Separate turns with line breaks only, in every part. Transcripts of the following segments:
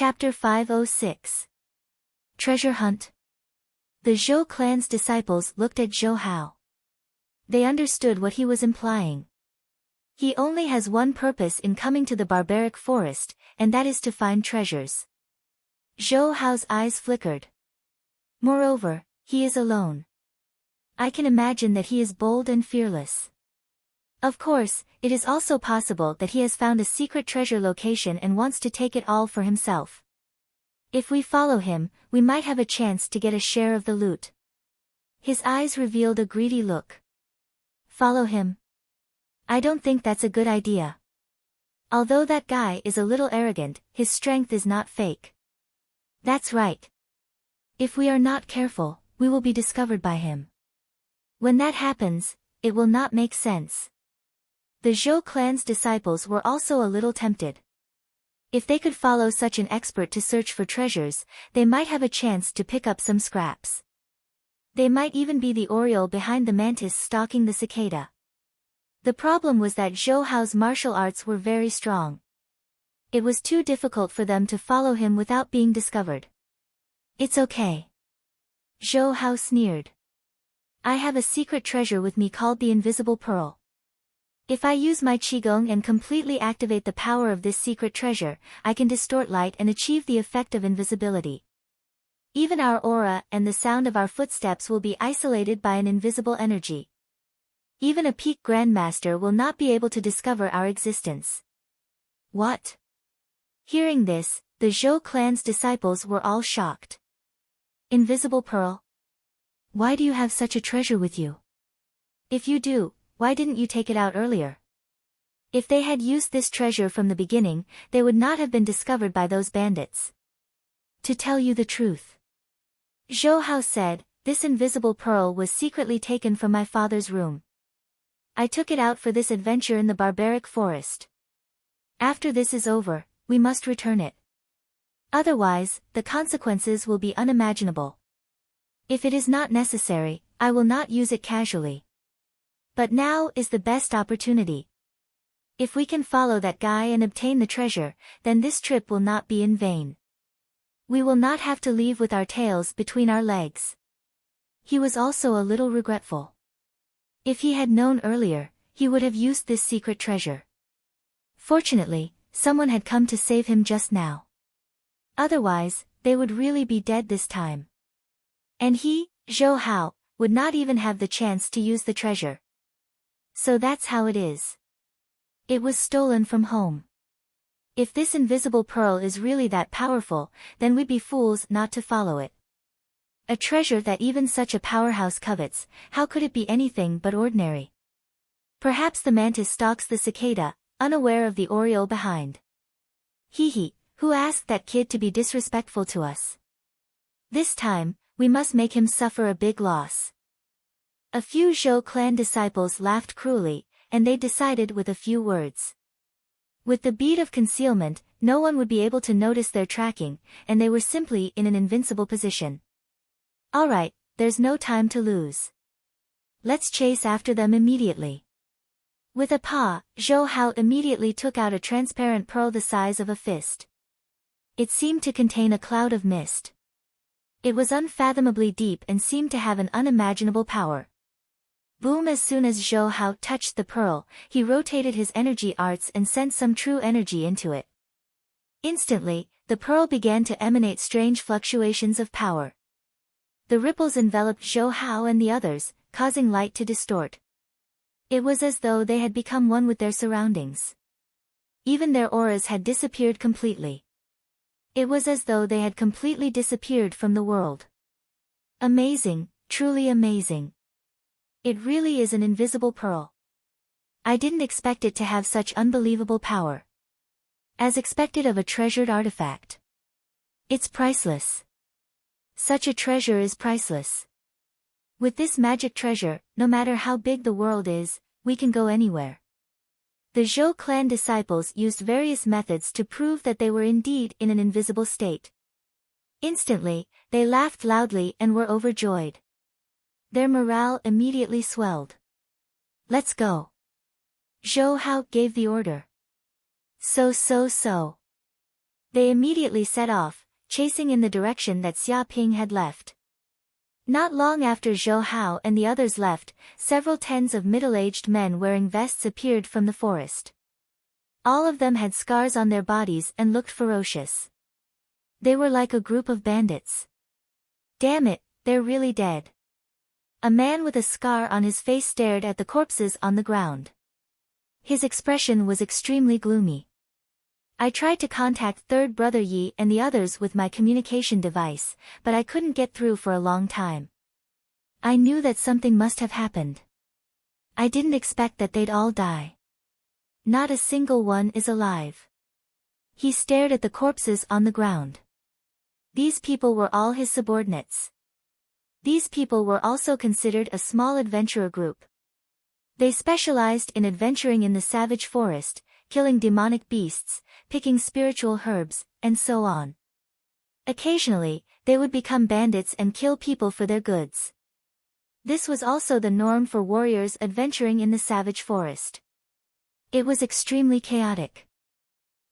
Chapter 506. Treasure Hunt. The Zhou clan's disciples looked at Zhou Hao. They understood what he was implying. He only has one purpose in coming to the barbaric forest, and that is to find treasures. Zhou Hao's eyes flickered. Moreover, he is alone. I can imagine that he is bold and fearless. Of course, it is also possible that he has found a secret treasure location and wants to take it all for himself. If we follow him, we might have a chance to get a share of the loot. His eyes revealed a greedy look. Follow him? I don't think that's a good idea. Although that guy is a little arrogant, his strength is not fake. That's right. If we are not careful, we will be discovered by him. When that happens, it will not make sense. The Zhou clan's disciples were also a little tempted. If they could follow such an expert to search for treasures, they might have a chance to pick up some scraps. They might even be the oriole behind the mantis stalking the cicada. The problem was that Zhou Hao's martial arts were very strong. It was too difficult for them to follow him without being discovered. It's okay. Zhou Hao sneered. I have a secret treasure with me called the Invisible Pearl. If I use my qigong and completely activate the power of this secret treasure, I can distort light and achieve the effect of invisibility. Even our aura and the sound of our footsteps will be isolated by an invisible energy. Even a peak grandmaster will not be able to discover our existence. What? Hearing this, the Zhou clan's disciples were all shocked. Invisible Pearl? Why do you have such a treasure with you? If you do, why didn't you take it out earlier? If they had used this treasure from the beginning, they would not have been discovered by those bandits. To tell you the truth, Zhou Hao said, this invisible pearl was secretly taken from my father's room. I took it out for this adventure in the barbaric forest. After this is over, we must return it. Otherwise, the consequences will be unimaginable. If it is not necessary, I will not use it casually. But now is the best opportunity. If we can follow that guy and obtain the treasure, then this trip will not be in vain. We will not have to leave with our tails between our legs. He was also a little regretful. If he had known earlier, he would have used this secret treasure. Fortunately, someone had come to save him just now. Otherwise, they would really be dead this time. And he, Zhou Hao, would not even have the chance to use the treasure. So that's how it is. It was stolen from home. If this invisible pearl is really that powerful, then we'd be fools not to follow it. A treasure that even such a powerhouse covets, how could it be anything but ordinary? Perhaps the mantis stalks the cicada, unaware of the oriole behind. Hee, who asked that kid to be disrespectful to us? This time, we must make him suffer a big loss. A few Zhou clan disciples laughed cruelly, and they decided with a few words. With the bead of concealment, no one would be able to notice their tracking, and they were simply in an invincible position. Alright, there's no time to lose. Let's chase after them immediately. With a paw, Zhou Hao immediately took out a transparent pearl the size of a fist. It seemed to contain a cloud of mist. It was unfathomably deep and seemed to have an unimaginable power. Boom! As soon as Zhou Hao touched the pearl, he rotated his energy arts and sent some true energy into it. Instantly, the pearl began to emanate strange fluctuations of power. The ripples enveloped Zhou Hao and the others, causing light to distort. It was as though they had become one with their surroundings. Even their auras had disappeared completely. It was as though they had completely disappeared from the world. Amazing, truly amazing. It really is an invisible pearl. I didn't expect it to have such unbelievable power. As expected of a treasured artifact. It's priceless. Such a treasure is priceless. With this magic treasure, no matter how big the world is, we can go anywhere. The Zhou clan disciples used various methods to prove that they were indeed in an invisible state. Instantly, they laughed loudly and were overjoyed. Their morale immediately swelled. Let's go. Zhou Hao gave the order. So. They immediately set off, chasing in the direction that Xia Ping had left. Not long after Zhou Hao and the others left, several tens of middle-aged men wearing vests appeared from the forest. All of them had scars on their bodies and looked ferocious. They were like a group of bandits. Damn it, they're really dead. A man with a scar on his face stared at the corpses on the ground. His expression was extremely gloomy. I tried to contact Third Brother Yi and the others with my communication device, but I couldn't get through for a long time. I knew that something must have happened. I didn't expect that they'd all die. Not a single one is alive. He stared at the corpses on the ground. These people were all his subordinates. These people were also considered a small adventurer group. They specialized in adventuring in the savage forest, killing demonic beasts, picking spiritual herbs, and so on. Occasionally, they would become bandits and kill people for their goods. This was also the norm for warriors adventuring in the savage forest. It was extremely chaotic.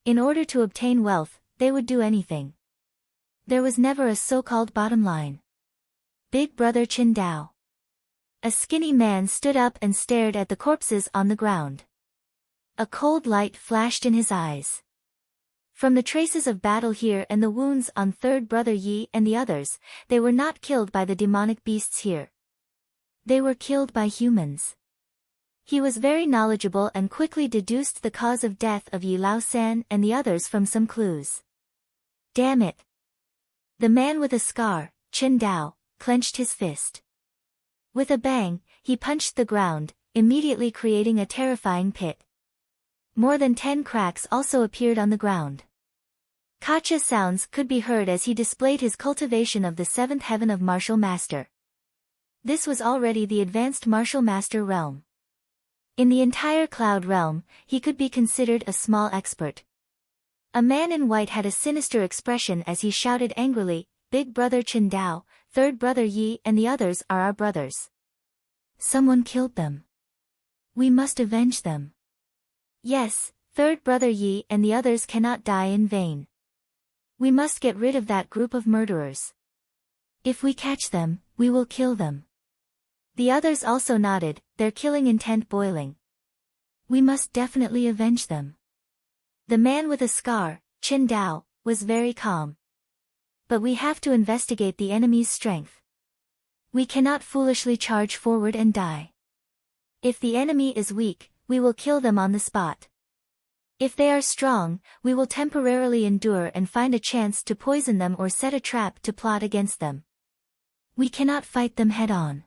In order to obtain wealth, they would do anything. There was never a so-called bottom line. Big Brother Qin Dao. A skinny man stood up and stared at the corpses on the ground. A cold light flashed in his eyes. From the traces of battle here and the wounds on Third Brother Yi and the others, they were not killed by the demonic beasts here. They were killed by humans. He was very knowledgeable and quickly deduced the cause of death of Yi Lao-san and the others from some clues. Damn it! The man with a scar, Qin Dao, clenched his fist. With a bang, he punched the ground, immediately creating a terrifying pit. More than 10 cracks also appeared on the ground. Kacha sounds could be heard as he displayed his cultivation of the 7th heaven of martial master. This was already the advanced martial master realm. In the entire cloud realm, he could be considered a small expert. A man in white had a sinister expression as he shouted angrily, "Big Brother Qin Dao, Third Brother Yi and the others are our brothers. Someone killed them. We must avenge them. Yes, Third Brother Yi and the others cannot die in vain. We must get rid of that group of murderers. If we catch them, we will kill them." The others also nodded, their killing intent boiling. We must definitely avenge them. The man with a scar, Qin Dao, was very calm. But we have to investigate the enemy's strength. We cannot foolishly charge forward and die. If the enemy is weak, we will kill them on the spot. If they are strong, we will temporarily endure and find a chance to poison them or set a trap to plot against them. We cannot fight them head-on.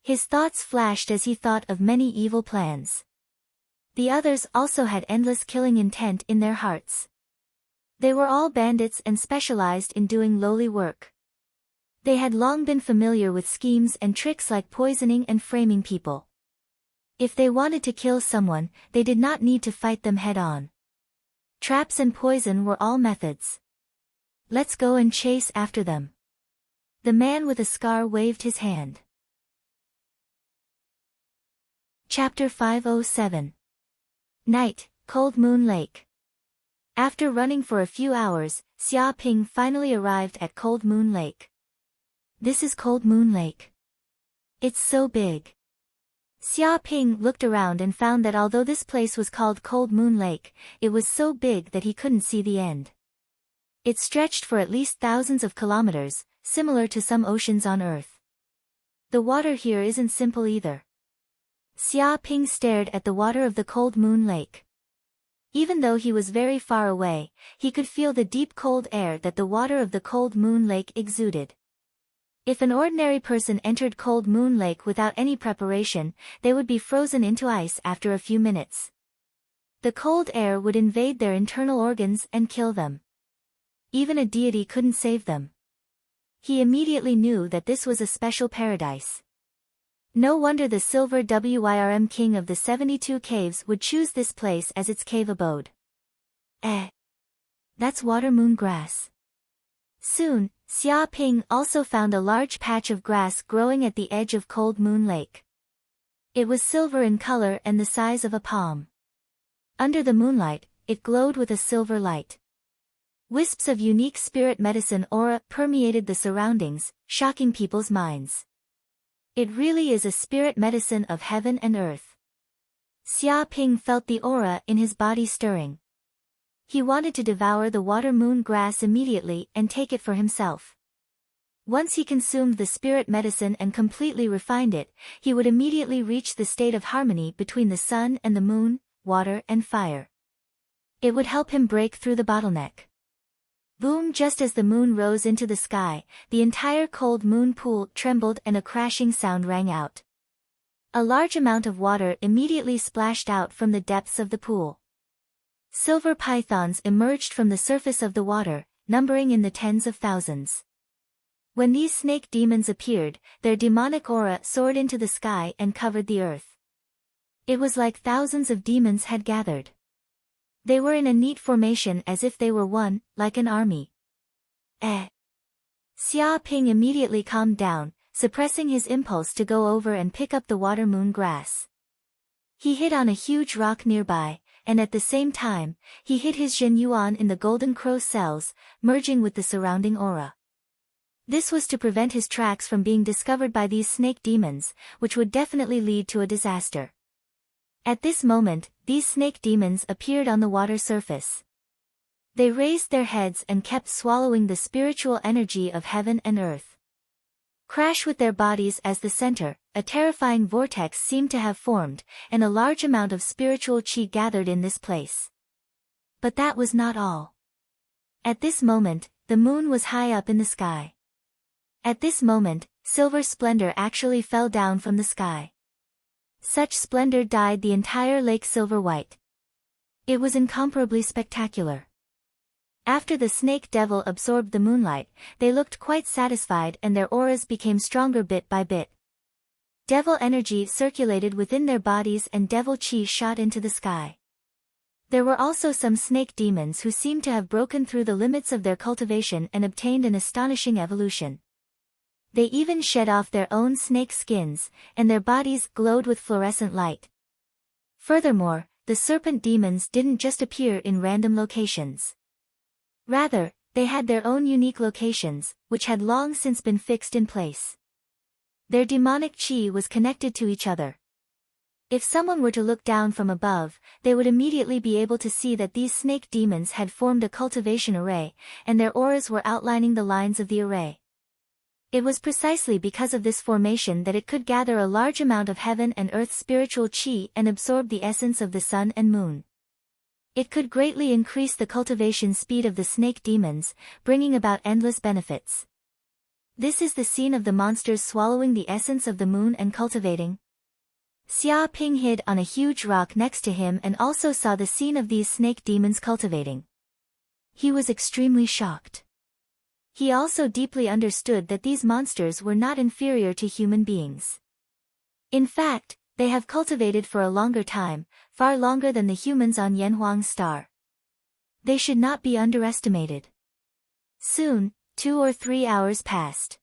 His thoughts flashed as he thought of many evil plans. The others also had endless killing intent in their hearts. They were all bandits and specialized in doing lowly work. They had long been familiar with schemes and tricks like poisoning and framing people. If they wanted to kill someone, they did not need to fight them head-on. Traps and poison were all methods. Let's go and chase after them. The man with a scar waved his hand. Chapter 507. Night, Cold Moon Lake. After running for a few hours, Xia Ping finally arrived at Cold Moon Lake. This is Cold Moon Lake. It's so big. Xia Ping looked around and found that although this place was called Cold Moon Lake, it was so big that he couldn't see the end. It stretched for at least thousands of kilometers, similar to some oceans on Earth. The water here isn't simple either. Xia Ping stared at the water of the Cold Moon Lake. Even though he was very far away, he could feel the deep cold air that the water of the Cold Moon Lake exuded. If an ordinary person entered Cold Moon Lake without any preparation, they would be frozen into ice after a few minutes. The cold air would invade their internal organs and kill them. Even a deity couldn't save them. He immediately knew that this was a special paradise. No wonder the Silver Wyrm King of the 72 Caves would choose this place as its cave abode. That's water moon grass. Soon, Xia Ping also found a large patch of grass growing at the edge of Cold Moon Lake. It was silver in color and the size of a palm. Under the moonlight, it glowed with a silver light. Wisps of unique spirit medicine aura permeated the surroundings, shocking people's minds. It really is a spirit medicine of heaven and earth. Xia Ping felt the aura in his body stirring. He wanted to devour the water moon grass immediately and take it for himself. Once he consumed the spirit medicine and completely refined it, he would immediately reach the state of harmony between the sun and the moon, water and fire. It would help him break through the bottleneck. Boom! Just as the moon rose into the sky, the entire cold moon pool trembled and a crashing sound rang out. A large amount of water immediately splashed out from the depths of the pool. Silver pythons emerged from the surface of the water, numbering in the tens of thousands. When these snake demons appeared, their demonic aura soared into the sky and covered the earth. It was like thousands of demons had gathered. They were in a neat formation as if they were one, like an army. Xia Ping immediately calmed down, suppressing his impulse to go over and pick up the water moon grass. He hit on a huge rock nearby, and at the same time, he hit his Zhen Yuan in the golden crow cells, merging with the surrounding aura. This was to prevent his tracks from being discovered by these snake demons, which would definitely lead to a disaster. At this moment, these snake demons appeared on the water surface. They raised their heads and kept swallowing the spiritual energy of heaven and earth. Crash with their bodies as the center, a terrifying vortex seemed to have formed, and a large amount of spiritual qi gathered in this place. But that was not all. At this moment, the moon was high up in the sky. At this moment, silver splendor actually fell down from the sky. Such splendor dyed the entire lake silver white. It was incomparably spectacular. After the snake devil absorbed the moonlight, they looked quite satisfied and their auras became stronger bit by bit. Devil energy circulated within their bodies and devil chi shot into the sky. There were also some snake demons who seemed to have broken through the limits of their cultivation and obtained an astonishing evolution. They even shed off their own snake skins, and their bodies glowed with fluorescent light. Furthermore, the serpent demons didn't just appear in random locations. Rather, they had their own unique locations, which had long since been fixed in place. Their demonic chi was connected to each other. If someone were to look down from above, they would immediately be able to see that these snake demons had formed a cultivation array, and their auras were outlining the lines of the array. It was precisely because of this formation that it could gather a large amount of heaven and earth spiritual qi and absorb the essence of the sun and moon. It could greatly increase the cultivation speed of the snake demons, bringing about endless benefits. This is the scene of the monsters swallowing the essence of the moon and cultivating. Xia Ping hid on a huge rock next to him and also saw the scene of these snake demons cultivating. He was extremely shocked. He also deeply understood that these monsters were not inferior to human beings. In fact, they have cultivated for a longer time, far longer than the humans on Yanhuang's star. They should not be underestimated. Soon, 2 or 3 hours passed.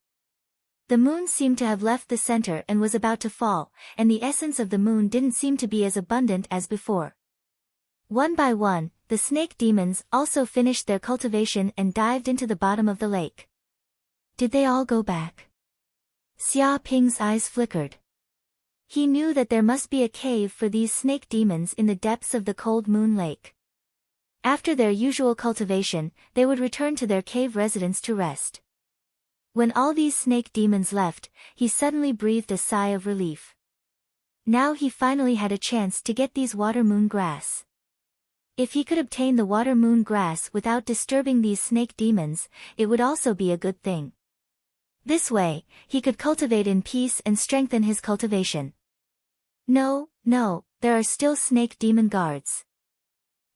The moon seemed to have left the center and was about to fall, and the essence of the moon didn't seem to be as abundant as before. One by one, the snake demons also finished their cultivation and dived into the bottom of the lake. Did they all go back? Xia Ping's eyes flickered. He knew that there must be a cave for these snake demons in the depths of the cold moon lake. After their usual cultivation, they would return to their cave residence to rest. When all these snake demons left, he suddenly breathed a sigh of relief. Now he finally had a chance to get these water moon grass. If he could obtain the water moon grass without disturbing these snake demons, it would also be a good thing. This way, he could cultivate in peace and strengthen his cultivation. No, there are still snake demon guards.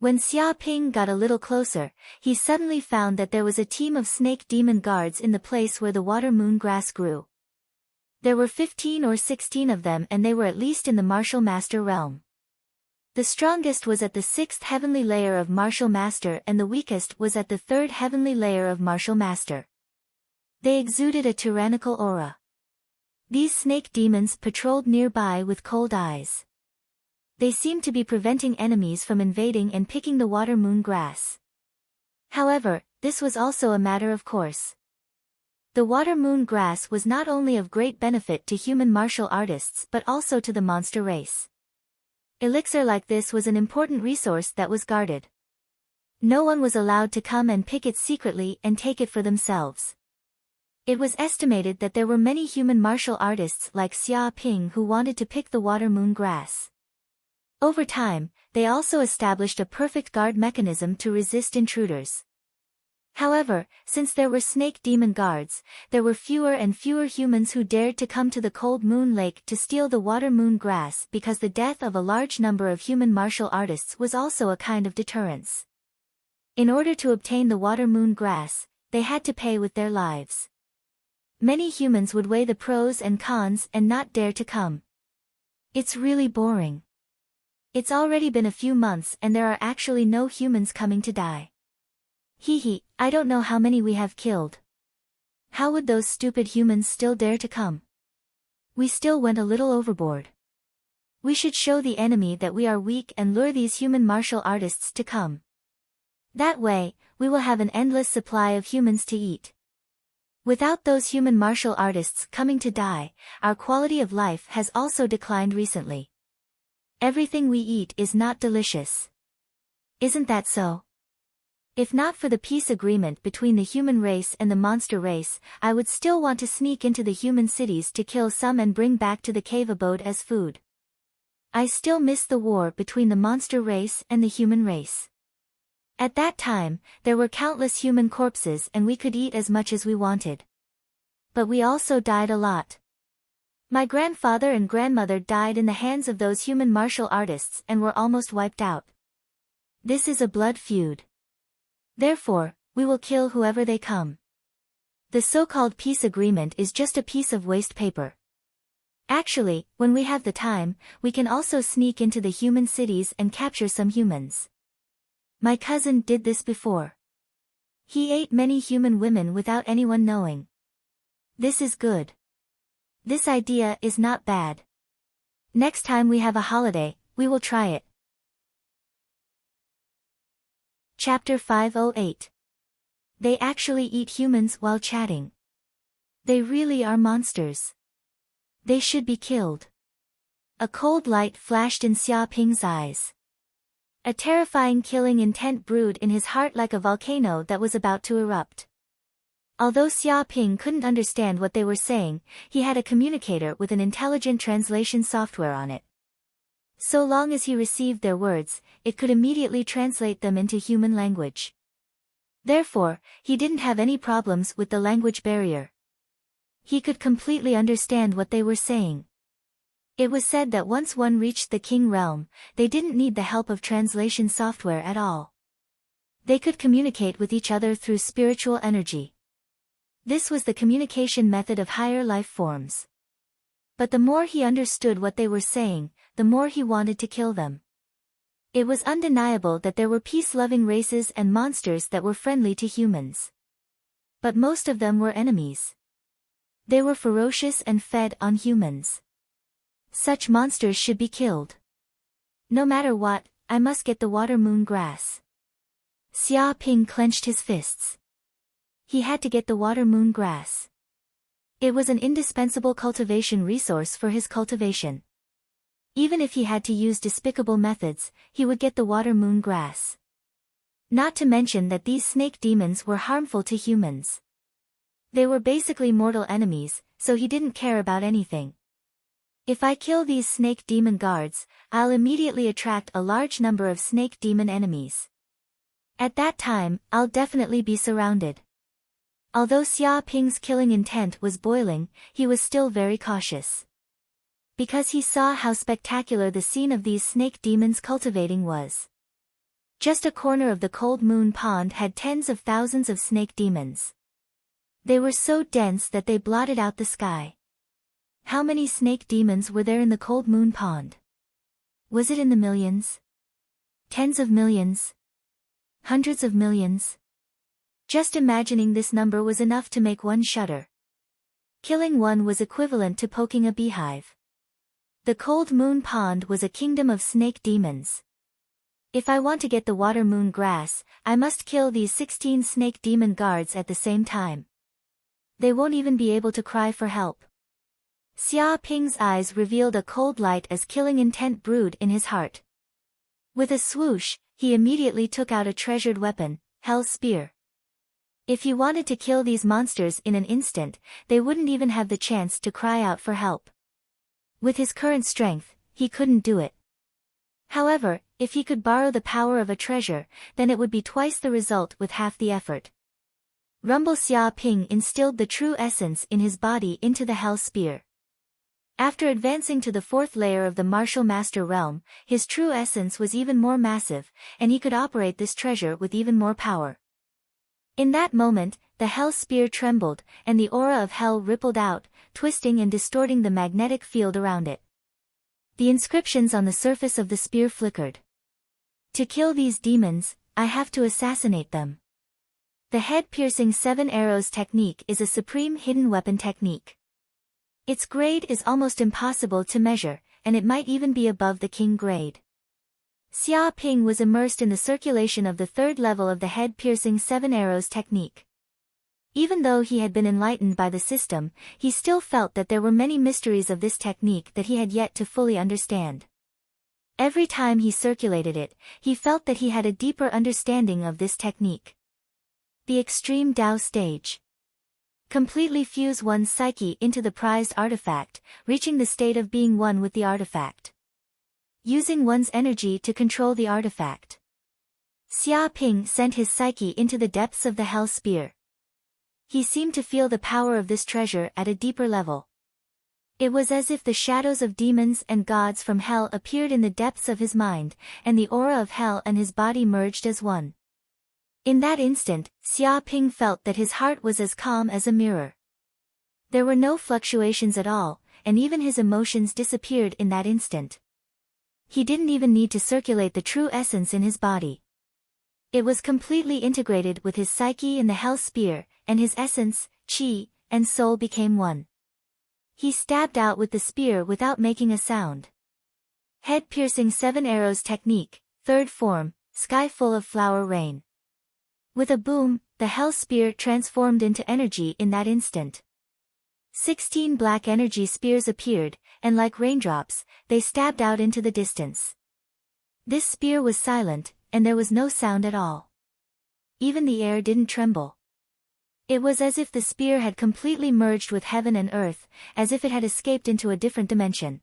When Xia Ping got a little closer, he suddenly found that there was a team of snake demon guards in the place where the water moon grass grew. There were 15 or 16 of them and they were at least in the martial master realm. The strongest was at the 6th heavenly layer of martial master and the weakest was at the 3rd heavenly layer of martial master. They exuded a tyrannical aura. These snake demons patrolled nearby with cold eyes. They seemed to be preventing enemies from invading and picking the water moon grass. However, this was also a matter of course. The water moon grass was not only of great benefit to human martial artists but also to the monster race. Elixir like this was an important resource that was guarded. No one was allowed to come and pick it secretly and take it for themselves. It was estimated that there were many human martial artists like Xia Ping who wanted to pick the water moon grass. Over time, they also established a perfect guard mechanism to resist intruders. However, since there were snake demon guards, there were fewer and fewer humans who dared to come to the cold moon lake to steal the water moon grass because the death of a large number of human martial artists was also a kind of deterrence. In order to obtain the water moon grass, they had to pay with their lives. Many humans would weigh the pros and cons and not dare to come. It's really boring. It's already been a few months and there are actually no humans coming to die. Hee, I don't know how many we have killed. How would those stupid humans still dare to come? We still went a little overboard. We should show the enemy that we are weak and lure these human martial artists to come. That way, we will have an endless supply of humans to eat. Without those human martial artists coming to die, our quality of life has also declined recently. Everything we eat is not delicious. Isn't that so? If not for the peace agreement between the human race and the monster race, I would still want to sneak into the human cities to kill some and bring back to the cave abode as food. I still miss the war between the monster race and the human race. At that time, there were countless human corpses and we could eat as much as we wanted. But we also died a lot. My grandfather and grandmother died in the hands of those human martial artists and were almost wiped out. This is a blood feud. Therefore, we will kill whoever they come. The so-called peace agreement is just a piece of waste paper. Actually, when we have the time, we can also sneak into the human cities and capture some humans. My cousin did this before. He ate many human women without anyone knowing. This is good. This idea is not bad. Next time we have a holiday, we will try it. Chapter 508. They actually eat humans while chatting. They really are monsters. They should be killed. A cold light flashed in Xia Ping's eyes. A terrifying killing intent brewed in his heart like a volcano that was about to erupt. Although Xia Ping couldn't understand what they were saying, he had a communicator with an intelligent translation software on it. So long as he received their words, it could immediately translate them into human language. Therefore, he didn't have any problems with the language barrier. He could completely understand what they were saying. It was said that once one reached the king realm, they didn't need the help of translation software at all. They could communicate with each other through spiritual energy. This was the communication method of higher life forms. But the more he understood what they were saying, the more he wanted to kill them. It was undeniable that there were peace-loving races and monsters that were friendly to humans. But most of them were enemies. They were ferocious and fed on humans. Such monsters should be killed. No matter what, I must get the water moon grass. Xia Ping clenched his fists. He had to get the water moon grass. It was an indispensable cultivation resource for his cultivation. Even if he had to use despicable methods, he would get the water moon grass. Not to mention that these snake demons were harmful to humans. They were basically mortal enemies, so he didn't care about anything. If I kill these snake demon guards, I'll immediately attract a large number of snake demon enemies. At that time, I'll definitely be surrounded. Although Xia Ping's killing intent was boiling, he was still very cautious. Because he saw how spectacular the scene of these snake demons cultivating was. Just a corner of the cold moon pond had tens of thousands of snake demons. They were so dense that they blotted out the sky. How many snake demons were there in the cold moon pond? Was it in the millions? Tens of millions? Hundreds of millions? Just imagining this number was enough to make one shudder. Killing one was equivalent to poking a beehive. The cold moon pond was a kingdom of snake demons. If I want to get the water moon grass, I must kill these 16 snake demon guards at the same time. They won't even be able to cry for help. Xia Ping's eyes revealed a cold light as killing intent brewed in his heart. With a swoosh, he immediately took out a treasured weapon, Hell's Spear. If he wanted to kill these monsters in an instant, they wouldn't even have the chance to cry out for help. With his current strength, he couldn't do it. However, if he could borrow the power of a treasure, then it would be twice the result with half the effort. Rumble Xia Ping instilled the true essence in his body into the Hell Spear. After advancing to the fourth layer of the Martial Master Realm, his true essence was even more massive, and he could operate this treasure with even more power. In that moment, the Hell Spear trembled, and the aura of hell rippled out, twisting and distorting the magnetic field around it. The inscriptions on the surface of the spear flickered. To kill these demons, I have to assassinate them. The head-piercing 7 arrows technique is a supreme hidden weapon technique. Its grade is almost impossible to measure, and it might even be above the king grade. Xia Ping was immersed in the circulation of the third level of the head-piercing 7 arrows technique. Even though he had been enlightened by the system, he still felt that there were many mysteries of this technique that he had yet to fully understand. Every time he circulated it, he felt that he had a deeper understanding of this technique. The Extreme Dao Stage. Completely fuse one's psyche into the prized artifact, reaching the state of being one with the artifact. Using one's energy to control the artifact. Xia Ping sent his psyche into the depths of the Hell Spear. He seemed to feel the power of this treasure at a deeper level. It was as if the shadows of demons and gods from hell appeared in the depths of his mind, and the aura of hell and his body merged as one. In that instant, Xia Ping felt that his heart was as calm as a mirror. There were no fluctuations at all, and even his emotions disappeared in that instant. He didn't even need to circulate the true essence in his body. It was completely integrated with his psyche in the Hell Spear, and his essence, qi, and soul became one. He stabbed out with the spear without making a sound. Head-piercing 7 arrows technique, third form, sky full of flower rain. With a boom, the Hell Spear transformed into energy in that instant. 16 black energy spears appeared, and like raindrops, they stabbed out into the distance. This spear was silent, and there was no sound at all. Even the air didn't tremble. It was as if the spear had completely merged with heaven and earth, as if it had escaped into a different dimension.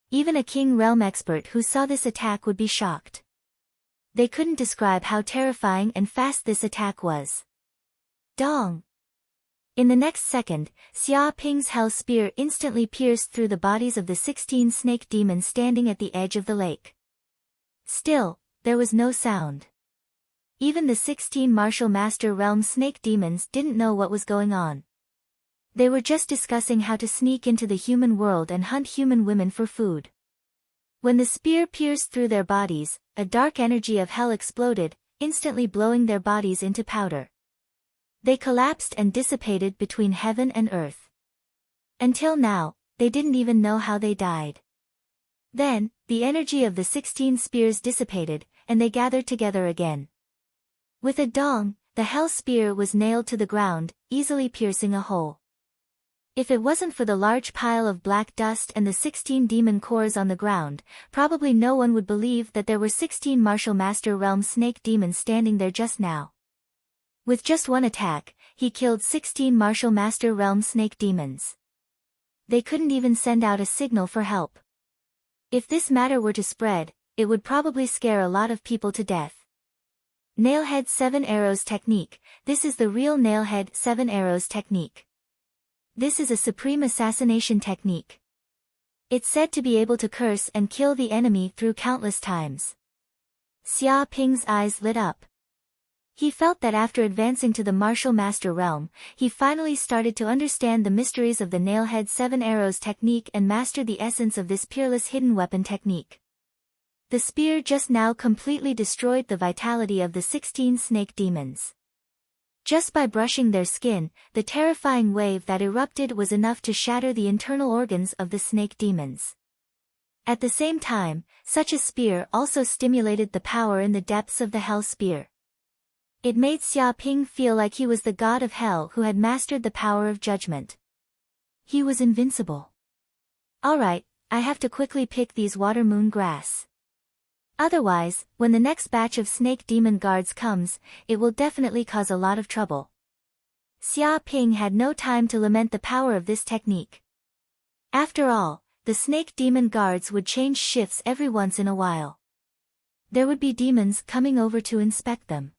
Even a King Realm expert who saw this attack would be shocked. They couldn't describe how terrifying and fast this attack was. Dong! In the next second, Xia Ping's Hell Spear instantly pierced through the bodies of the 16 snake demons standing at the edge of the lake. Still, there was no sound. Even the 16 Martial Master Realm snake demons didn't know what was going on. They were just discussing how to sneak into the human world and hunt human women for food. When the spear pierced through their bodies, a dark energy of hell exploded, instantly blowing their bodies into powder. They collapsed and dissipated between heaven and earth. Until now, they didn't even know how they died. Then, the energy of the 16 spears dissipated, and they gathered together again. With a dong, the Hell Spear was nailed to the ground, easily piercing a hole. If it wasn't for the large pile of black dust and the 16 demon cores on the ground, probably no one would believe that there were 16 Martial Master Realm snake demons standing there just now. With just one attack, he killed 16 Martial Master Realm snake demons. They couldn't even send out a signal for help. If this matter were to spread, it would probably scare a lot of people to death. Nailhead 7 Arrows Technique. This is the real Nailhead 7 Arrows Technique. This is a supreme assassination technique. It's said to be able to curse and kill the enemy through countless times. Xia Ping's eyes lit up. He felt that after advancing to the Martial Master Realm, he finally started to understand the mysteries of the Nailhead 7 Arrows Technique and master the essence of this peerless hidden weapon technique. The spear just now completely destroyed the vitality of the 16 snake demons. Just by brushing their skin, the terrifying wave that erupted was enough to shatter the internal organs of the snake demons. At the same time, such a spear also stimulated the power in the depths of the hell spear. It made Xiaoping feel like he was the god of hell who had mastered the power of judgment. He was invincible. Alright, I have to quickly pick these water moon grass. Otherwise, when the next batch of snake demon guards comes, it will definitely cause a lot of trouble. Xiaoping had no time to lament the power of this technique. After all, the snake demon guards would change shifts every once in a while. There would be demons coming over to inspect them.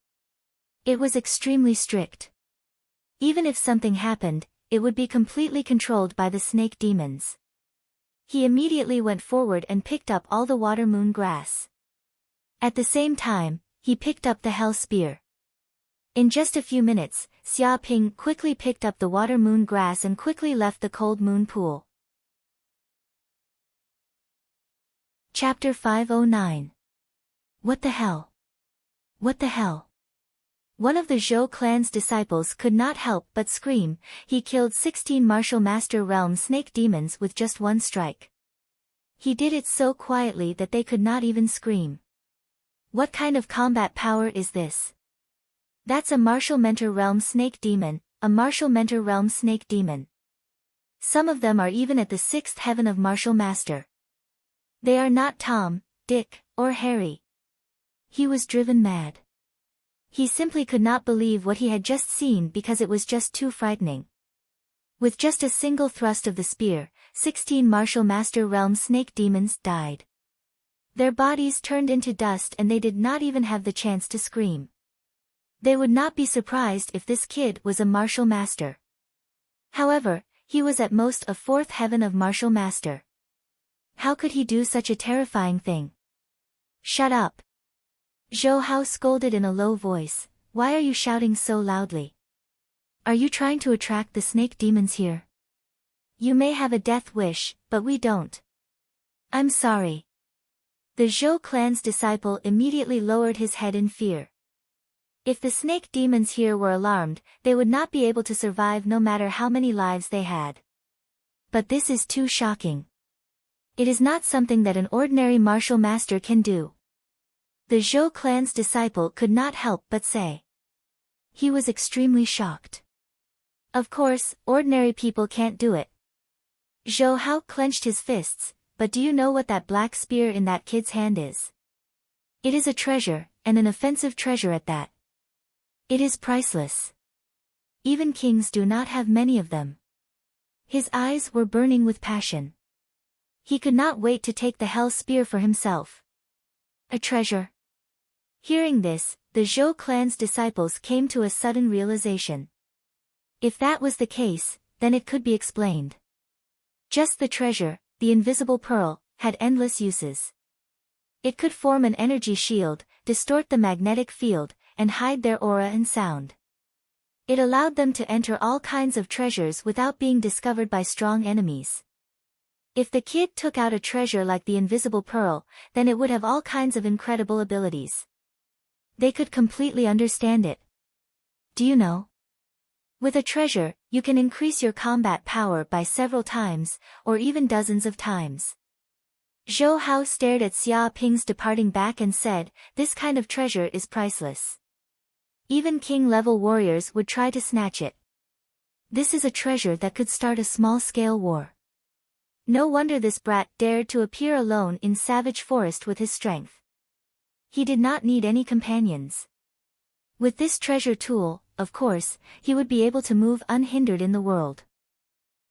It was extremely strict. Even if something happened, it would be completely controlled by the snake demons. He immediately went forward and picked up all the water moon grass. At the same time, he picked up the hell spear. In just a few minutes, Xiaoping quickly picked up the water moon grass and quickly left the cold moon pool. Chapter 509. What the hell? What the hell? One of the Zhou clan's disciples could not help but scream. He killed 16 martial master realm snake demons with just one strike. He did it so quietly that they could not even scream. What kind of combat power is this? That's a martial mentor realm snake demon, a martial mentor realm snake demon. Some of them are even at the 6th heaven of martial master. They are not Tom, Dick, or Harry. He was driven mad. He simply could not believe what he had just seen because it was just too frightening. With just a single thrust of the spear, 16 martial master realm snake demons died. Their bodies turned into dust and they did not even have the chance to scream. They would not be surprised if this kid was a martial master. However, he was at most a 4th heaven of martial master. How could he do such a terrifying thing? Shut up! Zhou Hao scolded in a low voice. Why are you shouting so loudly? Are you trying to attract the snake demons here? You may have a death wish, but we don't. I'm sorry. The Zhou clan's disciple immediately lowered his head in fear. If the snake demons here were alarmed, they would not be able to survive no matter how many lives they had. But this is too shocking. It is not something that an ordinary martial master can do. The Zhou clan's disciple could not help but say. He was extremely shocked. Of course, ordinary people can't do it. Zhou Hao clenched his fists, but do you know what that black spear in that kid's hand is? It is a treasure, and an offensive treasure at that. It is priceless. Even kings do not have many of them. His eyes were burning with passion. He could not wait to take the hell spear for himself. A treasure. Hearing this, the Zhou clan's disciples came to a sudden realization. If that was the case, then it could be explained. Just the treasure, the invisible pearl, had endless uses. It could form an energy shield, distort the magnetic field, and hide their aura and sound. It allowed them to enter all kinds of treasures without being discovered by strong enemies. If the kid took out a treasure like the invisible pearl, then it would have all kinds of incredible abilities. They could completely understand it. Do you know? With a treasure, you can increase your combat power by several times, or even dozens of times. Zhou Hao stared at Xiaoping's departing back and said, this kind of treasure is priceless. Even king-level warriors would try to snatch it. This is a treasure that could start a small-scale war. No wonder this brat dared to appear alone in savage forest with his strength. He did not need any companions. With this treasure tool, of course, he would be able to move unhindered in the world.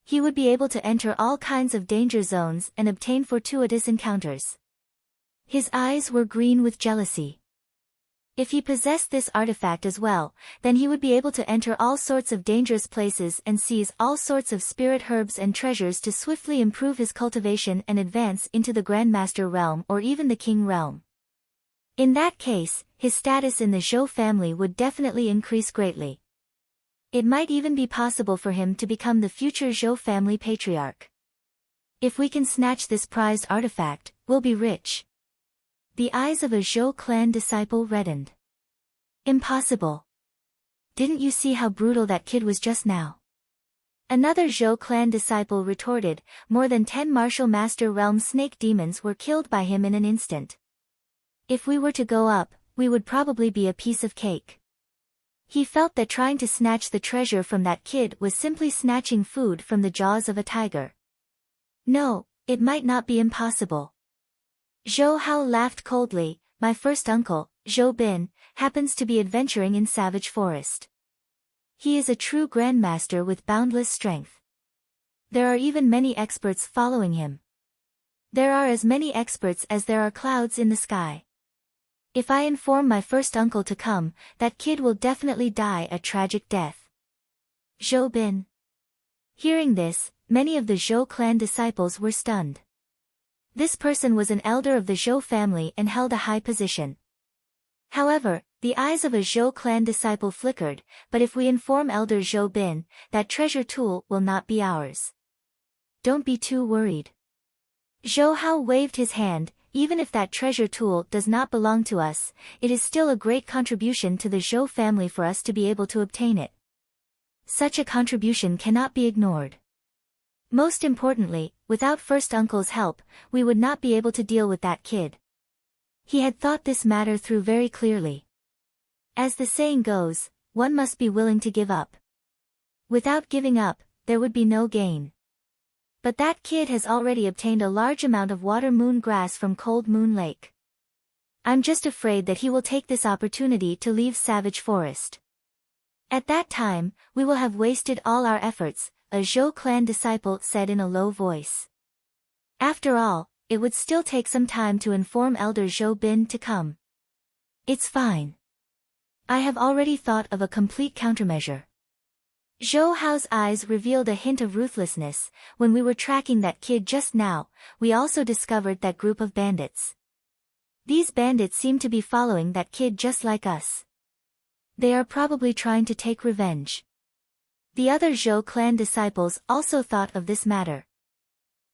He would be able to enter all kinds of danger zones and obtain fortuitous encounters. His eyes were green with jealousy. If he possessed this artifact as well, then he would be able to enter all sorts of dangerous places and seize all sorts of spirit herbs and treasures to swiftly improve his cultivation and advance into the Grandmaster realm or even the King realm. In that case, his status in the Zhou family would definitely increase greatly. It might even be possible for him to become the future Zhou family patriarch. If we can snatch this prized artifact, we'll be rich. The eyes of a Zhou clan disciple reddened. Impossible. Didn't you see how brutal that kid was just now? Another Zhou clan disciple retorted, more than 10 martial master realm snake demons were killed by him in an instant. If we were to go up, we would probably be a piece of cake. He felt that trying to snatch the treasure from that kid was simply snatching food from the jaws of a tiger. No, it might not be impossible. Zhou Hao laughed coldly. My first uncle, Zhou Bin, happens to be adventuring in Savage Forest. He is a true grandmaster with boundless strength. There are even many experts following him. There are as many experts as there are clouds in the sky. If I inform my first uncle to come, that kid will definitely die a tragic death. Zhou Bin. Hearing this, many of the Zhou clan disciples were stunned. This person was an elder of the Zhou family and held a high position. However, the eyes of a Zhou clan disciple flickered, but if we inform Elder Zhou Bin, that treasure tool will not be ours. Don't be too worried. Zhou Hao waved his hand. Even if that treasure tool does not belong to us, it is still a great contribution to the Zhou family for us to be able to obtain it. Such a contribution cannot be ignored. Most importantly, without first uncle's help, we would not be able to deal with that kid. He had thought this matter through very clearly. As the saying goes, one must be willing to give up. Without giving up, there would be no gain. But that kid has already obtained a large amount of water moon grass from Cold Moon Lake. I'm just afraid that he will take this opportunity to leave Savage Forest. At that time, we will have wasted all our efforts, a Zhou clan disciple said in a low voice. After all, it would still take some time to inform Elder Zhou Bin to come. It's fine. I have already thought of a complete countermeasure. Zhou Hao's eyes revealed a hint of ruthlessness. When we were tracking that kid just now, we also discovered that group of bandits. These bandits seem to be following that kid just like us. They are probably trying to take revenge. The other Zhou clan disciples also thought of this matter.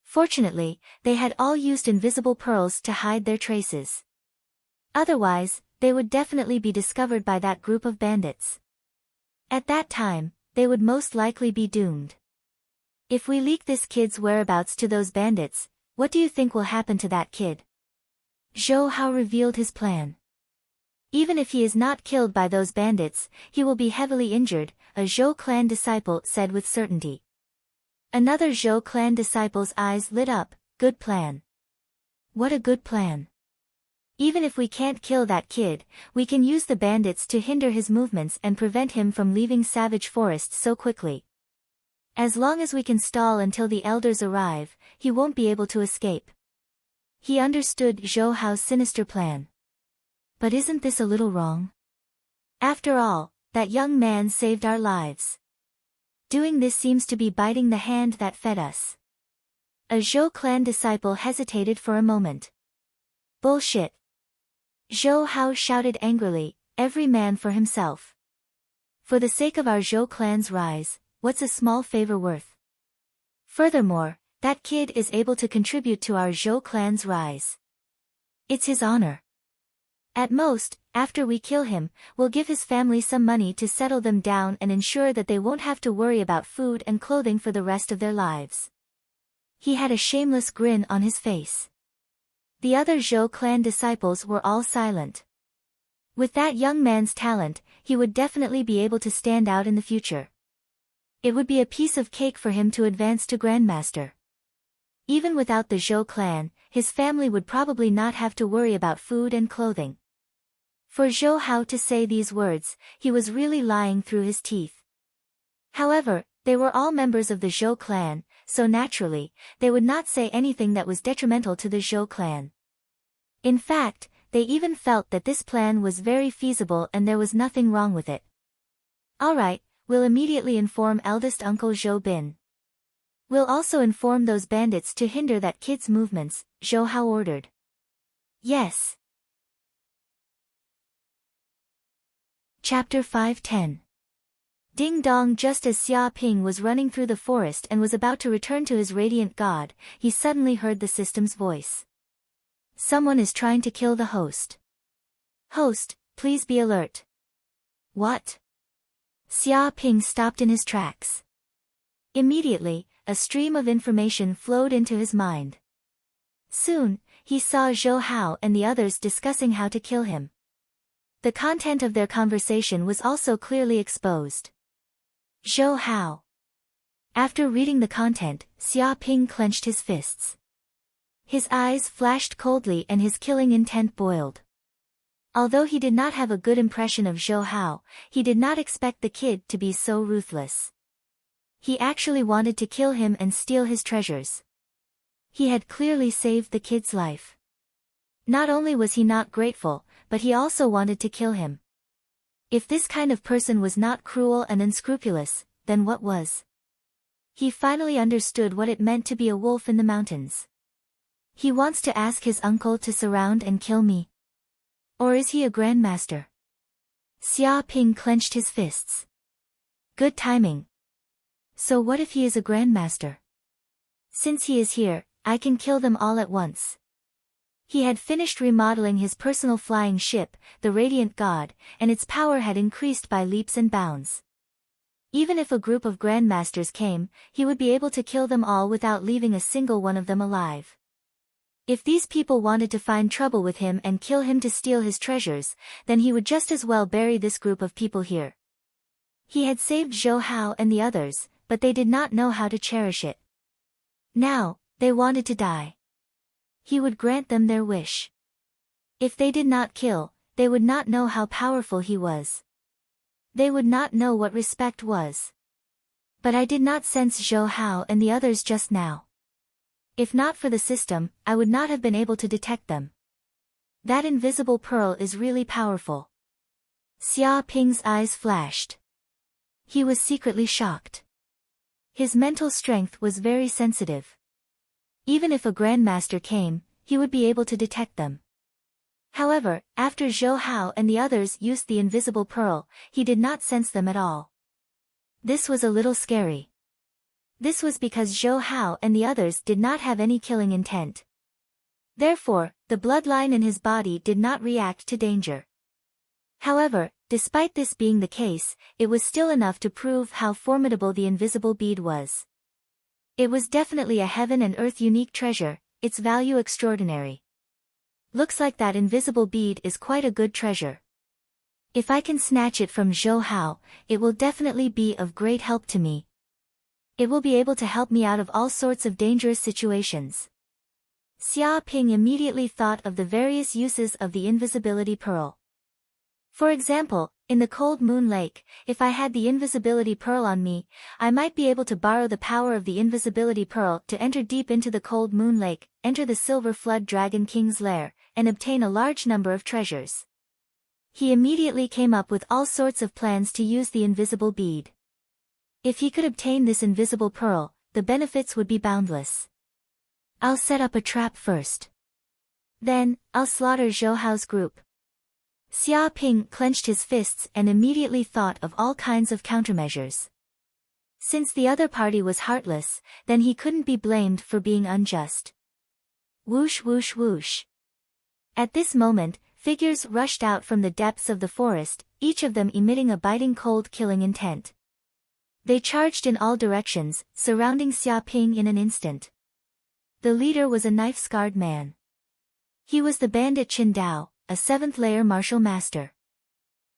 Fortunately, they had all used invisible pearls to hide their traces. Otherwise, they would definitely be discovered by that group of bandits. At that time, they would most likely be doomed. If we leak this kid's whereabouts to those bandits, what do you think will happen to that kid? Zhou Hao revealed his plan. Even if he is not killed by those bandits, he will be heavily injured, a Zhou clan disciple said with certainty. Another Zhou clan disciple's eyes lit up. Good plan. What a good plan. Even if we can't kill that kid, we can use the bandits to hinder his movements and prevent him from leaving Savage Forest so quickly. As long as we can stall until the elders arrive, he won't be able to escape. He understood Zhou Hao's sinister plan. But isn't this a little wrong? After all, that young man saved our lives. Doing this seems to be biting the hand that fed us. A Zhou clan disciple hesitated for a moment. Bullshit. Zhou Hao shouted angrily, every man for himself. For the sake of our Zhou clan's rise, what's a small favor worth? Furthermore, that kid is able to contribute to our Zhou clan's rise. It's his honor. At most, after we kill him, we'll give his family some money to settle them down and ensure that they won't have to worry about food and clothing for the rest of their lives. He had a shameless grin on his face. The other Zhou clan disciples were all silent. With that young man's talent, he would definitely be able to stand out in the future. It would be a piece of cake for him to advance to Grandmaster. Even without the Zhou clan, his family would probably not have to worry about food and clothing. For Zhou Hao to say these words, he was really lying through his teeth. However, they were all members of the Zhou clan, so naturally, they would not say anything that was detrimental to the Zhou clan. In fact, they even felt that this plan was very feasible and there was nothing wrong with it. Alright, we'll immediately inform eldest uncle Zhou Bin. We'll also inform those bandits to hinder that kid's movements, Zhou Hao ordered. Yes. Chapter 510. Ding dong. Just as Xia Ping was running through the forest and was about to return to his radiant god, he suddenly heard the system's voice. Someone is trying to kill the host. Host, please be alert. What? Xia Ping stopped in his tracks. Immediately, a stream of information flowed into his mind. Soon, he saw Zhou Hao and the others discussing how to kill him. The content of their conversation was also clearly exposed. Zhou Hao. After reading the content, Xia Ping clenched his fists. His eyes flashed coldly and his killing intent boiled. Although he did not have a good impression of Zhou Hao, he did not expect the kid to be so ruthless. He actually wanted to kill him and steal his treasures. He had clearly saved the kid's life. Not only was he not grateful, but he also wanted to kill him. If this kind of person was not cruel and unscrupulous, then what was? He finally understood what it meant to be a wolf in the mountains. He wants to ask his uncle to surround and kill me. Or is he a grandmaster? Xia Ping clenched his fists. Good timing. So what if he is a grandmaster? Since he is here, I can kill them all at once. He had finished remodeling his personal flying ship, the Radiant God, and its power had increased by leaps and bounds. Even if a group of grandmasters came, he would be able to kill them all without leaving a single one of them alive. If these people wanted to find trouble with him and kill him to steal his treasures, then he would just as well bury this group of people here. He had saved Zhou Hao and the others, but they did not know how to cherish it. Now, they wanted to die. He would grant them their wish. If they did not kill, they would not know how powerful he was. They would not know what respect was. But I did not sense Zhou Hao and the others just now. If not for the system, I would not have been able to detect them. That invisible pearl is really powerful. Xia Ping's eyes flashed. He was secretly shocked. His mental strength was very sensitive. Even if a grandmaster came, he would be able to detect them. However, after Zhou Hao and the others used the invisible pearl, he did not sense them at all. This was a little scary. This was because Zhou Hao and the others did not have any killing intent. Therefore, the bloodline in his body did not react to danger. However, despite this being the case, it was still enough to prove how formidable the invisible bead was. It was definitely a heaven and earth unique treasure, its value extraordinary. Looks like that invisible bead is quite a good treasure. If I can snatch it from Zhou Hao, it will definitely be of great help to me. It will be able to help me out of all sorts of dangerous situations. Xia Ping immediately thought of the various uses of the invisibility pearl. For example, in the cold moon lake, if I had the invisibility pearl on me, I might be able to borrow the power of the invisibility pearl to enter deep into the cold moon lake, enter the silver flood dragon king's lair, and obtain a large number of treasures. He immediately came up with all sorts of plans to use the invisible bead. If he could obtain this invisible pearl, the benefits would be boundless. I'll set up a trap first. Then, I'll slaughter Zhou Hao's group. Xia Ping clenched his fists and immediately thought of all kinds of countermeasures. Since the other party was heartless, then he couldn't be blamed for being unjust. Whoosh whoosh whoosh. At this moment, figures rushed out from the depths of the forest, each of them emitting a biting cold killing intent. They charged in all directions, surrounding Xia Ping in an instant. The leader was a knife-scarred man. He was the bandit Qin Dao, a 7th-layer martial master.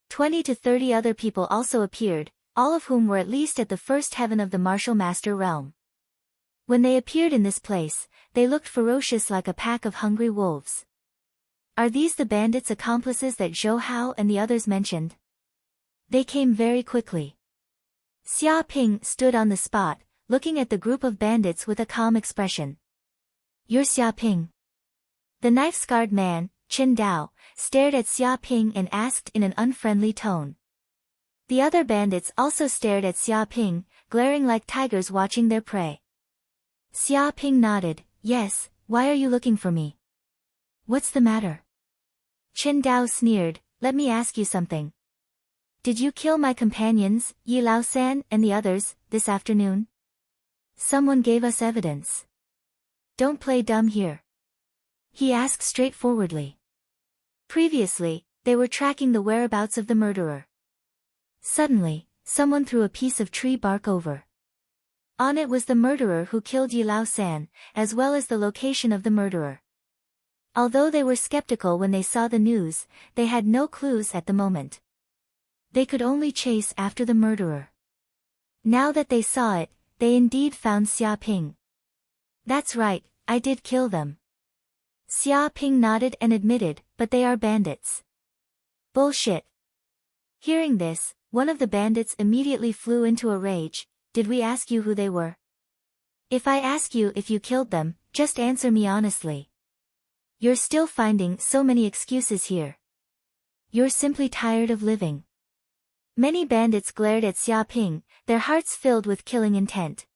20 to 30 other people also appeared, all of whom were at least at the first heaven of the martial master realm. When they appeared in this place, they looked ferocious like a pack of hungry wolves. Are these the bandits' accomplices that Zhou Hao and the others mentioned? They came very quickly. Xia Ping stood on the spot, looking at the group of bandits with a calm expression. You're Xia Ping. The knife-scarred man, Qin Dao, stared at Xia Ping and asked in an unfriendly tone. The other bandits also stared at Xia Ping, glaring like tigers watching their prey. Xia Ping nodded. Yes, why are you looking for me? What's the matter? Qin Dao sneered. Let me ask you something. Did you kill my companions, Yi Lao-san and the others, this afternoon? Someone gave us evidence. Don't play dumb here. He asked straightforwardly. Previously, they were tracking the whereabouts of the murderer. Suddenly, someone threw a piece of tree bark over. On it was the murderer who killed Yi Lao San, as well as the location of the murderer. Although they were skeptical when they saw the news, they had no clues at the moment. They could only chase after the murderer. Now that they saw it, they indeed found Xia Ping. That's right, I did kill them. Xia Ping nodded and admitted, but they are bandits. Bullshit. Hearing this, one of the bandits immediately flew into a rage. Did we ask you who they were? If I ask you if you killed them, just answer me honestly. You're still finding so many excuses here. You're simply tired of living. Many bandits glared at Xia Ping, their hearts filled with killing intent.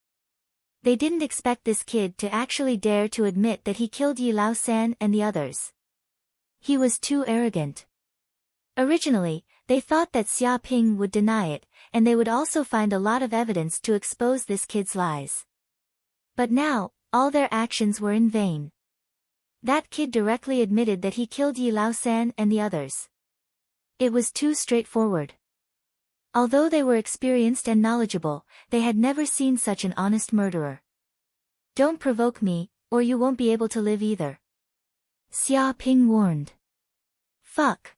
They didn't expect this kid to actually dare to admit that he killed Yi Lao San and the others. He was too arrogant. Originally, they thought that Xia Ping would deny it, and they would also find a lot of evidence to expose this kid's lies. But now, all their actions were in vain. That kid directly admitted that he killed Yi Lao San and the others. It was too straightforward. Although they were experienced and knowledgeable, they had never seen such an honest murderer. Don't provoke me, or you won't be able to live either. Xia Ping warned. Fuck.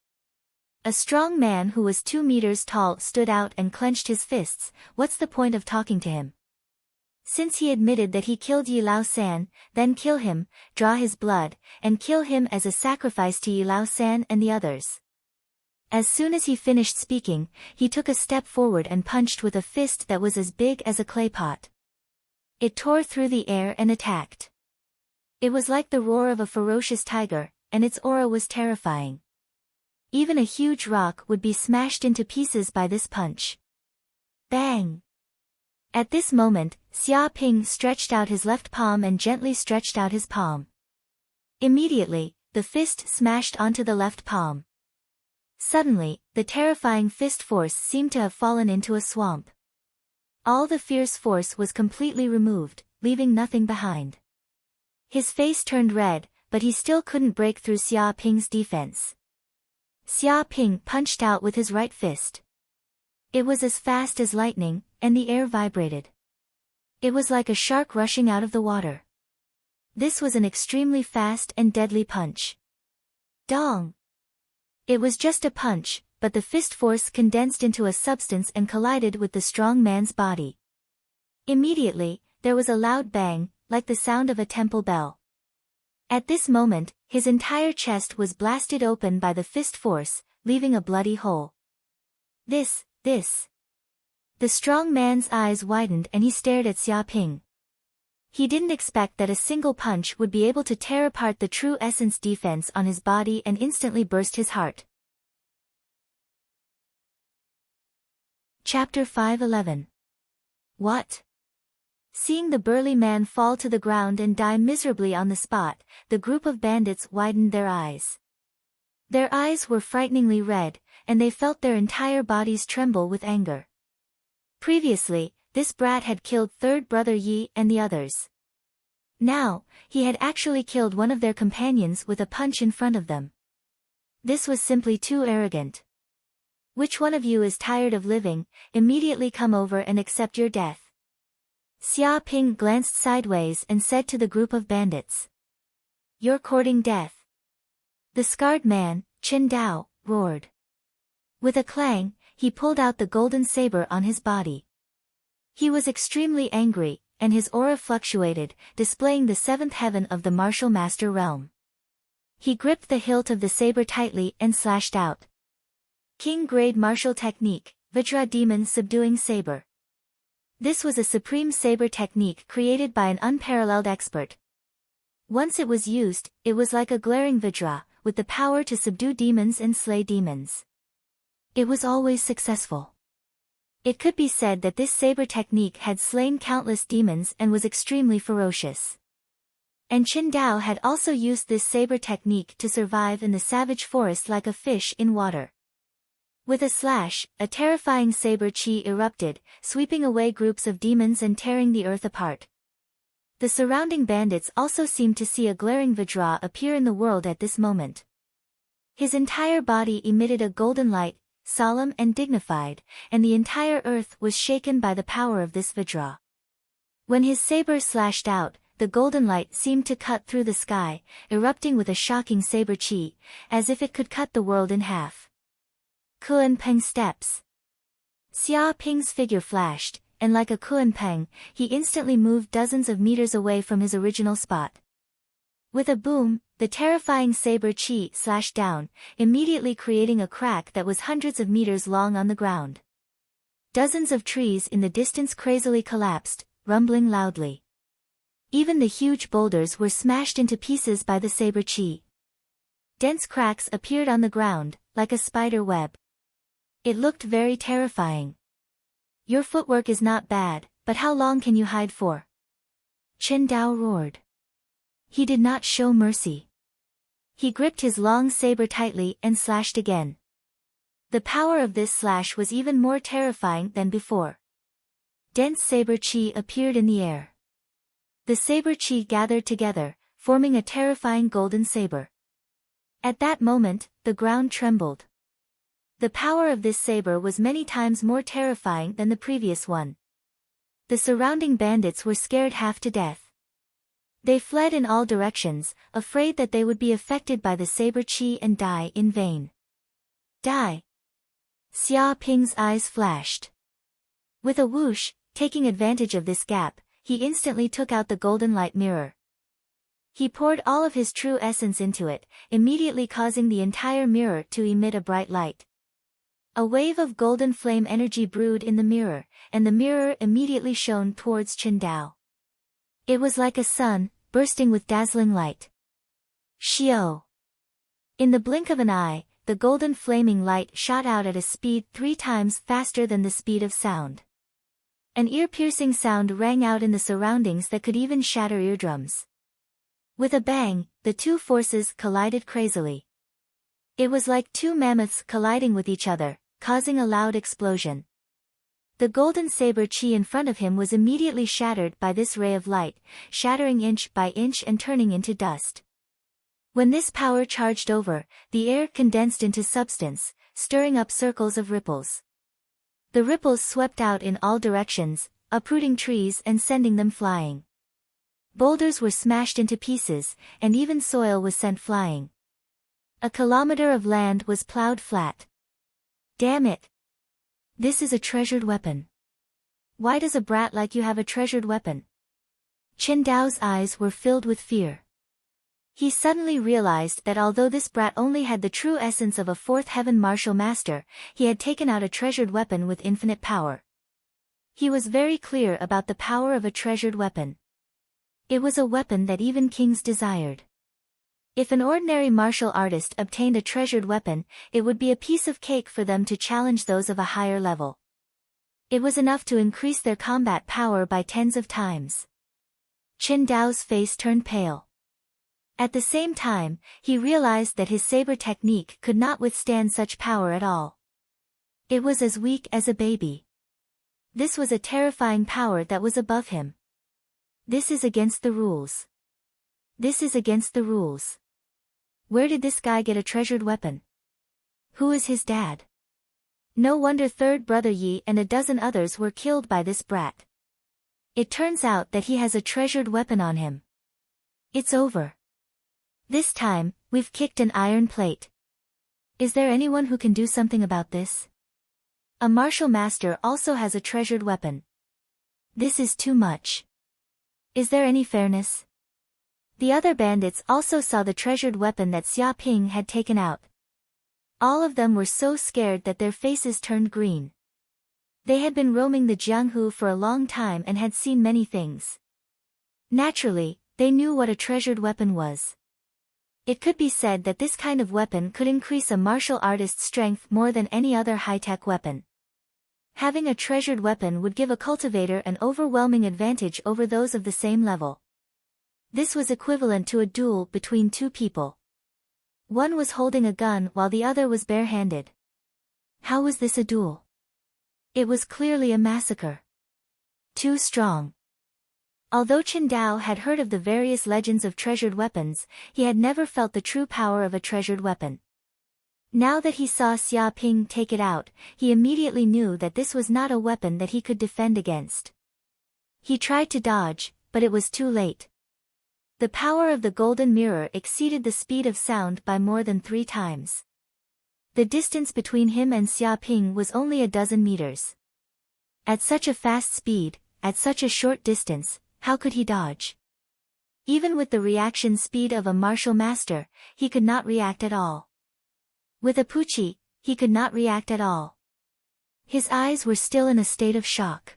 A strong man who was 2 meters tall stood out and clenched his fists. What's the point of talking to him? Since he admitted that he killed Yi Lao San, then kill him, draw his blood, and kill him as a sacrifice to Yi Lao San and the others. As soon as he finished speaking, he took a step forward and punched with a fist that was as big as a clay pot. It tore through the air and attacked. It was like the roar of a ferocious tiger, and its aura was terrifying. Even a huge rock would be smashed into pieces by this punch. Bang! At this moment, Xia Ping stretched out his left palm and gently stretched out his palm. Immediately, the fist smashed onto the left palm. Suddenly, the terrifying fist force seemed to have fallen into a swamp. All the fierce force was completely removed, leaving nothing behind. His face turned red, but he still couldn't break through Xia Ping's defense. Xia Ping punched out with his right fist. It was as fast as lightning, and the air vibrated. It was like a shark rushing out of the water. This was an extremely fast and deadly punch. Dong! It was just a punch, but the fist force condensed into a substance and collided with the strong man's body. Immediately, there was a loud bang, like the sound of a temple bell. At this moment, his entire chest was blasted open by the fist force, leaving a bloody hole. This. The strong man's eyes widened and he stared at Xia Ping. He didn't expect that a single punch would be able to tear apart the true essence defense on his body and instantly burst his heart. Chapter 5:11. What? Seeing the burly man fall to the ground and die miserably on the spot, the group of bandits widened their eyes. Their eyes were frighteningly red, and they felt their entire bodies tremble with anger. Previously, this brat had killed third brother Yi and the others. Now, he had actually killed one of their companions with a punch in front of them. This was simply too arrogant. Which one of you is tired of living? Immediately come over and accept your death. Xia Ping glanced sideways and said to the group of bandits. You're courting death. The scarred man, Qin Dao, roared. With a clang, he pulled out the golden saber on his body. He was extremely angry, and his aura fluctuated, displaying the seventh heaven of the martial master realm. He gripped the hilt of the saber tightly and slashed out. King-grade martial technique, Vajra Demon Subduing Saber. This was a supreme saber technique created by an unparalleled expert. Once it was used, it was like a glaring Vajra, with the power to subdue demons and slay demons. It was always successful. It could be said that this saber technique had slain countless demons and was extremely ferocious. And Qin Dao had also used this saber technique to survive in the savage forest like a fish in water. With a slash, a terrifying saber chi erupted, sweeping away groups of demons and tearing the earth apart. The surrounding bandits also seemed to see a glaring Vajra appear in the world at this moment. His entire body emitted a golden light, solemn and dignified, and the entire earth was shaken by the power of this Vajra. When his saber slashed out, the golden light seemed to cut through the sky, erupting with a shocking saber chi, as if it could cut the world in half. Kuan-peng steps. Xia Ping's figure flashed, and like a Kuan-peng, he instantly moved dozens of meters away from his original spot. With a boom, the terrifying saber chi slashed down, immediately creating a crack that was hundreds of meters long on the ground. Dozens of trees in the distance crazily collapsed, rumbling loudly. Even the huge boulders were smashed into pieces by the saber chi. Dense cracks appeared on the ground, like a spider web. It looked very terrifying. Your footwork is not bad, but how long can you hide for? Chen Dao roared. He did not show mercy. He gripped his long saber tightly and slashed again. The power of this slash was even more terrifying than before. Dense saber chi appeared in the air. The saber chi gathered together, forming a terrifying golden saber. At that moment, the ground trembled. The power of this saber was many times more terrifying than the previous one. The surrounding bandits were scared half to death. They fled in all directions, afraid that they would be affected by the saber chi and die in vain. Die! Xia Ping's eyes flashed. With a whoosh, taking advantage of this gap, he instantly took out the golden light mirror. He poured all of his true essence into it, immediately causing the entire mirror to emit a bright light. A wave of golden flame energy brewed in the mirror, and the mirror immediately shone towards Chen Dao. It was like a sun, bursting with dazzling light. Xiao! In the blink of an eye, the golden flaming light shot out at a speed 3 times faster than the speed of sound. An ear-piercing sound rang out in the surroundings that could even shatter eardrums. With a bang, the two forces collided crazily. It was like two mammoths colliding with each other, causing a loud explosion. The golden saber chi in front of him was immediately shattered by this ray of light, shattering inch by inch and turning into dust. When this power charged over, the air condensed into substance, stirring up circles of ripples. The ripples swept out in all directions, uprooting trees and sending them flying. Boulders were smashed into pieces, and even soil was sent flying. A kilometer of land was plowed flat. Damn it! This is a treasured weapon. Why does a brat like you have a treasured weapon? Chen Dao's eyes were filled with fear. He suddenly realized that although this brat only had the true essence of a fourth heaven martial master, he had taken out a treasured weapon with infinite power. He was very clear about the power of a treasured weapon. It was a weapon that even kings desired. If an ordinary martial artist obtained a treasured weapon, it would be a piece of cake for them to challenge those of a higher level. It was enough to increase their combat power by tens of times. Chen Dao's face turned pale. At the same time, he realized that his saber technique could not withstand such power at all. It was as weak as a baby. This was a terrifying power that was above him. This is against the rules. This is against the rules. Where did this guy get a treasured weapon? Who is his dad? No wonder third brother Yi and a dozen others were killed by this brat. It turns out that he has a treasured weapon on him. It's over. This time, we've kicked an iron plate. Is there anyone who can do something about this? A martial master also has a treasured weapon. This is too much. Is there any fairness? The other bandits also saw the treasured weapon that Xia Ping had taken out. All of them were so scared that their faces turned green. They had been roaming the Jianghu for a long time and had seen many things. Naturally, they knew what a treasured weapon was. It could be said that this kind of weapon could increase a martial artist's strength more than any other high-tech weapon. Having a treasured weapon would give a cultivator an overwhelming advantage over those of the same level. This was equivalent to a duel between two people. One was holding a gun while the other was barehanded. How was this a duel? It was clearly a massacre. Too strong. Although Chen Dao had heard of the various legends of treasured weapons, he had never felt the true power of a treasured weapon. Now that he saw Xia Ping take it out, he immediately knew that this was not a weapon that he could defend against. He tried to dodge, but it was too late. The power of the golden mirror exceeded the speed of sound by more than 3 times. The distance between him and Xia Ping was only a dozen meters. At such a fast speed, at such a short distance, how could he dodge? Even with the reaction speed of a martial master, he could not react at all. With a puchi, he could not react at all. His eyes were still in a state of shock.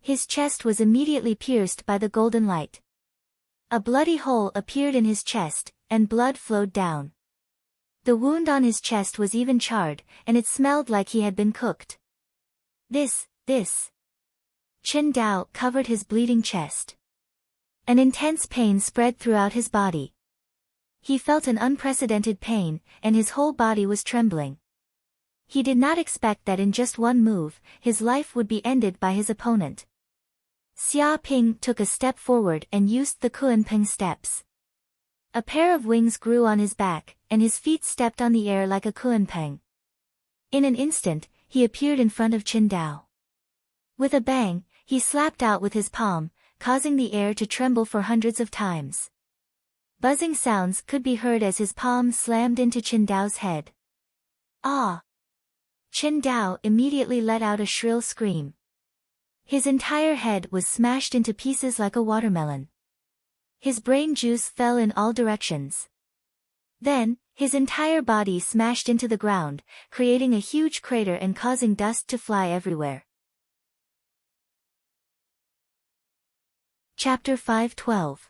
His chest was immediately pierced by the golden light. A bloody hole appeared in his chest, and blood flowed down. The wound on his chest was even charred, and it smelled like he had been cooked. This. Chen Dao covered his bleeding chest. An intense pain spread throughout his body. He felt an unprecedented pain, and his whole body was trembling. He did not expect that in just one move, his life would be ended by his opponent. Xia Ping took a step forward and used the Kunpeng steps. A pair of wings grew on his back, and his feet stepped on the air like a Kunpeng. In an instant, he appeared in front of Chen Dao. With a bang, he slapped out with his palm, causing the air to tremble for hundreds of times. Buzzing sounds could be heard as his palm slammed into Chen Dao's head. Ah! Chen Dao immediately let out a shrill scream. His entire head was smashed into pieces like a watermelon. His brain juice fell in all directions. Then, his entire body smashed into the ground, creating a huge crater and causing dust to fly everywhere. Chapter 5:12.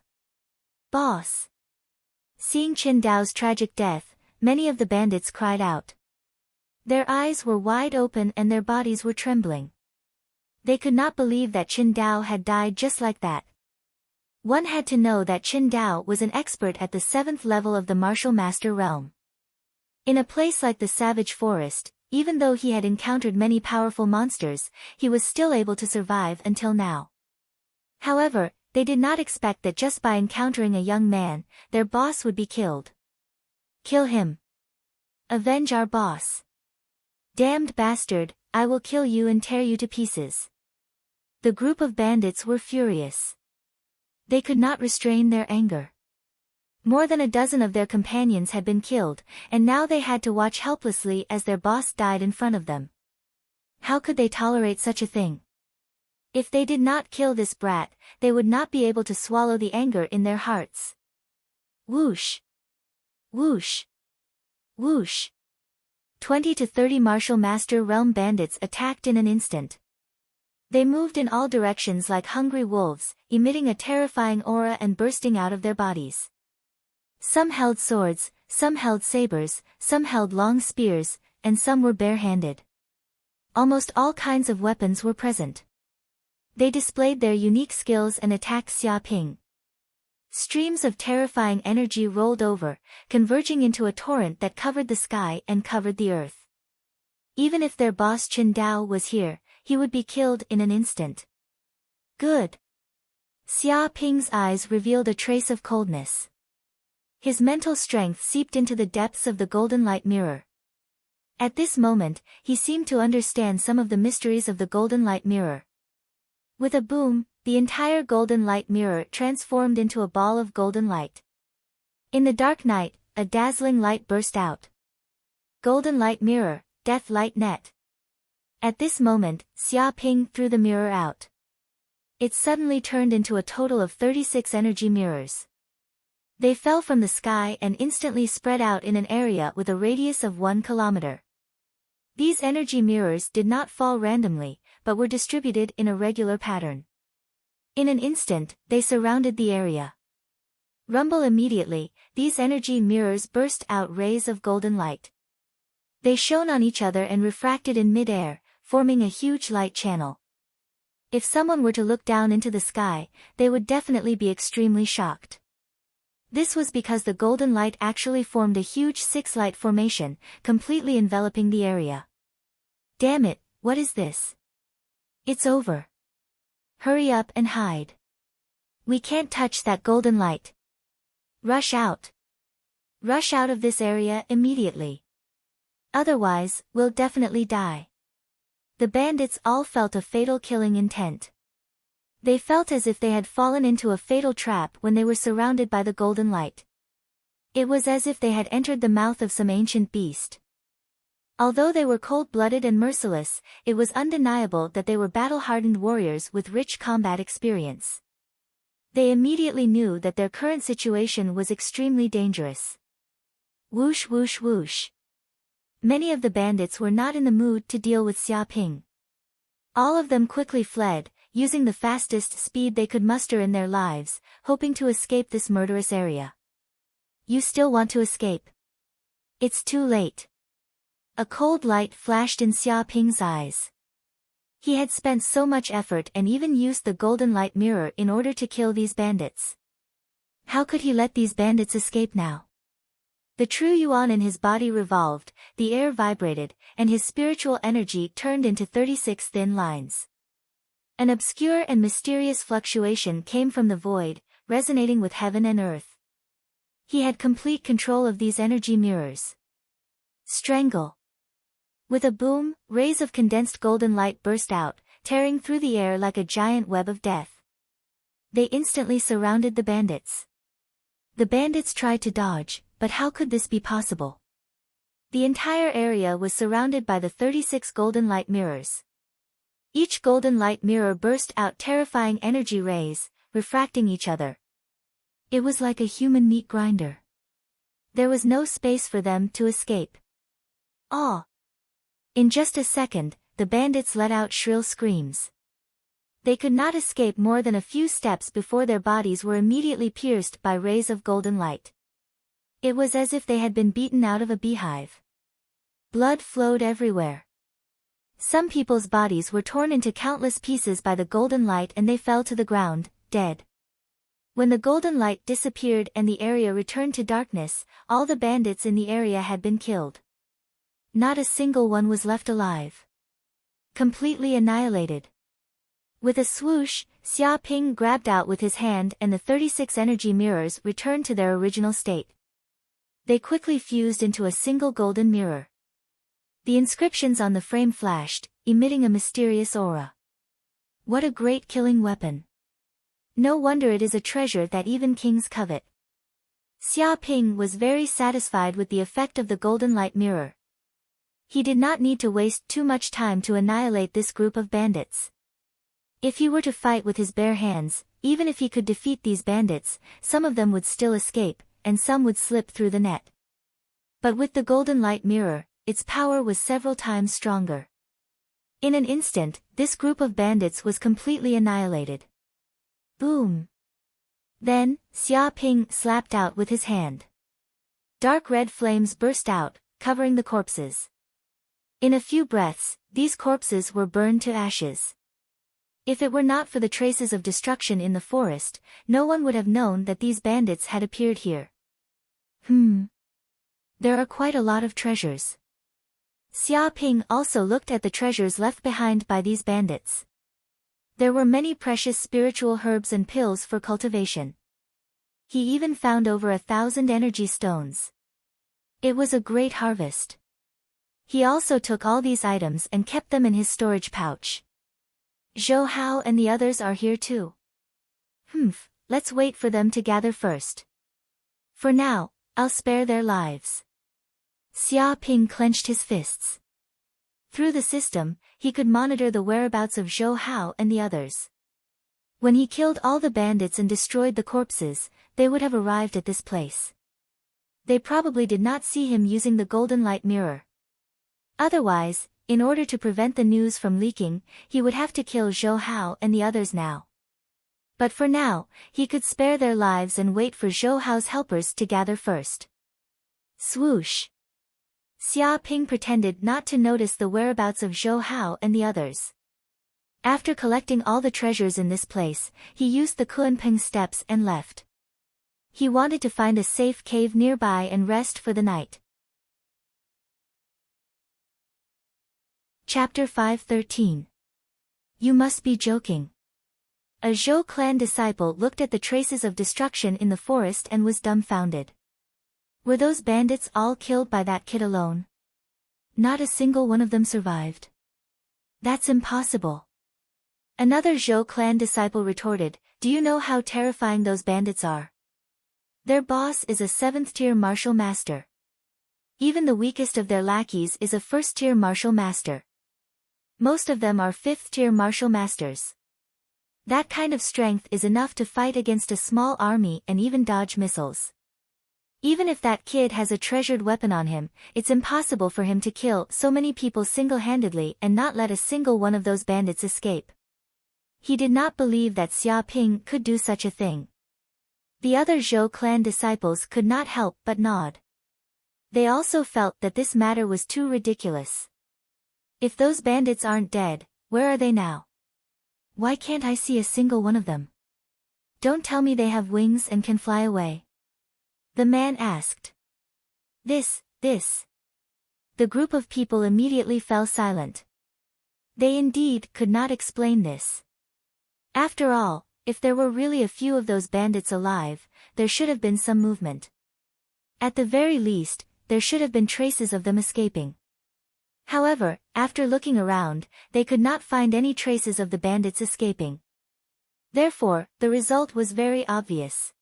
Boss. Seeing Chen Dao's tragic death, many of the bandits cried out. Their eyes were wide open and their bodies were trembling. They could not believe that Chen Dao had died just like that. One had to know that Chen Dao was an expert at the 7th level of the martial master realm. In a place like the savage forest, even though he had encountered many powerful monsters, he was still able to survive until now. However, they did not expect that just by encountering a young man, their boss would be killed. Kill him. Avenge our boss. Damned bastard, I will kill you and tear you to pieces. The group of bandits were furious. They could not restrain their anger. More than a dozen of their companions had been killed, and now they had to watch helplessly as their boss died in front of them. How could they tolerate such a thing? If they did not kill this brat, they would not be able to swallow the anger in their hearts. Whoosh! Whoosh! Whoosh! 20 to 30 martial master realm bandits attacked in an instant. They moved in all directions like hungry wolves, emitting a terrifying aura and bursting out of their bodies. Some held swords, some held sabers, some held long spears, and some were bare-handed. Almost all kinds of weapons were present. They displayed their unique skills and attacked Xia Ping. Streams of terrifying energy rolled over, converging into a torrent that covered the sky and covered the earth. Even if their boss Chen Dao was here, he would be killed in an instant. Good. Xia Ping's eyes revealed a trace of coldness. His mental strength seeped into the depths of the golden light mirror. At this moment, he seemed to understand some of the mysteries of the golden light mirror. With a boom, the entire golden light mirror transformed into a ball of golden light. In the dark night, a dazzling light burst out. Golden light mirror, death light net. At this moment, Xia Ping threw the mirror out. It suddenly turned into a total of 36 energy mirrors. They fell from the sky and instantly spread out in an area with a radius of 1 kilometer. These energy mirrors did not fall randomly, but were distributed in a regular pattern. In an instant, they surrounded the area. Rumble immediately, these energy mirrors burst out rays of golden light. They shone on each other and refracted in mid-air, forming a huge light channel. If someone were to look down into the sky, they would definitely be extremely shocked. This was because the golden light actually formed a huge 6-light formation, completely enveloping the area. Damn it, what is this? It's over. Hurry up and hide. We can't touch that golden light. Rush out. Rush out of this area immediately. Otherwise, we'll definitely die. The bandits all felt a fatal killing intent. They felt as if they had fallen into a fatal trap when they were surrounded by the golden light. It was as if they had entered the mouth of some ancient beast. Although they were cold-blooded and merciless, it was undeniable that they were battle-hardened warriors with rich combat experience. They immediately knew that their current situation was extremely dangerous. Whoosh whoosh whoosh. Many of the bandits were not in the mood to deal with Xia Ping. All of them quickly fled, using the fastest speed they could muster in their lives, hoping to escape this murderous area. You still want to escape? It's too late. A cold light flashed in Xia Ping's eyes. He had spent so much effort and even used the golden light mirror in order to kill these bandits. How could he let these bandits escape now? The true yuan in his body revolved, the air vibrated, and his spiritual energy turned into 36 thin lines. An obscure and mysterious fluctuation came from the void, resonating with heaven and earth. He had complete control of these energy mirrors. Strangle. With a boom, rays of condensed golden light burst out, tearing through the air like a giant web of death. They instantly surrounded the bandits. The bandits tried to dodge, but how could this be possible? The entire area was surrounded by the 36 golden light mirrors. Each golden light mirror burst out terrifying energy rays, refracting each other. It was like a human meat grinder. There was no space for them to escape. Ah! In just a second, the bandits let out shrill screams. They could not escape more than a few steps before their bodies were immediately pierced by rays of golden light. It was as if they had been beaten out of a beehive. Blood flowed everywhere. Some people's bodies were torn into countless pieces by the golden light and they fell to the ground, dead. When the golden light disappeared and the area returned to darkness, all the bandits in the area had been killed. Not a single one was left alive. Completely annihilated. With a swoosh, Xia Ping grabbed out with his hand and the 36 energy mirrors returned to their original state. They quickly fused into a single golden mirror. The inscriptions on the frame flashed, emitting a mysterious aura. What a great killing weapon. No wonder it is a treasure that even kings covet. Xia Ping was very satisfied with the effect of the golden light mirror. He did not need to waste too much time to annihilate this group of bandits. If he were to fight with his bare hands, even if he could defeat these bandits, some of them would still escape, and some would slip through the net. But with the golden light mirror, its power was several times stronger. In an instant, this group of bandits was completely annihilated. Boom! Then, Xia Ping slapped out with his hand. Dark red flames burst out, covering the corpses. In a few breaths, these corpses were burned to ashes. If it were not for the traces of destruction in the forest, no one would have known that these bandits had appeared here. There are quite a lot of treasures. Xia Ping also looked at the treasures left behind by these bandits. There were many precious spiritual herbs and pills for cultivation. He even found over 1,000 energy stones. It was a great harvest. He also took all these items and kept them in his storage pouch. Zhou Hao and the others are here too. Let's wait for them to gather first. For now, I'll spare their lives. Xia Ping clenched his fists. Through the system, he could monitor the whereabouts of Zhou Hao and the others. When he killed all the bandits and destroyed the corpses, they would have arrived at this place. They probably did not see him using the golden light mirror. Otherwise, in order to prevent the news from leaking, he would have to kill Zhou Hao and the others now. But for now, he could spare their lives and wait for Zhou Hao's helpers to gather first. Swoosh! Xia Ping pretended not to notice the whereabouts of Zhou Hao and the others. After collecting all the treasures in this place, he used the Kunping steps and left. He wanted to find a safe cave nearby and rest for the night. Chapter 513. You must be joking. A Zhou clan disciple looked at the traces of destruction in the forest and was dumbfounded. Were those bandits all killed by that kid alone? Not a single one of them survived. That's impossible. Another Zhou clan disciple retorted, "Do you know how terrifying those bandits are? Their boss is a 7th-tier martial master. Even the weakest of their lackeys is a 1st-tier martial master. Most of them are 5th-tier martial masters. That kind of strength is enough to fight against a small army and even dodge missiles. Even if that kid has a treasured weapon on him, it's impossible for him to kill so many people single-handedly and not let a single one of those bandits escape." He did not believe that Xia Ping could do such a thing. The other Zhou clan disciples could not help but nod. They also felt that this matter was too ridiculous. If those bandits aren't dead, where are they now? Why can't I see a single one of them? Don't tell me they have wings and can fly away. The man asked. This. The group of people immediately fell silent. They indeed could not explain this. After all, if there were really a few of those bandits alive, there should have been some movement. At the very least, there should have been traces of them escaping. However, after looking around, they could not find any traces of the bandits escaping. Therefore, the result was very obvious.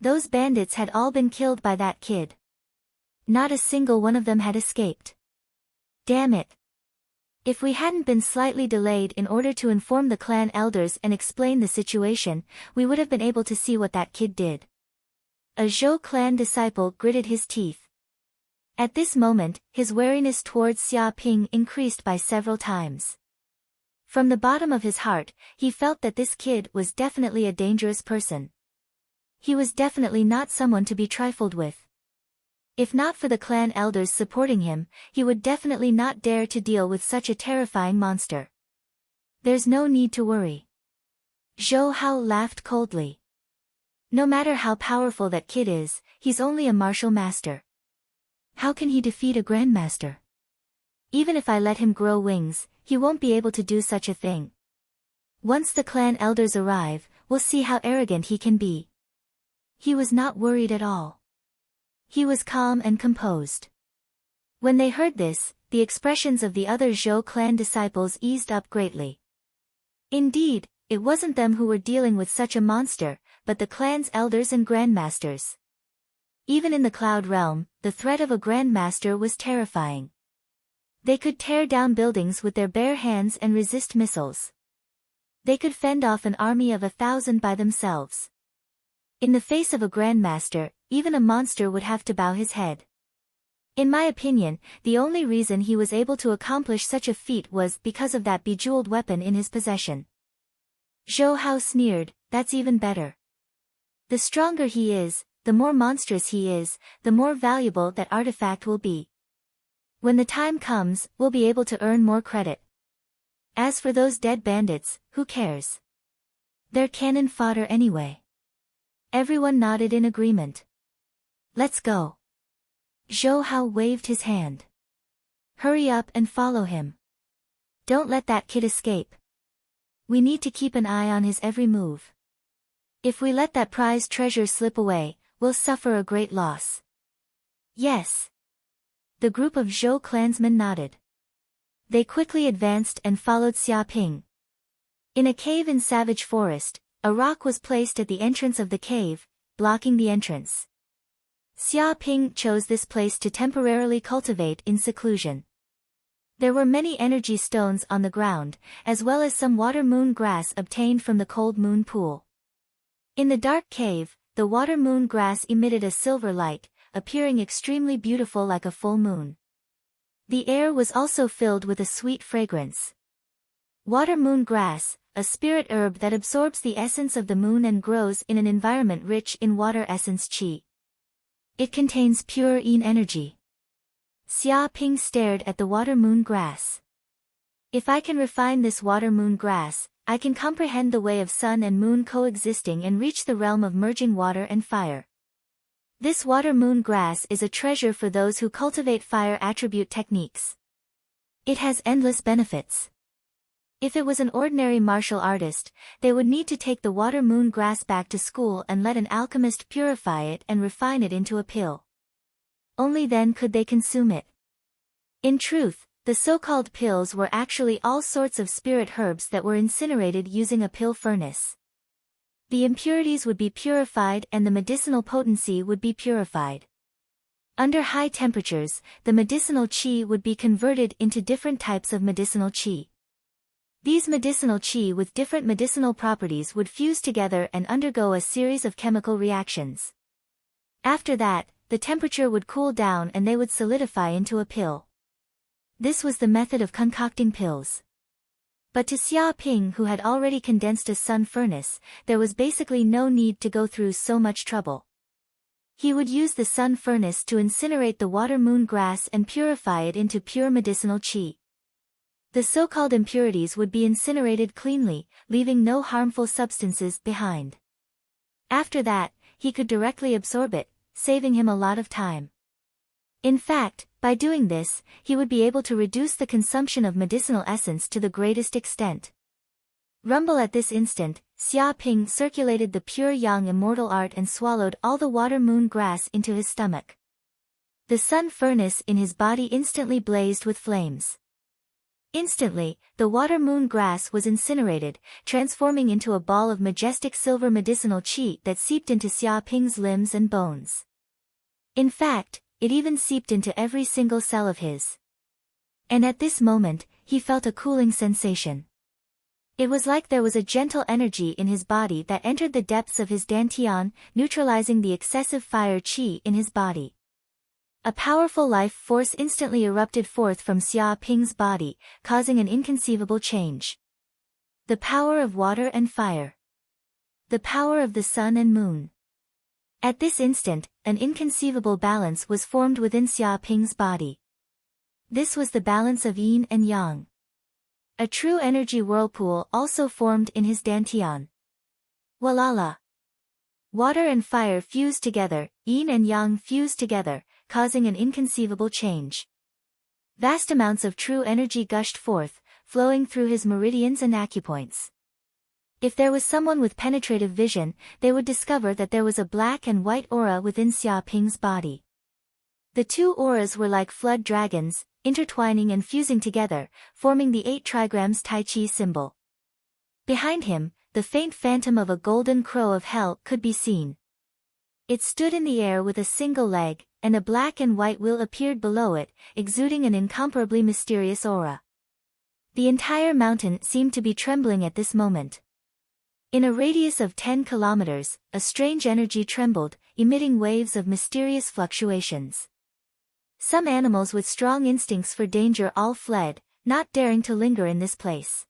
Those bandits had all been killed by that kid. Not a single one of them had escaped. Damn it. If we hadn't been slightly delayed in order to inform the clan elders and explain the situation, we would have been able to see what that kid did. A Zhou clan disciple gritted his teeth. At this moment, his wariness towards Xia Ping increased by several times. From the bottom of his heart, he felt that this kid was definitely a dangerous person. He was definitely not someone to be trifled with. If not for the clan elders supporting him, he would definitely not dare to deal with such a terrifying monster. There's no need to worry. Zhou Hao laughed coldly. No matter how powerful that kid is, he's only a martial master. How can he defeat a grandmaster? Even if I let him grow wings, he won't be able to do such a thing. Once the clan elders arrive, we'll see how arrogant he can be. He was not worried at all. He was calm and composed. When they heard this, the expressions of the other Zhou clan disciples eased up greatly. Indeed, it wasn't them who were dealing with such a monster, but the clan's elders and grandmasters. Even in the Cloud Realm, the threat of a grandmaster was terrifying. They could tear down buildings with their bare hands and resist missiles. They could fend off an army of 1,000 by themselves. In the face of a grandmaster, even a monster would have to bow his head. In my opinion, the only reason he was able to accomplish such a feat was because of that bejeweled weapon in his possession. Zhou Hao sneered, "That's even better. The stronger he is, the more monstrous he is, the more valuable that artifact will be. When the time comes, we'll be able to earn more credit. As for those dead bandits, who cares? They're cannon fodder anyway." Everyone nodded in agreement. "Let's go." Zhou Hao waved his hand. "Hurry up and follow him. Don't let that kid escape. We need to keep an eye on his every move. If we let that prized treasure slip away, we'll suffer a great loss." "Yes." The group of Zhou clansmen nodded. They quickly advanced and followed Xia Ping. In a cave in Savage Forest, a rock was placed at the entrance of the cave, blocking the entrance. Xia Ping chose this place to temporarily cultivate in seclusion. There were many energy stones on the ground, as well as some water moon grass obtained from the cold moon pool. In the dark cave, the water moon grass emitted a silver light, appearing extremely beautiful like a full moon. The air was also filled with a sweet fragrance. Water moon grass, a spirit herb that absorbs the essence of the moon and grows in an environment rich in water essence qi. It contains pure yin energy. Xia Ping stared at the water moon grass. If I can refine this water moon grass, I can comprehend the way of sun and moon coexisting and reach the realm of merging water and fire. This water moon grass is a treasure for those who cultivate fire attribute techniques. It has endless benefits. If it was an ordinary martial artist, they would need to take the water moon grass back to school and let an alchemist purify it and refine it into a pill. Only then could they consume it. In truth, The so-called pills were actually all sorts of spirit herbs that were incinerated using a pill furnace. The impurities would be purified and the medicinal potency would be purified. Under high temperatures, the medicinal qi would be converted into different types of medicinal qi. These medicinal qi with different medicinal properties would fuse together and undergo a series of chemical reactions. After that, the temperature would cool down and they would solidify into a pill. This was the method of concocting pills. But to Xia Ping, who had already condensed a sun furnace, there was basically no need to go through so much trouble. He would use the sun furnace to incinerate the water moon grass and purify it into pure medicinal qi. The so-called impurities would be incinerated cleanly, leaving no harmful substances behind. After that, he could directly absorb it, saving him a lot of time. In fact, by doing this, he would be able to reduce the consumption of medicinal essence to the greatest extent. Rumble at this instant, Xia Ping circulated the pure yang immortal art and swallowed all the water moon grass into his stomach. The sun furnace in his body instantly blazed with flames. Instantly, the water moon grass was incinerated, transforming into a ball of majestic silver medicinal qi that seeped into Xia Ping's limbs and bones. In fact, it even seeped into every single cell of his. And at this moment, he felt a cooling sensation. It was like there was a gentle energy in his body that entered the depths of his dantian, neutralizing the excessive fire qi in his body. A powerful life force instantly erupted forth from Xia Ping's body, causing an inconceivable change. The power of water and fire. The power of the sun and moon. At this instant, an inconceivable balance was formed within Xia Ping's body. This was the balance of yin and yang. A true energy whirlpool also formed in his dantian. Walala! Water and fire fused together, yin and yang fused together, causing an inconceivable change. Vast amounts of true energy gushed forth, flowing through his meridians and acupoints. If there was someone with penetrative vision, they would discover that there was a black and white aura within Xia Ping's body. The two auras were like flood dragons, intertwining and fusing together, forming the 8 trigrams Tai Chi symbol. Behind him, the faint phantom of a golden crow of hell could be seen. It stood in the air with a single leg, and a black and white wheel appeared below it, exuding an incomparably mysterious aura. The entire mountain seemed to be trembling at this moment. In a radius of 10 kilometers, a strange energy trembled, emitting waves of mysterious fluctuations. Some animals with strong instincts for danger all fled, not daring to linger in this place.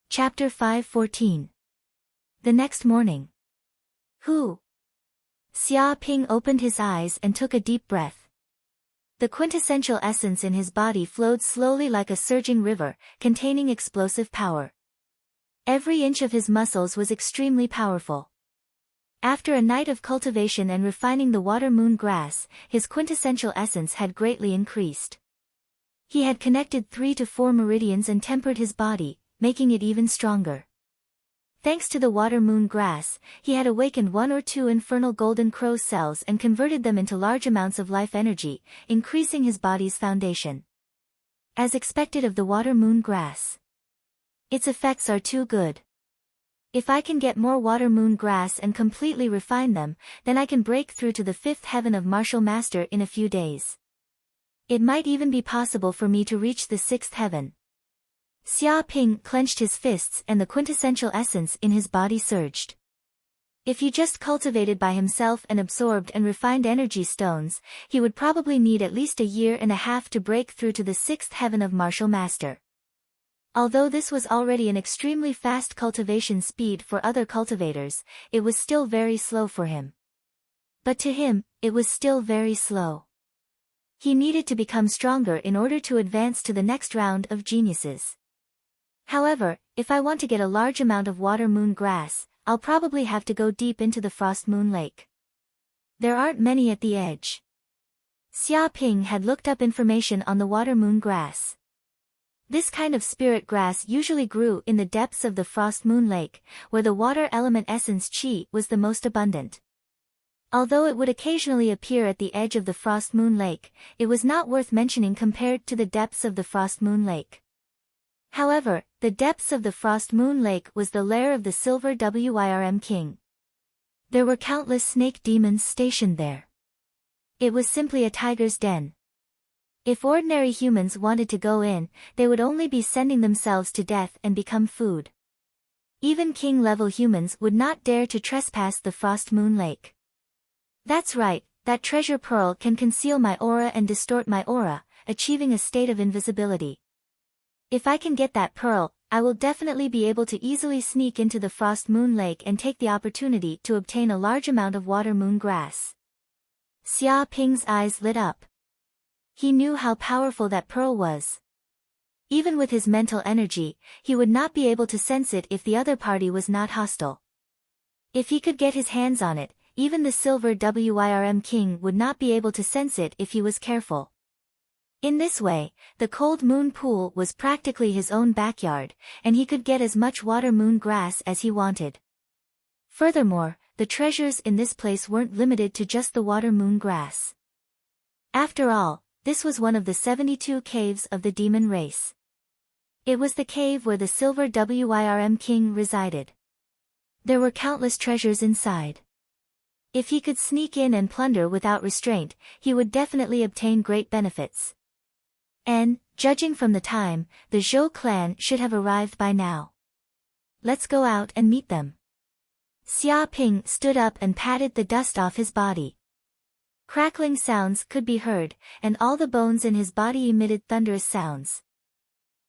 Chapter 5:14. The next morning. Who? Xia Ping opened his eyes and took a deep breath. The quintessential essence in his body flowed slowly like a surging river, containing explosive power. Every inch of his muscles was extremely powerful. After a night of cultivation and refining the water moon grass, his quintessential essence had greatly increased. He had connected 3 to 4 meridians and tempered his body, making it even stronger. Thanks to the water moon grass, he had awakened 1 or 2 infernal golden crow cells and converted them into large amounts of life energy, increasing his body's foundation. As expected of the water moon grass. Its effects are too good. If I can get more water moon grass and completely refine them, then I can break through to the 5th heaven of martial master in a few days. It might even be possible for me to reach the 6th heaven. Xia Ping clenched his fists and the quintessential essence in his body surged. If he just cultivated by himself and absorbed and refined energy stones, he would probably need at least a year and a half to break through to the 6th heaven of martial master. Although this was already an extremely fast cultivation speed for other cultivators, it was still very slow for him. But to him, it was still very slow. He needed to become stronger in order to advance to the next round of geniuses. However, if I want to get a large amount of water moon grass, I'll probably have to go deep into the frost moon lake. There aren't many at the edge. Xia Ping had looked up information on the water moon grass. This kind of spirit grass usually grew in the depths of the frost moon lake, where the water element essence qi was the most abundant. Although it would occasionally appear at the edge of the Frost Moon Lake, it was not worth mentioning compared to the depths of the Frost Moon Lake. However, the depths of the Frost Moon Lake was the lair of the Silver Wyrm King. There were countless snake demons stationed there. It was simply a tiger's den. If ordinary humans wanted to go in, they would only be sending themselves to death and become food. Even king-level humans would not dare to trespass the Frost Moon Lake. That's right, that treasure pearl can conceal my aura and distort my aura, achieving a state of invisibility. If I can get that pearl, I will definitely be able to easily sneak into the Frost Moon Lake and take the opportunity to obtain a large amount of water moon grass. Xia Ping's eyes lit up. He knew how powerful that pearl was. Even with his mental energy, he would not be able to sense it if the other party was not hostile. If he could get his hands on it, even the Silver Wyrm King would not be able to sense it if he was careful. In this way, the cold moon pool was practically his own backyard, and he could get as much water moon grass as he wanted. Furthermore, the treasures in this place weren't limited to just the water moon grass. After all, this was one of the 72 caves of the demon race. It was the cave where the Silver Wyrm King resided. There were countless treasures inside. If he could sneak in and plunder without restraint, he would definitely obtain great benefits. And, judging from the time, the Zhou clan should have arrived by now. Let's go out and meet them. Xia Ping stood up and patted the dust off his body. Crackling sounds could be heard, and all the bones in his body emitted thunderous sounds.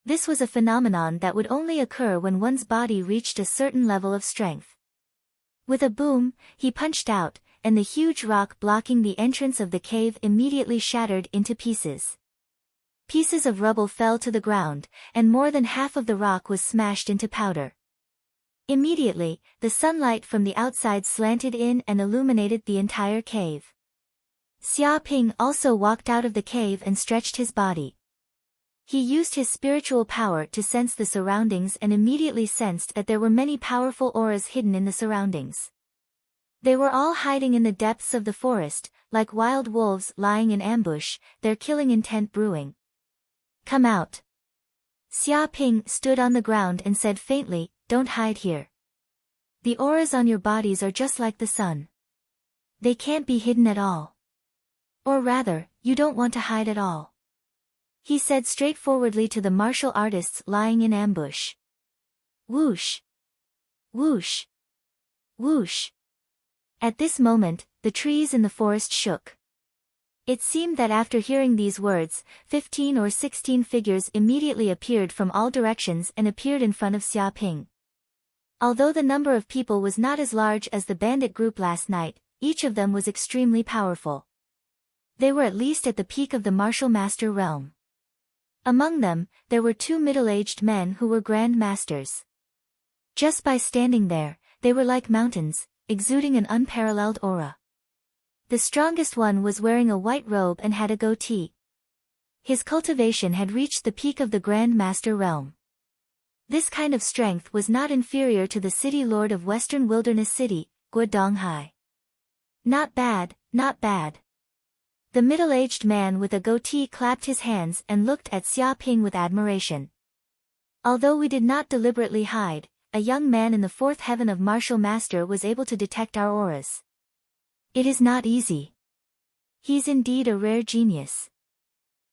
This was a phenomenon that would only occur when one's body reached a certain level of strength. With a boom, he punched out, and the huge rock blocking the entrance of the cave immediately shattered into pieces. Pieces of rubble fell to the ground, and more than half of the rock was smashed into powder. Immediately, the sunlight from the outside slanted in and illuminated the entire cave. Xia Ping also walked out of the cave and stretched his body. He used his spiritual power to sense the surroundings and immediately sensed that there were many powerful auras hidden in the surroundings. They were all hiding in the depths of the forest, like wild wolves lying in ambush, their killing intent brewing. Come out. Xia Ping stood on the ground and said faintly, don't hide here. The auras on your bodies are just like the sun. They can't be hidden at all. Or rather, you don't want to hide at all. He said straightforwardly to the martial artists lying in ambush. Whoosh! Whoosh! Whoosh! At this moment, the trees in the forest shook. It seemed that after hearing these words, 15 or 16 figures immediately appeared from all directions and appeared in front of Xia Ping. Although the number of people was not as large as the bandit group last night, each of them was extremely powerful. They were at least at the peak of the martial master realm. Among them, there were 2 middle-aged men who were grand masters. Just by standing there, they were like mountains, exuding an unparalleled aura. The strongest one was wearing a white robe and had a goatee. His cultivation had reached the peak of the Grand Master realm. This kind of strength was not inferior to the city lord of Western Wilderness City, Guodonghai. Not bad, not bad. The middle-aged man with a goatee clapped his hands and looked at Xia Ping with admiration. Although we did not deliberately hide, a young man in the 4th heaven of martial master was able to detect our auras. It is not easy. He's indeed a rare genius.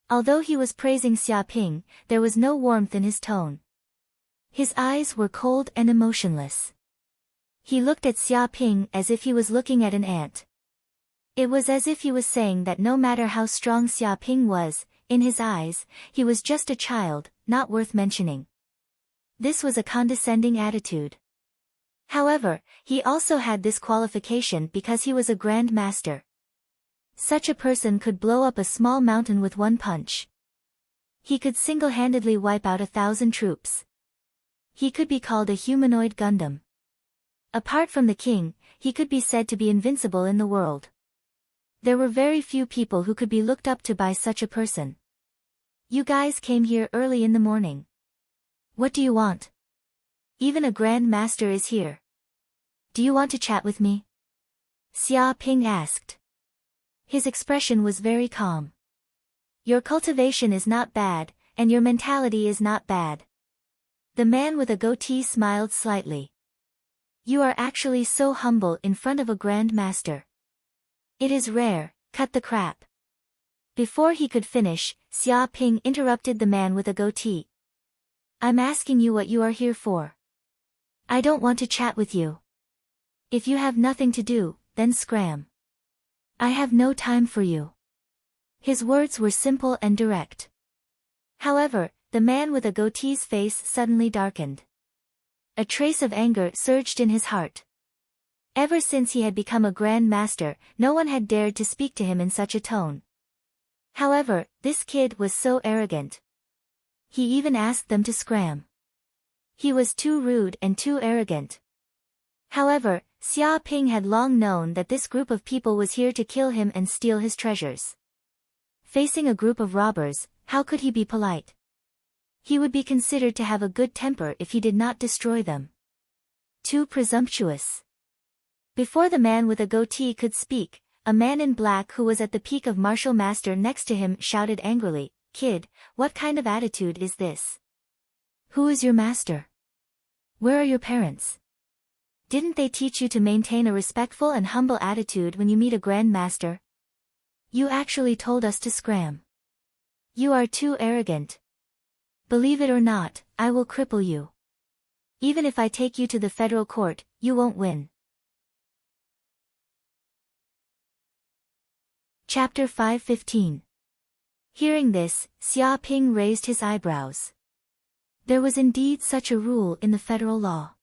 Although he was praising Xia Ping, there was no warmth in his tone. His eyes were cold and emotionless. He looked at Xia Ping as if he was looking at an ant. It was as if he was saying that no matter how strong Xia Ping was, in his eyes, he was just a child, not worth mentioning. This was a condescending attitude. However, he also had this qualification because he was a Grand Master. Such a person could blow up a small mountain with one punch. He could single-handedly wipe out 1,000 troops. He could be called a humanoid Gundam. Apart from the king, he could be said to be invincible in the world. There were very few people who could be looked up to by such a person. You guys came here early in the morning. What do you want? Even a Grand Master is here. Do you want to chat with me? Xia Ping asked. His expression was very calm. Your cultivation is not bad, and your mentality is not bad. The man with a goatee smiled slightly. You are actually so humble in front of a grand master. It is rare, cut the crap. Before he could finish, Xia Ping interrupted the man with a goatee. I'm asking you what you are here for. I don't want to chat with you. If you have nothing to do, then scram. I have no time for you. His words were simple and direct. However, the man with a goatee's face suddenly darkened. A trace of anger surged in his heart. Ever since he had become a grand master, no one had dared to speak to him in such a tone. However, this kid was so arrogant. He even asked them to scram. He was too rude and too arrogant. However, Xia Ping had long known that this group of people was here to kill him and steal his treasures. Facing a group of robbers, how could he be polite? He would be considered to have a good temper if he did not destroy them. Too presumptuous. Before the man with a goatee could speak, a man in black who was at the peak of martial master next to him shouted angrily, "Kid, what kind of attitude is this? Who is your master? Where are your parents? Didn't they teach you to maintain a respectful and humble attitude when you meet a grand master? You actually told us to scram. You are too arrogant. Believe it or not, I will cripple you. Even if I take you to the federal court, you won't win." Chapter 5:15. Hearing this, Xia Ping raised his eyebrows. There was indeed such a rule in the federal law.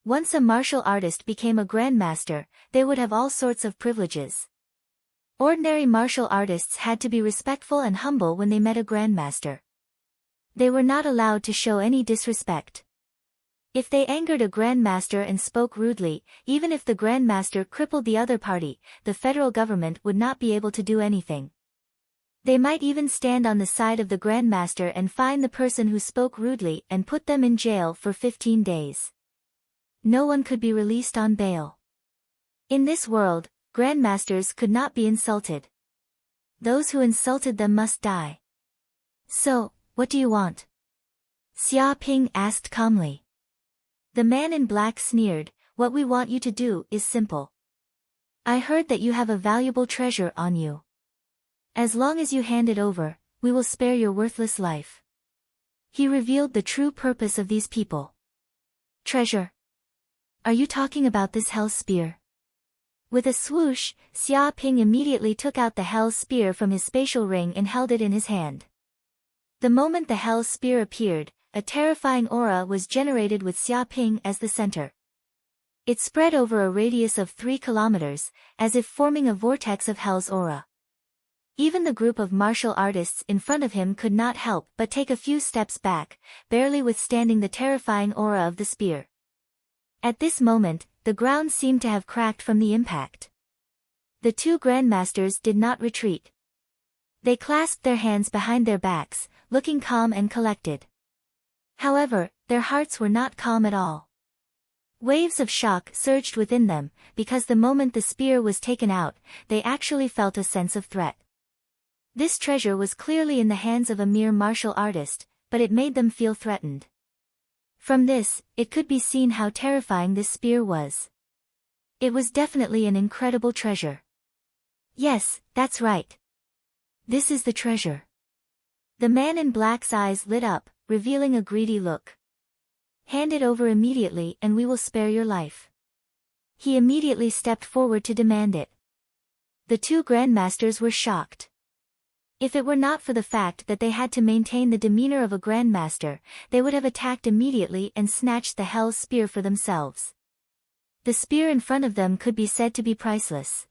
Once a martial artist became a grandmaster, they would have all sorts of privileges. Ordinary martial artists had to be respectful and humble when they met a grandmaster. They were not allowed to show any disrespect. If they angered a grandmaster and spoke rudely, even if the grandmaster crippled the other party, the federal government would not be able to do anything. They might even stand on the side of the grandmaster and fine the person who spoke rudely and put them in jail for 15 days. No one could be released on bail. In this world, grandmasters could not be insulted. Those who insulted them must die. So, what do you want? Xia Ping asked calmly. The man in black sneered, "What we want you to do is simple. I heard that you have a valuable treasure on you. As long as you hand it over, we will spare your worthless life." He revealed the true purpose of these people. Treasure? Are you talking about this hell spear? With a swoosh, Xia Ping immediately took out the hell spear from his spatial ring and held it in his hand. The moment the hell spear appeared, a terrifying aura was generated with Xia Ping as the center. It spread over a radius of 3 kilometers, as if forming a vortex of hell's aura. Even the group of martial artists in front of him could not help but take a few steps back, barely withstanding the terrifying aura of the spear. At this moment, the ground seemed to have cracked from the impact. The two grandmasters did not retreat. They clasped their hands behind their backs, looking calm and collected. However, their hearts were not calm at all. Waves of shock surged within them, because the moment the spear was taken out, they actually felt a sense of threat. This treasure was clearly in the hands of a mere martial artist, but it made them feel threatened. From this, it could be seen how terrifying this spear was. It was definitely an incredible treasure. Yes, that's right. This is the treasure. The man in black's eyes lit up, revealing a greedy look. Hand it over immediately and we will spare your life. He immediately stepped forward to demand it. The two grandmasters were shocked. If it were not for the fact that they had to maintain the demeanor of a grandmaster, they would have attacked immediately and snatched the hell's spear for themselves. The spear in front of them could be said to be priceless.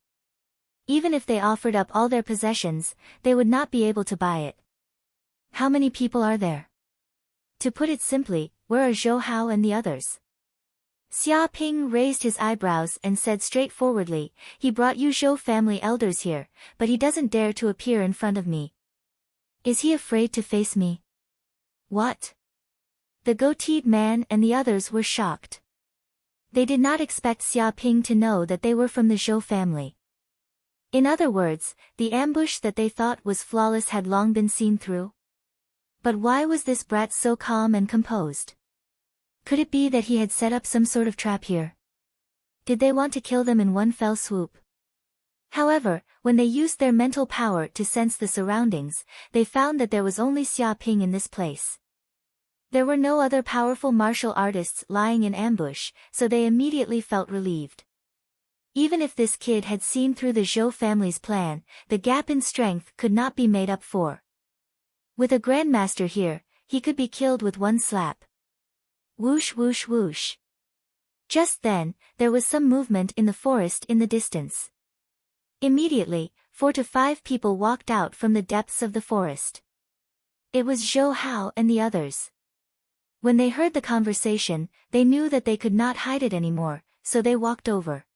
Even if they offered up all their possessions, they would not be able to buy it. How many people are there? To put it simply, where are Zhou Hao and the others? Xia Ping raised his eyebrows and said straightforwardly, he brought you Zhou family elders here, but he doesn't dare to appear in front of me. Is he afraid to face me? What? The goateed man and the others were shocked. They did not expect Xia Ping to know that they were from the Zhou family. In other words, the ambush that they thought was flawless had long been seen through. But why was this brat so calm and composed? Could it be that he had set up some sort of trap here? Did they want to kill them in one fell swoop? However, when they used their mental power to sense the surroundings, they found that there was only Xia Ping in this place. There were no other powerful martial artists lying in ambush, so they immediately felt relieved. Even if this kid had seen through the Zhou family's plan, the gap in strength could not be made up for. With a grandmaster here, he could be killed with one slap. Whoosh whoosh whoosh. Just then, there was some movement in the forest in the distance. Immediately, 4 to 5 people walked out from the depths of the forest. It was Zhou Hao and the others. When they heard the conversation, they knew that they could not hide it anymore, so they walked over.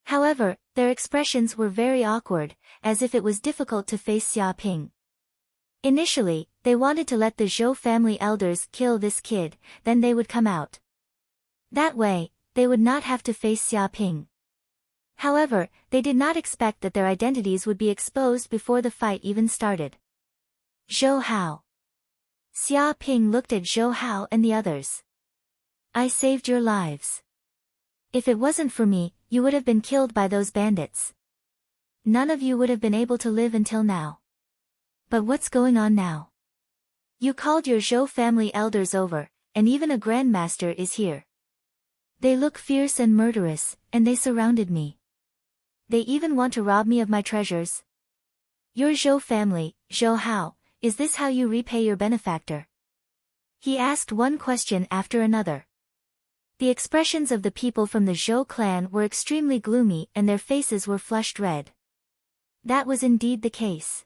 However, their expressions were very awkward, as if it was difficult to face Xia Ping. Initially, they wanted to let the Zhou family elders kill this kid, then they would come out. That way, they would not have to face Xia Ping. However, they did not expect that their identities would be exposed before the fight even started. Zhou Hao. Xia Ping looked at Zhou Hao and the others. I saved your lives. If it wasn't for me, you would have been killed by those bandits. None of you would have been able to live until now. But what's going on now? You called your Zhou family elders over, and even a grandmaster is here. They look fierce and murderous, and they surrounded me. They even want to rob me of my treasures. Your Zhou family, Zhou Hao, is this how you repay your benefactor? He asked one question after another. The expressions of the people from the Zhou clan were extremely gloomy and their faces were flushed red. That was indeed the case.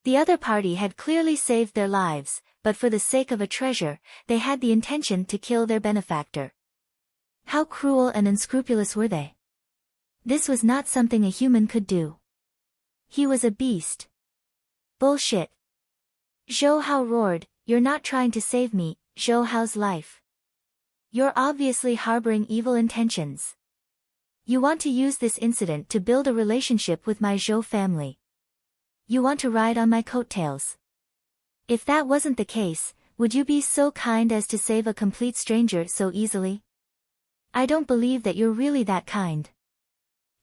The other party had clearly saved their lives, but for the sake of a treasure, they had the intention to kill their benefactor. How cruel and unscrupulous were they? This was not something a human could do. He was a beast. Bullshit. Zhou Hao roared, you're not trying to save me, Zhou Hao's life. You're obviously harboring evil intentions. You want to use this incident to build a relationship with my Zhou family. You want to ride on my coattails. If that wasn't the case, would you be so kind as to save a complete stranger so easily? I don't believe that you're really that kind.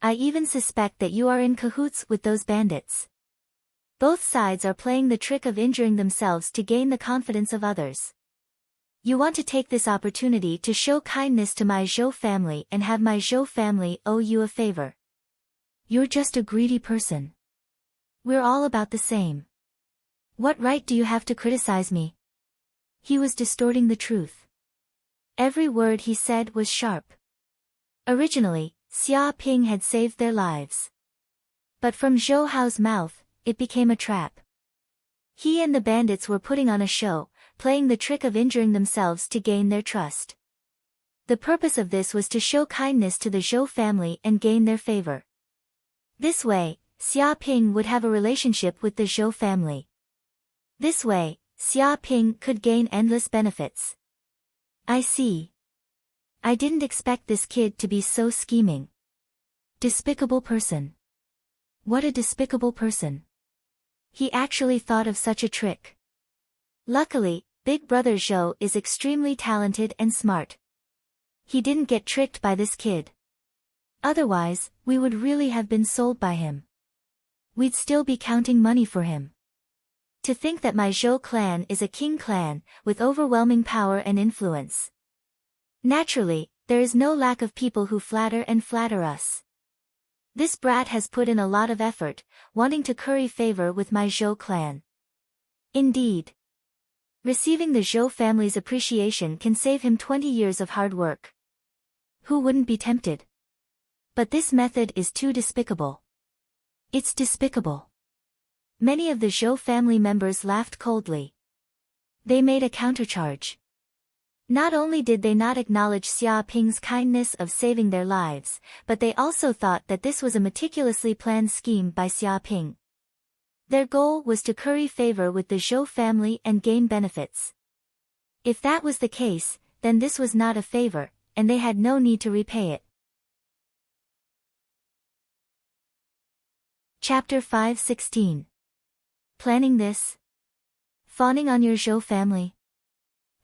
I even suspect that you are in cahoots with those bandits. Both sides are playing the trick of injuring themselves to gain the confidence of others. You want to take this opportunity to show kindness to my Zhou family and have my Zhou family owe you a favor. You're just a greedy person. We're all about the same. What right do you have to criticize me? He was distorting the truth. Every word he said was sharp. Originally, Xia Ping had saved their lives. But from Zhou Hao's mouth, it became a trap. He and the bandits were putting on a show, playing the trick of injuring themselves to gain their trust. The purpose of this was to show kindness to the Zhou family and gain their favor. This way, Xia Ping would have a relationship with the Zhou family. This way, Xia Ping could gain endless benefits. I see. I didn't expect this kid to be so scheming. Despicable person. What a despicable person. He actually thought of such a trick. Luckily, Big Brother Zhou is extremely talented and smart. He didn't get tricked by this kid. Otherwise, we would really have been sold by him. We'd still be counting money for him. To think that my Zhou clan is a king clan, with overwhelming power and influence. Naturally, there is no lack of people who flatter and flatter us. This brat has put in a lot of effort, wanting to curry favor with my Zhou clan. Indeed. Receiving the Zhou family's appreciation can save him 20 years of hard work. Who wouldn't be tempted? But this method is too despicable. It's despicable. Many of the Zhou family members laughed coldly. They made a countercharge. Not only did they not acknowledge Xia Ping's kindness of saving their lives, but they also thought that this was a meticulously planned scheme by Xia Ping. Their goal was to curry favor with the Zhou family and gain benefits. If that was the case, then this was not a favor, and they had no need to repay it. Chapter 5:16. Planning this? Fawning on your Zhou family?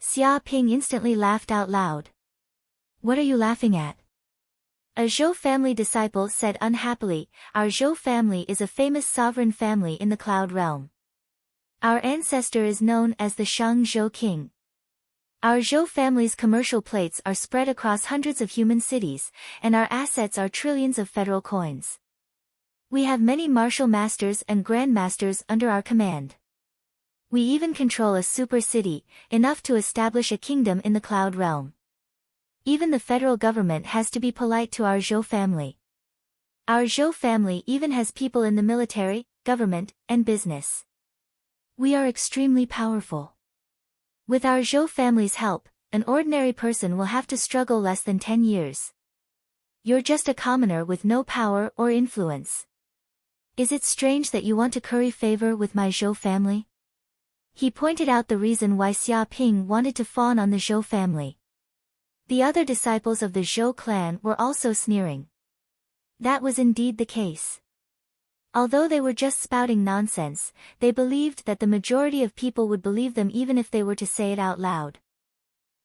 Xia Ping instantly laughed out loud. What are you laughing at? A Zhou family disciple said unhappily, our Zhou family is a famous sovereign family in the cloud realm. Our ancestor is known as the Shang Zhou king. Our Zhou family's commercial plates are spread across hundreds of human cities, and our assets are trillions of federal coins. We have many martial masters and grandmasters under our command. We even control a super city, enough to establish a kingdom in the cloud realm. Even the federal government has to be polite to our Zhou family. Our Zhou family even has people in the military, government, and business. We are extremely powerful. With our Zhou family's help, an ordinary person will have to struggle less than 10 years. You're just a commoner with no power or influence. Is it strange that you want to curry favor with my Zhou family? He pointed out the reason why Xia Ping wanted to fawn on the Zhou family. The other disciples of the Zhou clan were also sneering. That was indeed the case. Although they were just spouting nonsense, they believed that the majority of people would believe them even if they were to say it out loud.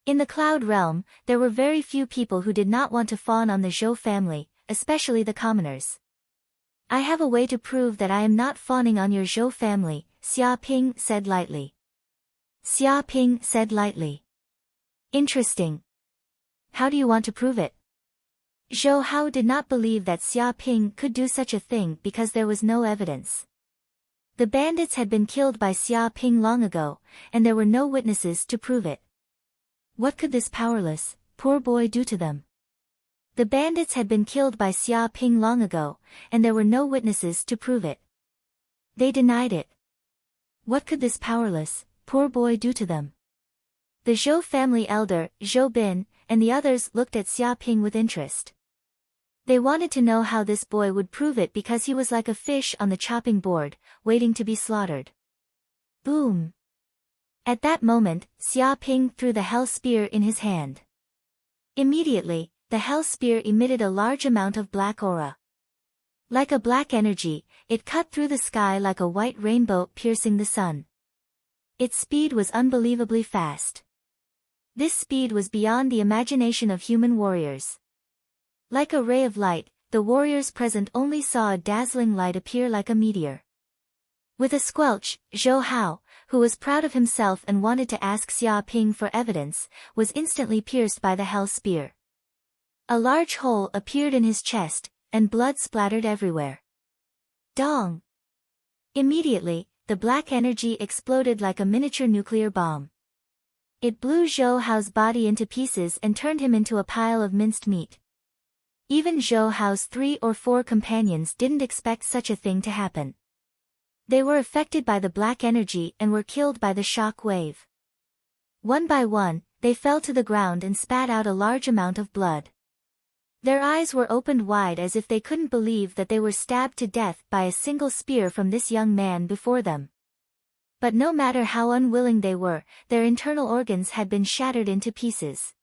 In the cloud realm, there were very few people who did not want to fawn on the Zhou family, especially the commoners. I have a way to prove that I am not fawning on your Zhou family, Xia Ping said lightly. Xia Ping said lightly. Interesting. How do you want to prove it? Zhou Hao did not believe that Xia Ping could do such a thing because there was no evidence. The bandits had been killed by Xia Ping long ago, and there were no witnesses to prove it. What could this powerless, poor boy do to them? The bandits had been killed by Xia Ping long ago, and there were no witnesses to prove it. They denied it. What could this powerless, poor boy do to them? The Zhou family elder, Zhou Bin, and the others looked at Xia Ping with interest. They wanted to know how this boy would prove it because he was like a fish on the chopping board, waiting to be slaughtered. Boom! At that moment, Xia Ping threw the hell spear in his hand. Immediately, the hell spear emitted a large amount of black aura. Like a black energy, it cut through the sky like a white rainbow piercing the sun. Its speed was unbelievably fast. This speed was beyond the imagination of human warriors. Like a ray of light, the warriors present only saw a dazzling light appear like a meteor. With a squelch, Zhou Hao, who was proud of himself and wanted to ask Xia Ping for evidence, was instantly pierced by the hell spear. A large hole appeared in his chest, and blood splattered everywhere. Dong! Immediately, the black energy exploded like a miniature nuclear bomb. It blew Zhou Hao's body into pieces and turned him into a pile of minced meat. Even Zhou Hao's 3 or 4 companions didn't expect such a thing to happen. They were affected by the black energy and were killed by the shock wave. One by one, they fell to the ground and spat out a large amount of blood. Their eyes were opened wide as if they couldn't believe that they were stabbed to death by a single spear from this young man before them. But no matter how unwilling they were, their internal organs had been shattered into pieces.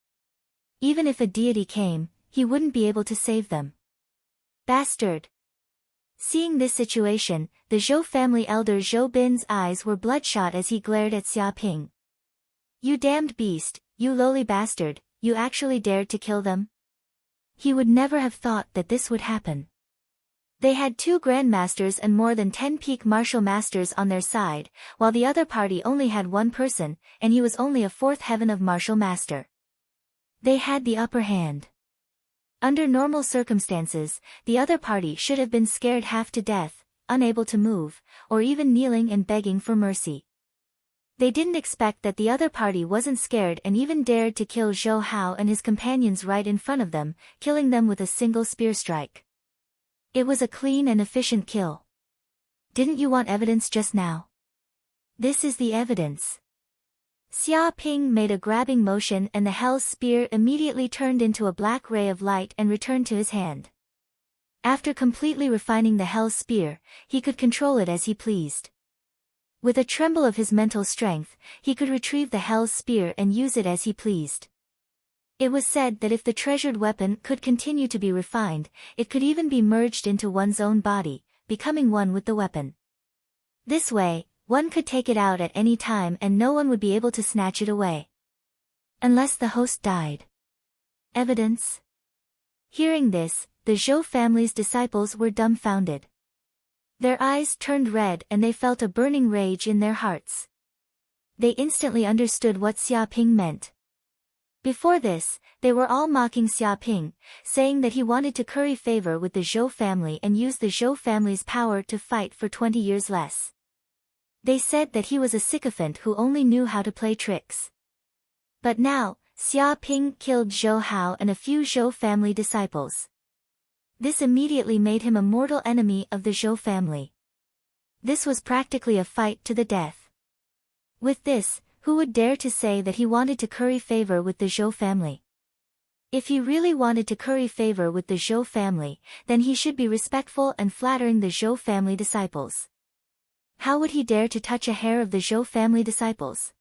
Even if a deity came, he wouldn't be able to save them. Bastard! Seeing this situation, the Zhou family elder Zhou Bin's eyes were bloodshot as he glared at Xia Ping. You damned beast, you lowly bastard, you actually dared to kill them? He would never have thought that this would happen. They had 2 grandmasters and more than 10 peak martial masters on their side, while the other party only had 1 person, and he was only a 4th heaven of martial master. They had the upper hand. Under normal circumstances, the other party should have been scared half to death, unable to move, or even kneeling and begging for mercy. They didn't expect that the other party wasn't scared and even dared to kill Zhou Hao and his companions right in front of them, killing them with a single spear strike. It was a clean and efficient kill. Didn't you want evidence just now? This is the evidence. Xia Ping made a grabbing motion and the hell spear immediately turned into a black ray of light and returned to his hand. After completely refining the hell spear, he could control it as he pleased. With a tremble of his mental strength, he could retrieve the hell spear and use it as he pleased. It was said that if the treasured weapon could continue to be refined, it could even be merged into one's own body, becoming one with the weapon. This way, one could take it out at any time and no one would be able to snatch it away. Unless the host died. Evidence? Hearing this, the Zhou family's disciples were dumbfounded. Their eyes turned red and they felt a burning rage in their hearts. They instantly understood what Xiaoping meant. Before this, they were all mocking Xiaoping, saying that he wanted to curry favor with the Zhou family and use the Zhou family's power to fight for 20 years less. They said that he was a sycophant who only knew how to play tricks. But now, Xiaoping killed Zhou Hao and a few Zhou family disciples. This immediately made him a mortal enemy of the Zhou family. This was practically a fight to the death. With this, who would dare to say that he wanted to curry favor with the Zhou family? If he really wanted to curry favor with the Zhou family, then he should be respectful and flattering the Zhou family disciples. How would he dare to touch a hair of the Zhou family disciples?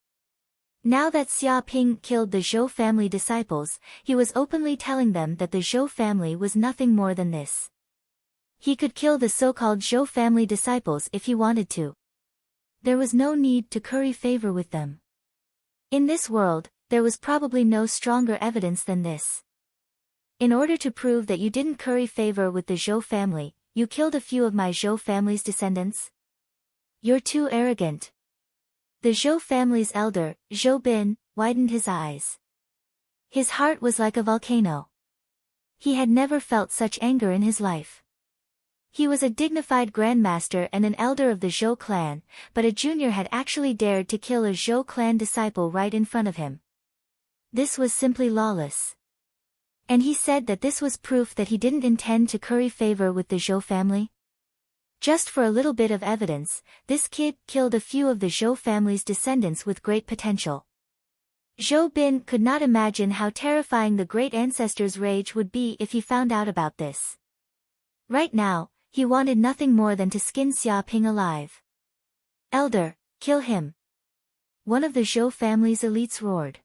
Now that Xiaoping killed the Zhou family disciples, he was openly telling them that the Zhou family was nothing more than this. He could kill the so-called Zhou family disciples if he wanted to. There was no need to curry favor with them. In this world, there was probably no stronger evidence than this. In order to prove that you didn't curry favor with the Zhou family, you killed a few of my Zhou family's descendants? You're too arrogant. The Zhou family's elder, Zhou Bin, widened his eyes. His heart was like a volcano. He had never felt such anger in his life. He was a dignified grandmaster and an elder of the Zhou clan, but a junior had actually dared to kill a Zhou clan disciple right in front of him. This was simply lawless. And he said that this was proof that he didn't intend to curry favor with the Zhou family? Just for a little bit of evidence, this kid killed a few of the Zhou family's descendants with great potential. Zhou Bin could not imagine how terrifying the great ancestor's rage would be if he found out about this. Right now, he wanted nothing more than to skin Xiaoping alive. Elder, kill him. One of the Zhou family's elites roared.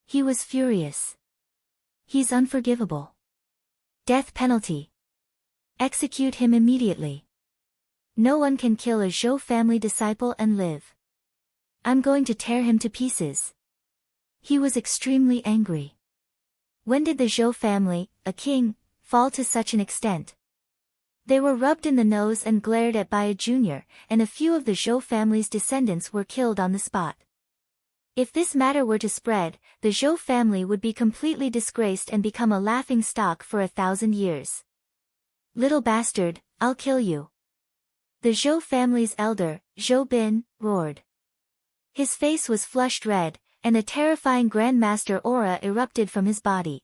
He was furious. He's unforgivable. Death penalty. Execute him immediately. No one can kill a Zhou family disciple and live. I'm going to tear him to pieces. He was extremely angry. When did the Zhou family, a king, fall to such an extent? They were rubbed in the nose and glared at by a junior, and a few of the Zhou family's descendants were killed on the spot. If this matter were to spread, the Zhou family would be completely disgraced and become a laughing stock for 1,000 years. Little bastard, I'll kill you. The Zhou family's elder, Zhou Bin, roared. His face was flushed red, and a terrifying grandmaster aura erupted from his body.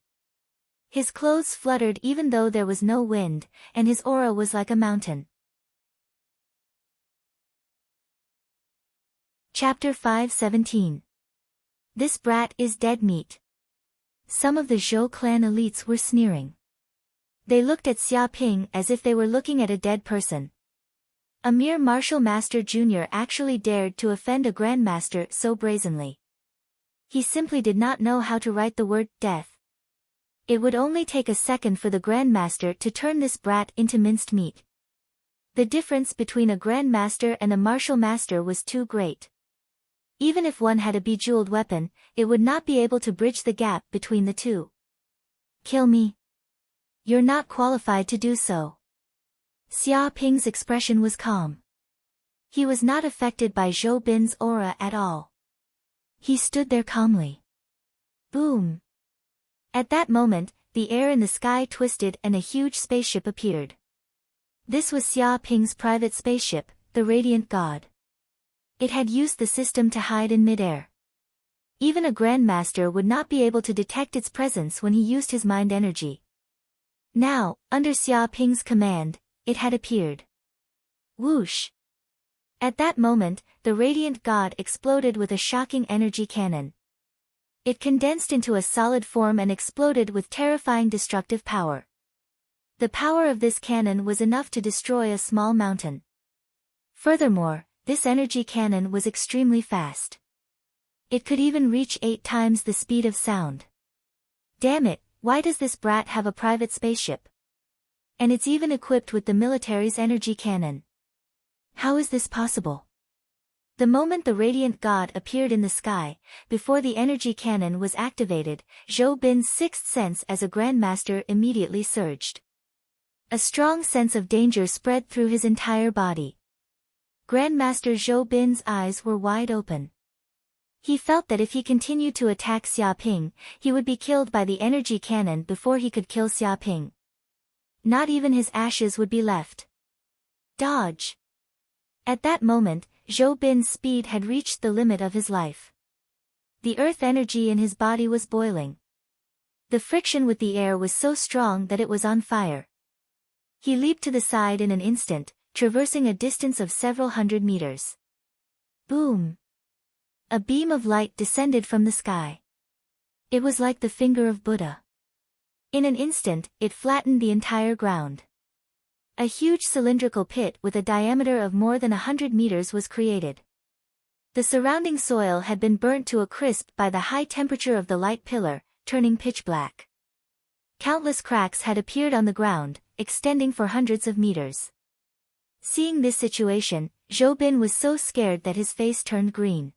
His clothes fluttered even though there was no wind, and his aura was like a mountain. Chapter 5:17. This brat is dead meat. Some of the Zhou clan elites were sneering. They looked at Xiaoping as if they were looking at a dead person. A mere martial master junior actually dared to offend a grandmaster so brazenly. He simply did not know how to write the word death. It would only take a second for the grandmaster to turn this brat into minced meat. The difference between a grandmaster and a martial master was too great. Even if one had a bejeweled weapon, it would not be able to bridge the gap between the two. Kill me. You're not qualified to do so. Xiaoping's expression was calm. He was not affected by Zhou Bin's aura at all. He stood there calmly. Boom. At that moment, the air in the sky twisted and a huge spaceship appeared. This was Xiaoping's private spaceship, the Radiant God. It had used the system to hide in midair. Even a grandmaster would not be able to detect its presence when he used his mind energy. Now, under Xiaoping's command, it had appeared. Whoosh! At that moment, the Radiant God exploded with a shocking energy cannon. It condensed into a solid form and exploded with terrifying destructive power. The power of this cannon was enough to destroy a small mountain. Furthermore, this energy cannon was extremely fast. It could even reach 8 times the speed of sound. Damn it, why does this brat have a private spaceship? And it's even equipped with the military's energy cannon. How is this possible? The moment the radiant god appeared in the sky, before the energy cannon was activated, Zhou Bin's sixth sense as a grandmaster immediately surged. A strong sense of danger spread through his entire body. Grandmaster Zhou Bin's eyes were wide open. He felt that if he continued to attack Xiaoping, he would be killed by the energy cannon before he could kill Xiaoping. Not even his ashes would be left. Dodge! At that moment, Zhou Bin's speed had reached the limit of his life. The earth energy in his body was boiling. The friction with the air was so strong that it was on fire. He leaped to the side in an instant, traversing a distance of several hundred meters. Boom! A beam of light descended from the sky. It was like the finger of Buddha. In an instant, it flattened the entire ground. A huge cylindrical pit with a diameter of more than 100 meters was created. The surrounding soil had been burnt to a crisp by the high temperature of the light pillar, turning pitch black. Countless cracks had appeared on the ground, extending for hundreds of meters. Seeing this situation, Zhou Bin was so scared that his face turned green.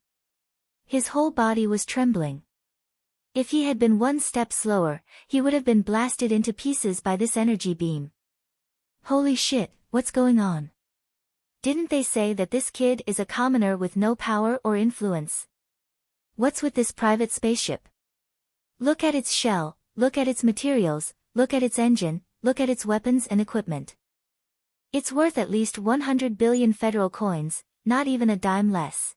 His whole body was trembling. If he had been one step slower, he would have been blasted into pieces by this energy beam. Holy shit, what's going on? Didn't they say that this kid is a commoner with no power or influence? What's with this private spaceship? Look at its shell, look at its materials, look at its engine, look at its weapons and equipment. It's worth at least 100 billion federal coins, not even a dime less.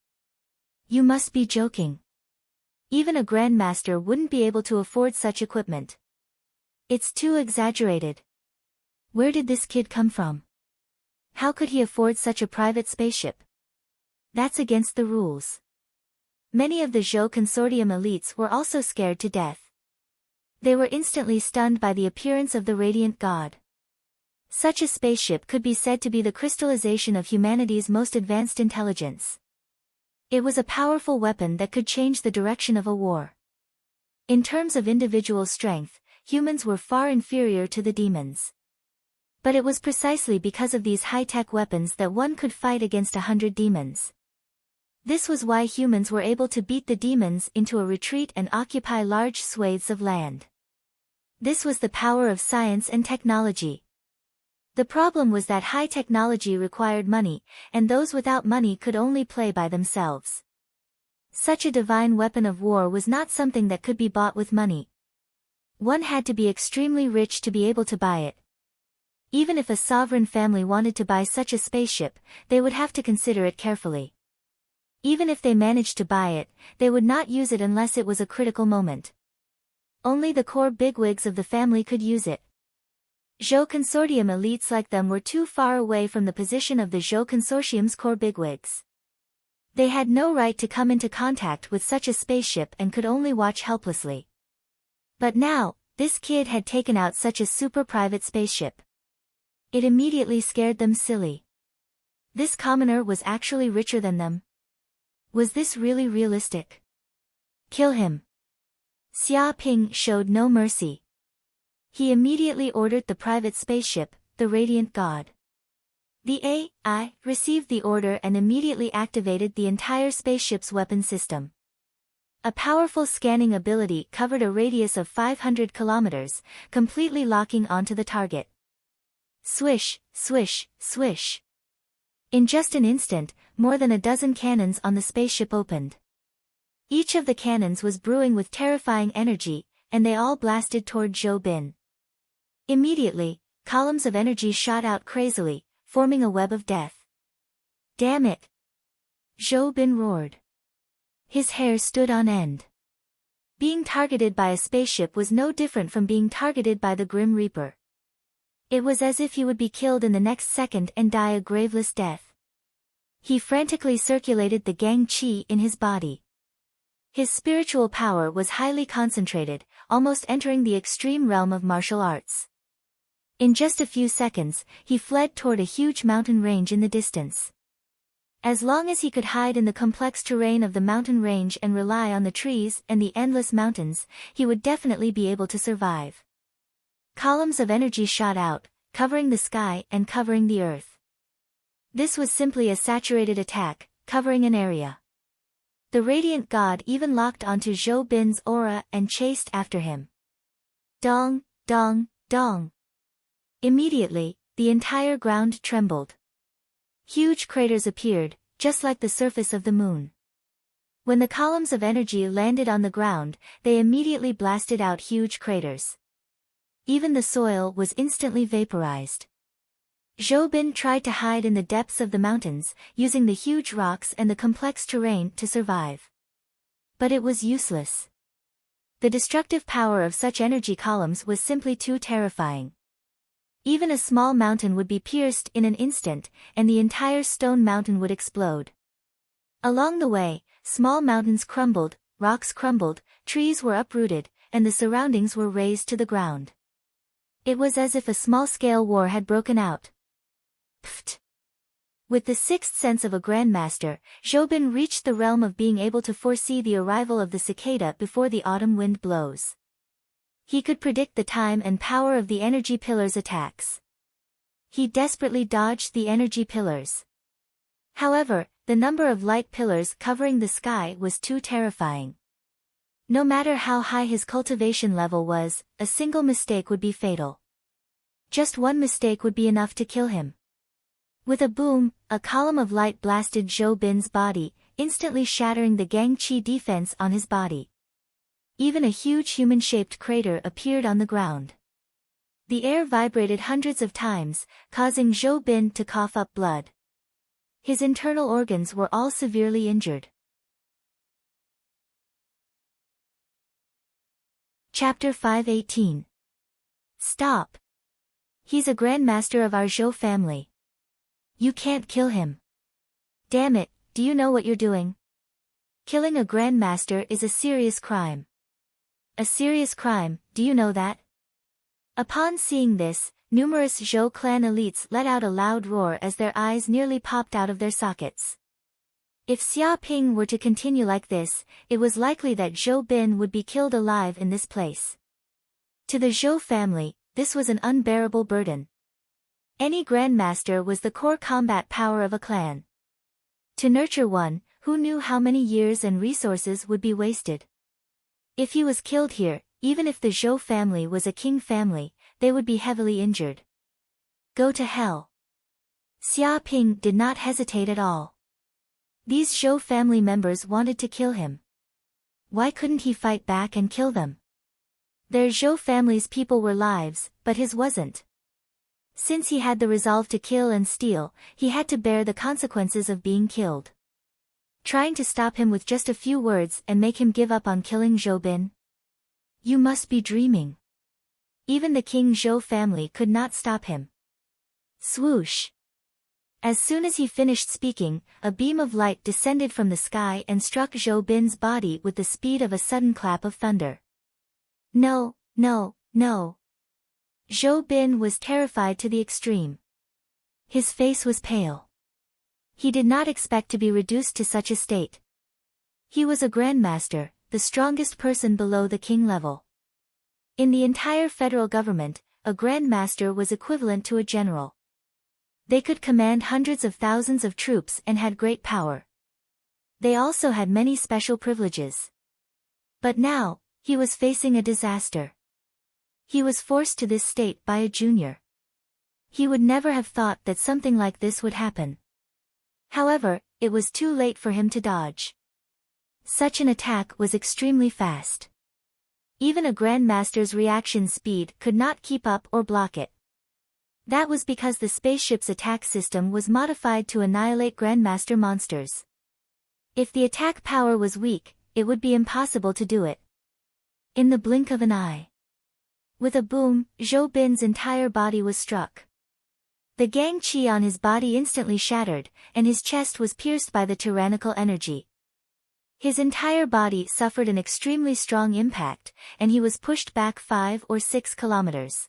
You must be joking. Even a grandmaster wouldn't be able to afford such equipment. It's too exaggerated. Where did this kid come from? How could he afford such a private spaceship? That's against the rules. Many of the Zhou Consortium elites were also scared to death. They were instantly stunned by the appearance of the radiant god. Such a spaceship could be said to be the crystallization of humanity's most advanced intelligence. It was a powerful weapon that could change the direction of a war. In terms of individual strength, humans were far inferior to the demons. But it was precisely because of these high-tech weapons that one could fight against 100 demons. This was why humans were able to beat the demons into a retreat and occupy large swathes of land. This was the power of science and technology. The problem was that high technology required money, and those without money could only play by themselves. Such a divine weapon of war was not something that could be bought with money. One had to be extremely rich to be able to buy it. Even if a sovereign family wanted to buy such a spaceship, they would have to consider it carefully. Even if they managed to buy it, they would not use it unless it was a critical moment. Only the core bigwigs of the family could use it. Zhou Consortium elites like them were too far away from the position of the Zhou Consortium's core bigwigs. They had no right to come into contact with such a spaceship and could only watch helplessly. But now, this kid had taken out such a super private spaceship. It immediately scared them silly. This commoner was actually richer than them. Was this really realistic? Kill him. Xia Ping showed no mercy. He immediately ordered the private spaceship, the Radiant God. The AI received the order and immediately activated the entire spaceship's weapon system. A powerful scanning ability covered a radius of 500 kilometers, completely locking onto the target. Swish, swish, swish. In just an instant, more than a dozen cannons on the spaceship opened. Each of the cannons was brewing with terrifying energy, and they all blasted toward Zhou Bin. Immediately, columns of energy shot out crazily, forming a web of death. Damn it! Zhou Bin roared. His hair stood on end. Being targeted by a spaceship was no different from being targeted by the Grim Reaper. It was as if he would be killed in the next second and die a graveless death. He frantically circulated the Gang Qi in his body. His spiritual power was highly concentrated, almost entering the extreme realm of martial arts. In just a few seconds, he fled toward a huge mountain range in the distance. As long as he could hide in the complex terrain of the mountain range and rely on the trees and the endless mountains, he would definitely be able to survive. Columns of energy shot out, covering the sky and covering the earth. This was simply a saturated attack, covering an area. The radiant god even locked onto Zhou Bin's aura and chased after him. Dong, dong, dong. Immediately, the entire ground trembled. Huge craters appeared, just like the surface of the moon. When the columns of energy landed on the ground, they immediately blasted out huge craters. Even the soil was instantly vaporized. Zhou Bin tried to hide in the depths of the mountains, using the huge rocks and the complex terrain to survive. But it was useless. The destructive power of such energy columns was simply too terrifying. Even a small mountain would be pierced in an instant, and the entire stone mountain would explode. Along the way, small mountains crumbled, rocks crumbled, trees were uprooted, and the surroundings were razed to the ground. It was as if a small-scale war had broken out. Pfft! With the sixth sense of a grandmaster, Zhou Bin reached the realm of being able to foresee the arrival of the cicada before the autumn wind blows. He could predict the time and power of the energy pillar's attacks. He desperately dodged the energy pillars. However, the number of light pillars covering the sky was too terrifying. No matter how high his cultivation level was, a single mistake would be fatal. Just one mistake would be enough to kill him. With a boom, a column of light blasted Zhou Bin's body, instantly shattering the Gangqi defense on his body. Even a huge human-shaped crater appeared on the ground. The air vibrated hundreds of times, causing Zhou Bin to cough up blood. His internal organs were all severely injured. Chapter 518. Stop! He's a grandmaster of our Zhou family. You can't kill him. Damn it, do you know what you're doing? Killing a grandmaster is a serious crime. A serious crime, do you know that? Upon seeing this, numerous Zhou clan elites let out a loud roar as their eyes nearly popped out of their sockets. If Xia Ping were to continue like this, it was likely that Zhou Bin would be killed alive in this place. To the Zhou family, this was an unbearable burden. Any grandmaster was the core combat power of a clan. To nurture one, who knew how many years and resources would be wasted? If he was killed here, even if the Zhou family was a king family, they would be heavily injured. Go to hell. Xia Ping did not hesitate at all. These Zhou family members wanted to kill him. Why couldn't he fight back and kill them? Their Zhou family's people were lives, but his wasn't. Since he had the resolve to kill and steal, he had to bear the consequences of being killed. Trying to stop him with just a few words and make him give up on killing Zhou Bin? You must be dreaming. Even the King Zhou family could not stop him. Swoosh! As soon as he finished speaking, a beam of light descended from the sky and struck Zhou Bin's body with the speed of a sudden clap of thunder. No, no, no. Zhou Bin was terrified to the extreme. His face was pale. He did not expect to be reduced to such a state. He was a grandmaster, the strongest person below the king level. In the entire federal government, a grandmaster was equivalent to a general. They could command hundreds of thousands of troops and had great power. They also had many special privileges. But now, he was facing a disaster. He was forced to this state by a junior. He would never have thought that something like this would happen. However, it was too late for him to dodge. Such an attack was extremely fast. Even a grandmaster's reaction speed could not keep up or block it. That was because the spaceship's attack system was modified to annihilate grandmaster monsters. If the attack power was weak, it would be impossible to do it. In the blink of an eye. With a boom, Zhou Bin's entire body was struck. The Gangqi on his body instantly shattered, and his chest was pierced by the tyrannical energy. His entire body suffered an extremely strong impact, and he was pushed back 5 or 6 kilometers.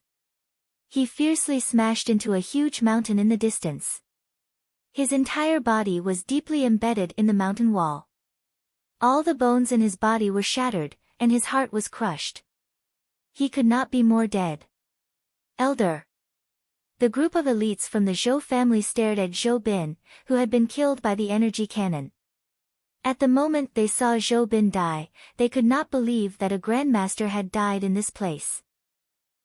He fiercely smashed into a huge mountain in the distance. His entire body was deeply embedded in the mountain wall. All the bones in his body were shattered, and his heart was crushed. He could not be more dead. Elder. The group of elites from the Zhou family stared at Zhou Bin, who had been killed by the energy cannon. At the moment they saw Zhou Bin die, they could not believe that a grandmaster had died in this place.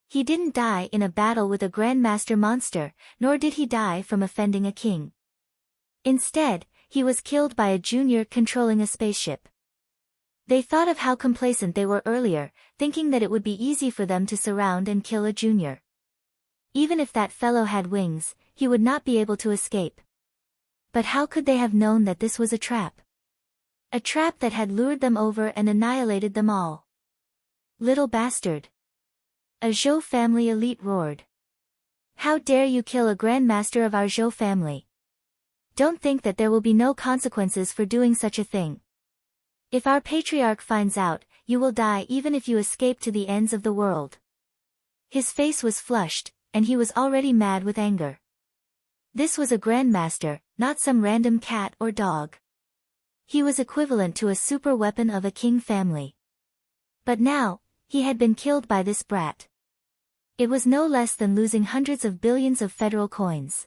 He didn't die in a battle with a grandmaster monster, nor did he die from offending a king. Instead, he was killed by a junior controlling a spaceship. They thought of how complacent they were earlier, thinking that it would be easy for them to surround and kill a junior. Even if that fellow had wings, he would not be able to escape. But how could they have known that this was a trap? A trap that had lured them over and annihilated them all. Little bastard. A Zhou family elite roared. How dare you kill a grandmaster of our Zhou family? Don't think that there will be no consequences for doing such a thing. If our patriarch finds out, you will die even if you escape to the ends of the world. His face was flushed, and he was already mad with anger. This was a grandmaster, not some random cat or dog. He was equivalent to a super weapon of a king family. But now, he had been killed by this brat. It was no less than losing hundreds of billions of federal coins.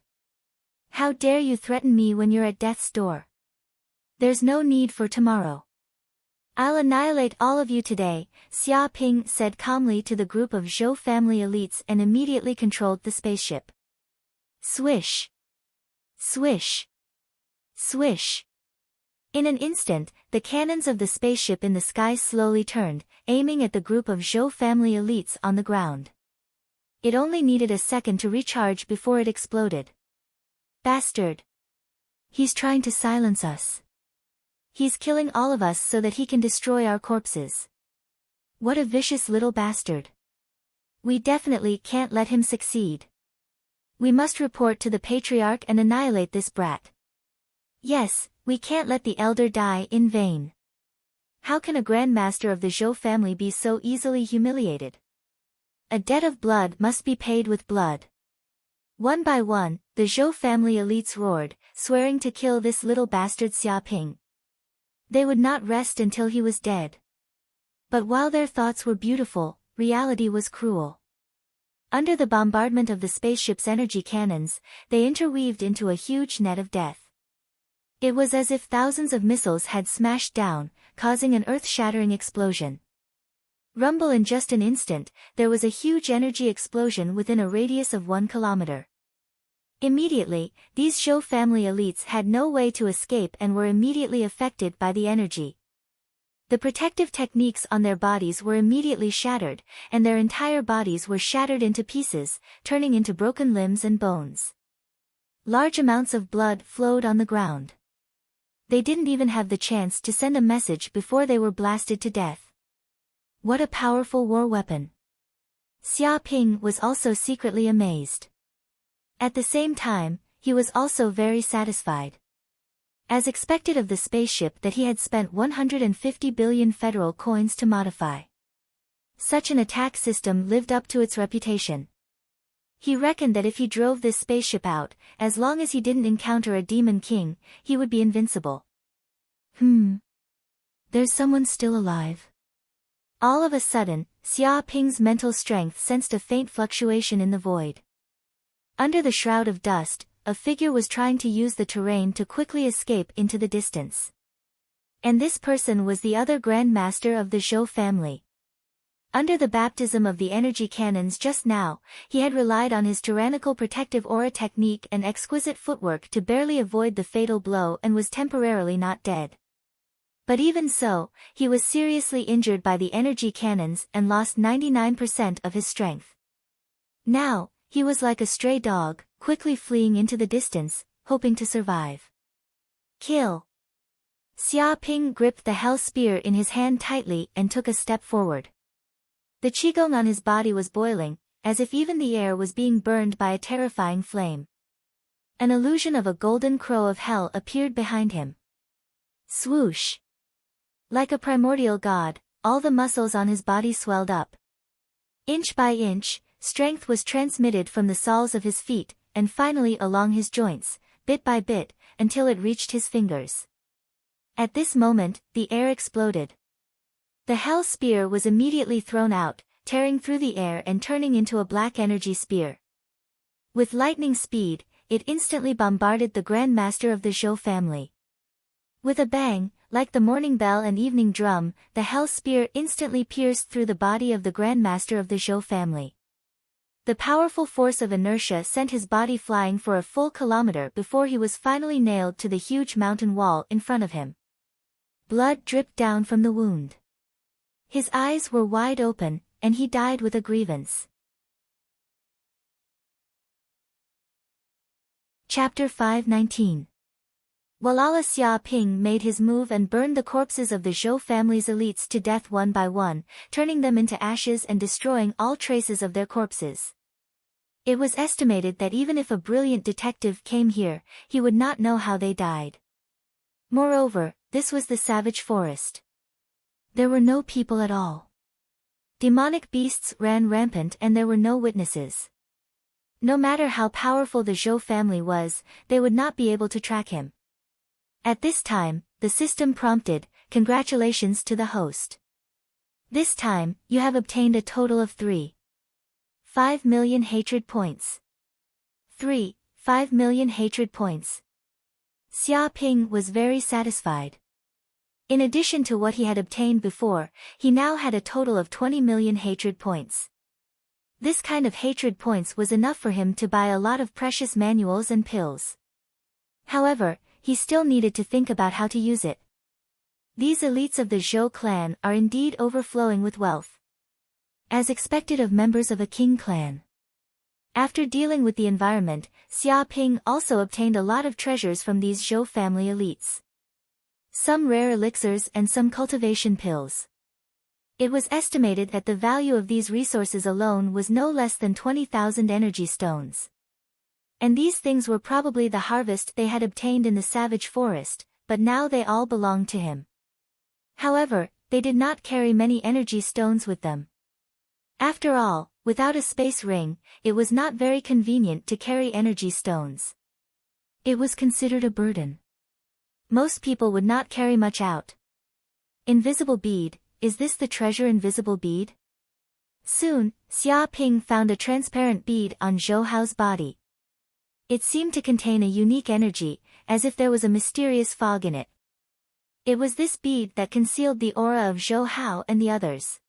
How dare you threaten me when you're at death's door? There's no need for tomorrow. I'll annihilate all of you today, Xia Ping said calmly to the group of Zhou family elites and immediately controlled the spaceship. Swish. Swish. Swish. In an instant, the cannons of the spaceship in the sky slowly turned, aiming at the group of Zhou family elites on the ground. It only needed a second to recharge before it exploded. Bastard. He's trying to silence us. He's killing all of us so that he can destroy our corpses. What a vicious little bastard. We definitely can't let him succeed. We must report to the patriarch and annihilate this brat. Yes, we can't let the elder die in vain. How can a grandmaster of the Zhou family be so easily humiliated? A debt of blood must be paid with blood. One by one, the Zhou family elites roared, swearing to kill this little bastard Xia Ping. They would not rest until he was dead. But while their thoughts were beautiful, reality was cruel. Under the bombardment of the spaceship's energy cannons, they interweaved into a huge net of death. It was as if thousands of missiles had smashed down, causing an earth-shattering explosion. Rumble in just an instant, there was a huge energy explosion within a radius of 1 kilometer. Immediately, these Zhou family elites had no way to escape and were immediately affected by the energy. The protective techniques on their bodies were immediately shattered, and their entire bodies were shattered into pieces, turning into broken limbs and bones. Large amounts of blood flowed on the ground. They didn't even have the chance to send a message before they were blasted to death. What a powerful war weapon. Xia Ping was also secretly amazed. At the same time, he was also very satisfied. As expected of the spaceship that he had spent 150 billion federal coins to modify. Such an attack system lived up to its reputation. He reckoned that if he drove this spaceship out, as long as he didn't encounter a demon king, he would be invincible. There's someone still alive. All of a sudden, Xia Ping's mental strength sensed a faint fluctuation in the void. Under the shroud of dust, a figure was trying to use the terrain to quickly escape into the distance. And this person was the other Grand Master of the Zhou family. Under the baptism of the energy cannons just now, he had relied on his tyrannical protective aura technique and exquisite footwork to barely avoid the fatal blow and was temporarily not dead. But even so, he was seriously injured by the energy cannons and lost 99% of his strength. Now, he was like a stray dog, quickly fleeing into the distance, hoping to survive. Kill. Xia Ping gripped the hell spear in his hand tightly and took a step forward. The qigong on his body was boiling, as if even the air was being burned by a terrifying flame. An illusion of a golden crow of hell appeared behind him. Swoosh. Like a primordial god, all the muscles on his body swelled up. Inch by inch, strength was transmitted from the soles of his feet, and finally along his joints, bit by bit, until it reached his fingers. At this moment, the air exploded. The hell spear was immediately thrown out, tearing through the air and turning into a black energy spear. With lightning speed, it instantly bombarded the Grand Master of the Zhou family. With a bang, like the morning bell and evening drum, the hell spear instantly pierced through the body of the Grand Master of the Zhou family. The powerful force of inertia sent his body flying for a full kilometer before he was finally nailed to the huge mountain wall in front of him. Blood dripped down from the wound. His eyes were wide open, and he died with a grievance. Chapter 5:19. Walala Xiaoping made his move and burned the corpses of the Zhou family's elites to death one by one, turning them into ashes and destroying all traces of their corpses. It was estimated that even if a brilliant detective came here, he would not know how they died. Moreover, this was the savage forest. There were no people at all. Demonic beasts ran rampant and there were no witnesses. No matter how powerful the Zhou family was, they would not be able to track him. At this time, the system prompted, "Congratulations to the host. This time, you have obtained a total of 5 million hatred points. 5 million hatred points." Xia Ping was very satisfied. In addition to what he had obtained before, he now had a total of 20 million hatred points. This kind of hatred points was enough for him to buy a lot of precious manuals and pills. However, he still needed to think about how to use it. These elites of the Zhou clan are indeed overflowing with wealth, as expected of members of a king clan. After dealing with the environment, Xia Ping also obtained a lot of treasures from these Zhou family elites. Some rare elixirs and some cultivation pills. It was estimated that the value of these resources alone was no less than 20,000 energy stones. And these things were probably the harvest they had obtained in the savage forest, but now they all belonged to him. However, they did not carry many energy stones with them. After all, without a space ring, it was not very convenient to carry energy stones. It was considered a burden. Most people would not carry much out. Invisible bead, is this the treasure invisible bead? Soon, Xia Ping found a transparent bead on Zhou Hao's body. It seemed to contain a unique energy, as if there was a mysterious fog in it. It was this bead that concealed the aura of Zhou Hao and the others.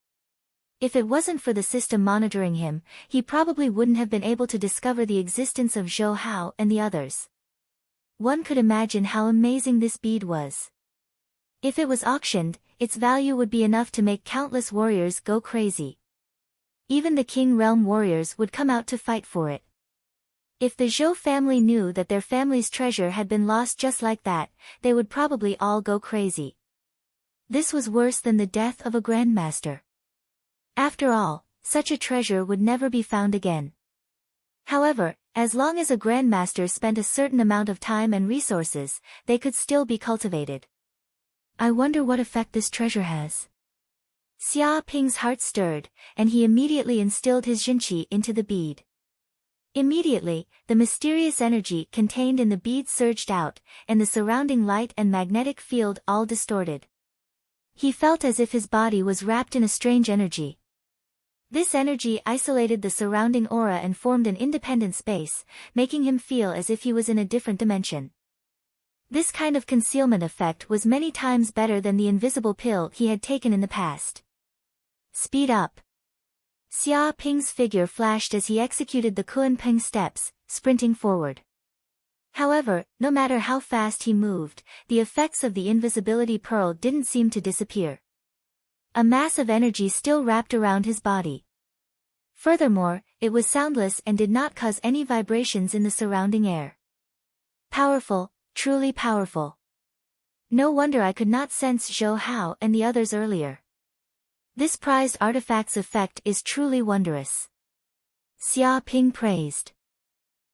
If it wasn't for the system monitoring him, he probably wouldn't have been able to discover the existence of Zhou Hao and the others. One could imagine how amazing this bead was. If it was auctioned, its value would be enough to make countless warriors go crazy. Even the King Realm warriors would come out to fight for it. If the Zhou family knew that their family's treasure had been lost just like that, they would probably all go crazy. This was worse than the death of a grandmaster. After all, such a treasure would never be found again. However, as long as a grandmaster spent a certain amount of time and resources, they could still be cultivated. I wonder what effect this treasure has. Xia Ping's heart stirred, and he immediately instilled his Jinqi into the bead. Immediately, the mysterious energy contained in the bead surged out, and the surrounding light and magnetic field all distorted. He felt as if his body was wrapped in a strange energy. This energy isolated the surrounding aura and formed an independent space, making him feel as if he was in a different dimension. This kind of concealment effect was many times better than the invisible pill he had taken in the past. Speed up. Xia Ping's figure flashed as he executed the Kunpeng steps, sprinting forward. However, no matter how fast he moved, the effects of the invisibility pearl didn't seem to disappear. A mass of energy still wrapped around his body. Furthermore, it was soundless and did not cause any vibrations in the surrounding air. Powerful, truly powerful. No wonder I could not sense Zhou Hao and the others earlier. This prized artifact's effect is truly wondrous. Xia Ping praised.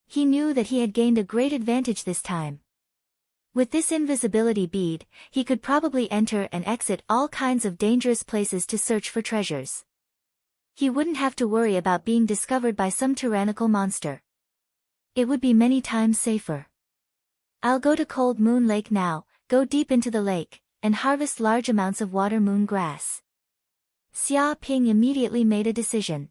He knew that he had gained a great advantage this time. With this invisibility bead, he could probably enter and exit all kinds of dangerous places to search for treasures. He wouldn't have to worry about being discovered by some tyrannical monster. It would be many times safer. I'll go to Cold Moon Lake now, go deep into the lake, and harvest large amounts of water moon grass. Xia Ping immediately made a decision.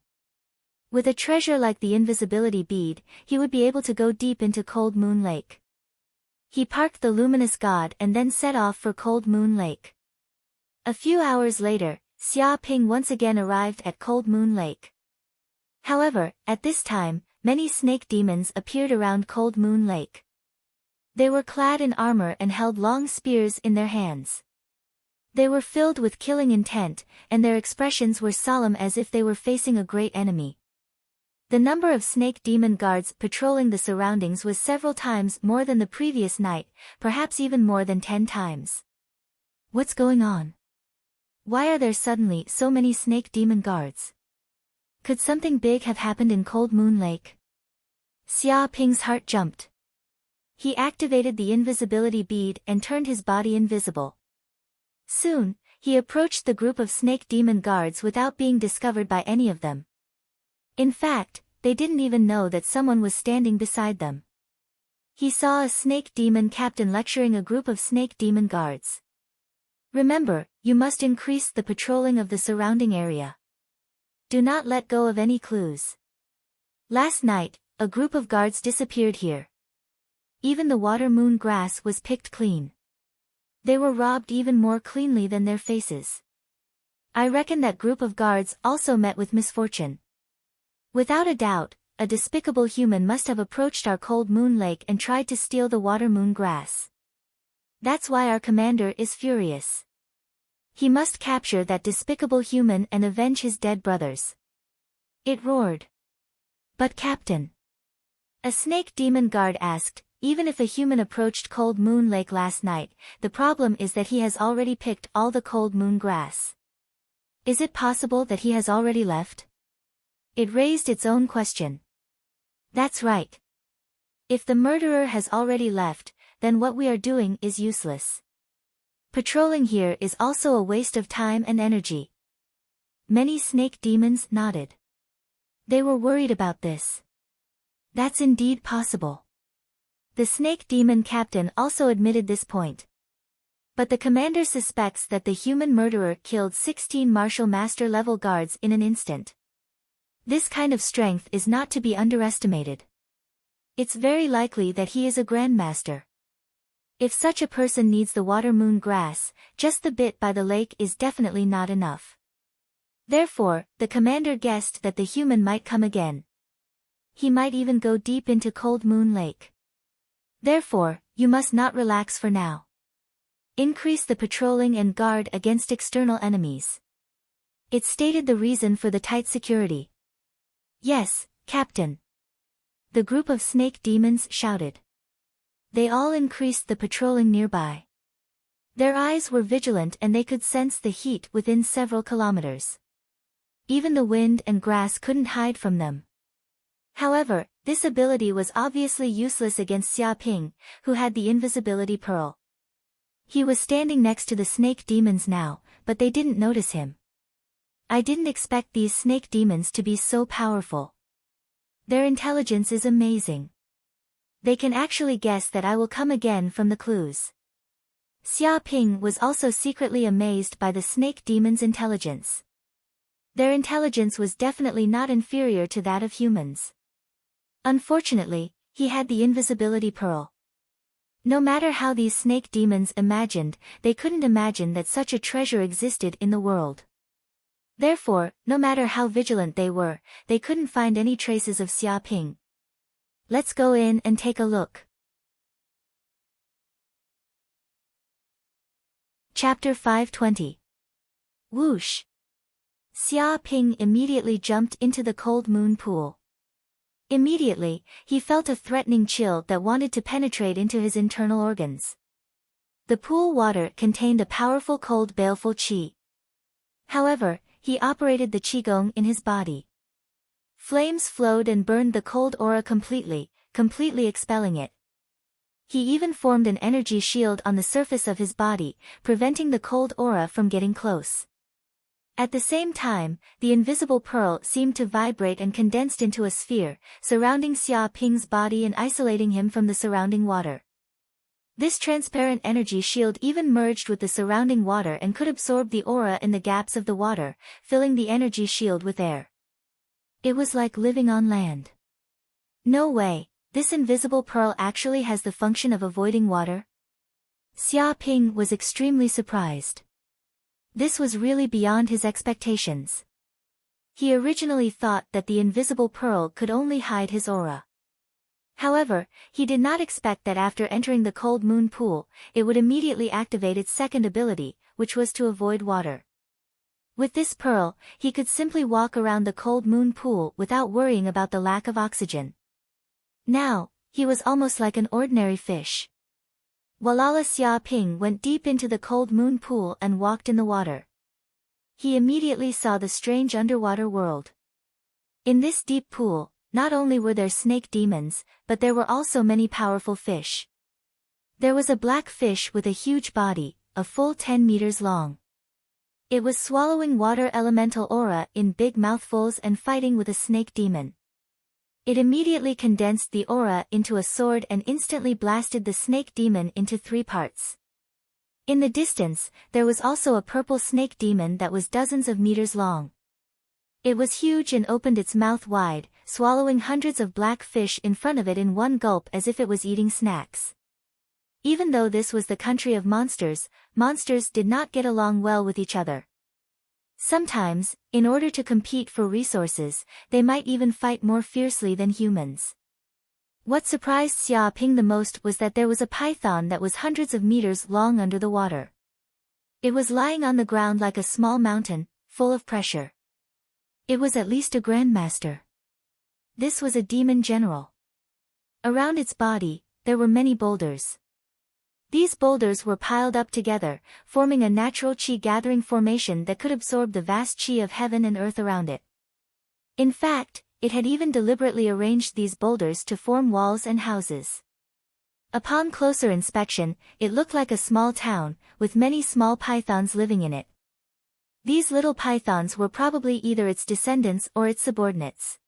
With a treasure like the invisibility bead, he would be able to go deep into Cold Moon Lake. He parked the luminous god and then set off for Cold Moon Lake. A few hours later, Xia Ping once again arrived at Cold Moon Lake. However, at this time, many snake demons appeared around Cold Moon Lake. They were clad in armor and held long spears in their hands. They were filled with killing intent, and their expressions were solemn as if they were facing a great enemy. The number of snake demon guards patrolling the surroundings was several times more than the previous night, perhaps even more than 10 times. What's going on? Why are there suddenly so many snake demon guards? Could something big have happened in Cold Moon Lake? Xia Ping's heart jumped. He activated the invisibility bead and turned his body invisible. Soon, he approached the group of snake demon guards without being discovered by any of them. In fact, they didn't even know that someone was standing beside them. He saw a snake demon captain lecturing a group of snake demon guards. Remember, you must increase the patrolling of the surrounding area. Do not let go of any clues. Last night, a group of guards disappeared here. Even the water moon grass was picked clean. They were robbed even more cleanly than their faces. I reckon that group of guards also met with misfortune. Without a doubt, a despicable human must have approached our Cold Moon Lake and tried to steal the water moon grass. That's why our commander is furious. He must capture that despicable human and avenge his dead brothers. It roared. But Captain, a snake demon guard asked, even if a human approached Cold Moon Lake last night, the problem is that he has already picked all the cold moon grass. Is it possible that he has already left? It raised its own question. That's right. If the murderer has already left, then what we are doing is useless. Patrolling here is also a waste of time and energy. Many snake demons nodded. They were worried about this. That's indeed possible. The snake demon captain also admitted this point. But the commander suspects that the human murderer killed 16 martial master level guards in an instant. This kind of strength is not to be underestimated. It's very likely that he is a grandmaster. If such a person needs the water moon grass, just the bit by the lake is definitely not enough. Therefore, the commander guessed that the human might come again. He might even go deep into Cold Moon Lake. Therefore, you must not relax for now. Increase the patrolling and guard against external enemies. It stated the reason for the tight security. Yes, Captain. The group of snake demons shouted. They all increased the patrolling nearby. Their eyes were vigilant and they could sense the heat within several kilometers. Even the wind and grass couldn't hide from them. However, this ability was obviously useless against Xia Ping, who had the invisibility pearl. He was standing next to the snake demons now, but they didn't notice him. I didn't expect these snake demons to be so powerful. Their intelligence is amazing. They can actually guess that I will come again from the clues. Xia Ping was also secretly amazed by the snake demons' intelligence. Their intelligence was definitely not inferior to that of humans. Unfortunately, he had the invisibility pearl. No matter how these snake demons imagined, they couldn't imagine that such a treasure existed in the world. Therefore, no matter how vigilant they were, they couldn't find any traces of Xia Ping. Let's go in and take a look. Chapter 520. Whoosh! Xia Ping immediately jumped into the cold moon pool. Immediately, he felt a threatening chill that wanted to penetrate into his internal organs. The pool water contained a powerful cold baleful qi. However, he operated the qigong in his body. Flames flowed and burned the cold aura completely expelling it. He even formed an energy shield on the surface of his body, preventing the cold aura from getting close. At the same time, the invisible pearl seemed to vibrate and condensed into a sphere, surrounding Xia Ping's body and isolating him from the surrounding water. This transparent energy shield even merged with the surrounding water and could absorb the aura in the gaps of the water, filling the energy shield with air. It was like living on land. No way, this invisible pearl actually has the function of avoiding water? Xia Ping was extremely surprised. This was really beyond his expectations. He originally thought that the invisible pearl could only hide his aura. However, he did not expect that after entering the cold moon pool, it would immediately activate its second ability, which was to avoid water. With this pearl, he could simply walk around the cold moon pool without worrying about the lack of oxygen. Now, he was almost like an ordinary fish. Walala Xia Ping went deep into the cold moon pool and walked in the water. He immediately saw the strange underwater world. In this deep pool, not only were there snake demons, but there were also many powerful fish. There was a black fish with a huge body, a full 10 meters long. It was swallowing water elemental aura in big mouthfuls and fighting with a snake demon. It immediately condensed the aura into a sword and instantly blasted the snake demon into 3 parts. In the distance, there was also a purple snake demon that was dozens of meters long. It was huge and opened its mouth wide, swallowing hundreds of black fish in front of it in one gulp as if it was eating snacks. Even though this was the country of monsters, monsters did not get along well with each other. Sometimes, in order to compete for resources, they might even fight more fiercely than humans. What surprised Xia Ping the most was that there was a python that was hundreds of meters long under the water. It was lying on the ground like a small mountain, full of pressure. It was at least a grandmaster. This was a demon general. Around its body, there were many boulders. These boulders were piled up together, forming a natural qi-gathering formation that could absorb the vast qi of heaven and earth around it. In fact, it had even deliberately arranged these boulders to form walls and houses. Upon closer inspection, it looked like a small town, with many small pythons living in it. These little pythons were probably either its descendants or its subordinates.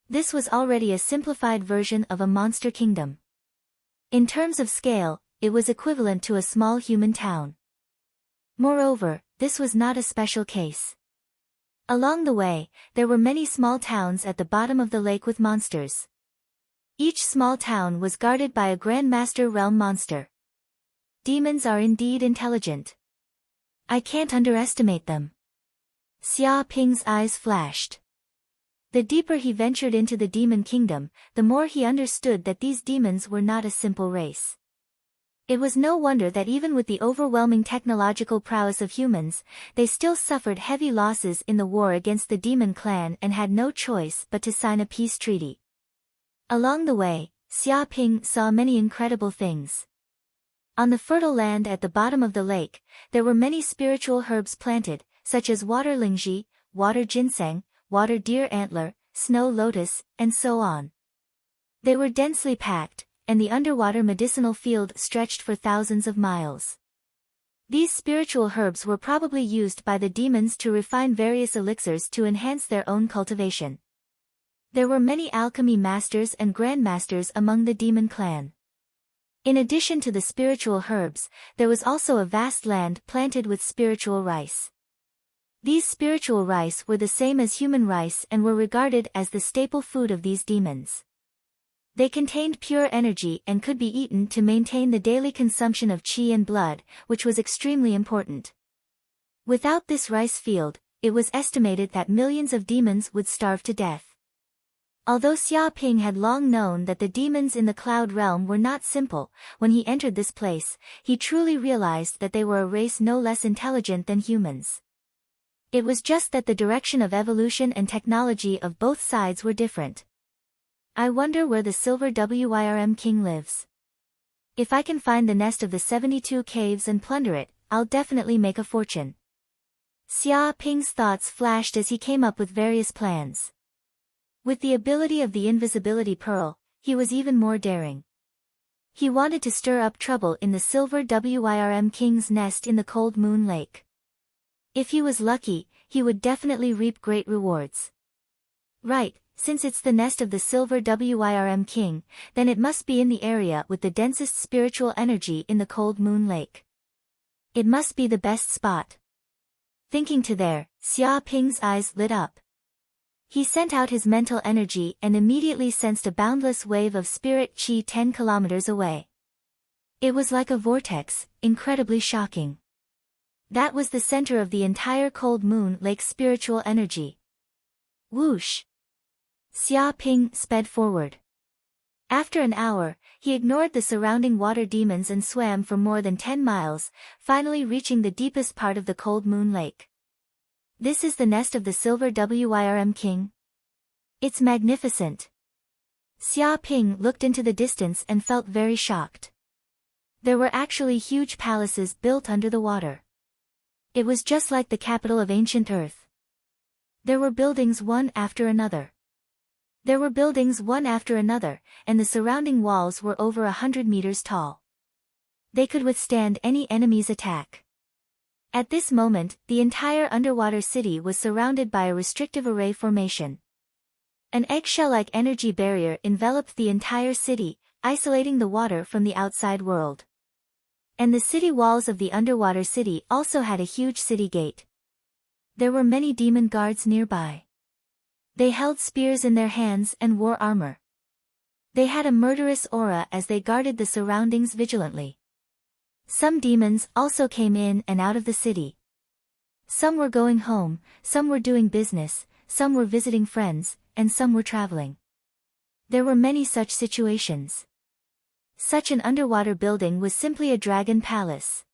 This was already a simplified version of a monster kingdom. In terms of scale, it was equivalent to a small human town. Moreover, this was not a special case. Along the way, there were many small towns at the bottom of the lake with monsters. Each small town was guarded by a Grandmaster Realm monster. Demons are indeed intelligent. I can't underestimate them. Xia Ping's eyes flashed. The deeper he ventured into the demon kingdom, the more he understood that these demons were not a simple race. It was no wonder that even with the overwhelming technological prowess of humans, they still suffered heavy losses in the war against the demon clan and had no choice but to sign a peace treaty. Along the way, Xia Ping saw many incredible things. On the fertile land at the bottom of the lake, there were many spiritual herbs planted, such as water lingji, water ginseng, water deer antler, snow lotus, and so on. They were densely packed, and the underwater medicinal field stretched for thousands of miles. These spiritual herbs were probably used by the demons to refine various elixirs to enhance their own cultivation. There were many alchemy masters and grandmasters among the demon clan. In addition to the spiritual herbs, there was also a vast land planted with spiritual rice. These spiritual rice were the same as human rice and were regarded as the staple food of these demons. They contained pure energy and could be eaten to maintain the daily consumption of qi and blood, which was extremely important. Without this rice field, it was estimated that millions of demons would starve to death. Although Xia Ping had long known that the demons in the cloud realm were not simple, when he entered this place, he truly realized that they were a race no less intelligent than humans. It was just that the direction of evolution and technology of both sides were different. I wonder where the Silver Wyrm King lives. If I can find the nest of the 72 caves and plunder it, I'll definitely make a fortune. Xia Ping's thoughts flashed as he came up with various plans. With the ability of the invisibility pearl, he was even more daring. He wanted to stir up trouble in the Silver Wyrm King's nest in the cold moon lake. If he was lucky, he would definitely reap great rewards. Right, since it's the nest of the Silver Wyrm King, then it must be in the area with the densest spiritual energy in the Cold Moon Lake. It must be the best spot. Thinking to there, Xia Ping's eyes lit up. He sent out his mental energy and immediately sensed a boundless wave of spirit qi 10 kilometers away. It was like a vortex, incredibly shocking. That was the center of the entire Cold Moon Lake's spiritual energy. Whoosh! Xia Ping sped forward. After an hour, he ignored the surrounding water demons and swam for more than 10 miles, finally reaching the deepest part of the Cold Moon Lake. This is the nest of the Silver Wyrm King? It's magnificent. Xia Ping looked into the distance and felt very shocked. There were actually huge palaces built under the water. It was just like the capital of ancient Earth. There were buildings one after another. There were buildings one after another, and the surrounding walls were over 100 meters tall. They could withstand any enemy's attack. At this moment, the entire underwater city was surrounded by a restrictive array formation. An eggshell-like energy barrier enveloped the entire city, isolating the water from the outside world. And the city walls of the underwater city also had a huge city gate. There were many demon guards nearby. They held spears in their hands and wore armor. They had a murderous aura as they guarded the surroundings vigilantly. Some demons also came in and out of the city. Some were going home, some were doing business, some were visiting friends, and some were traveling. There were many such situations. Such an underwater building was simply a dragon palace.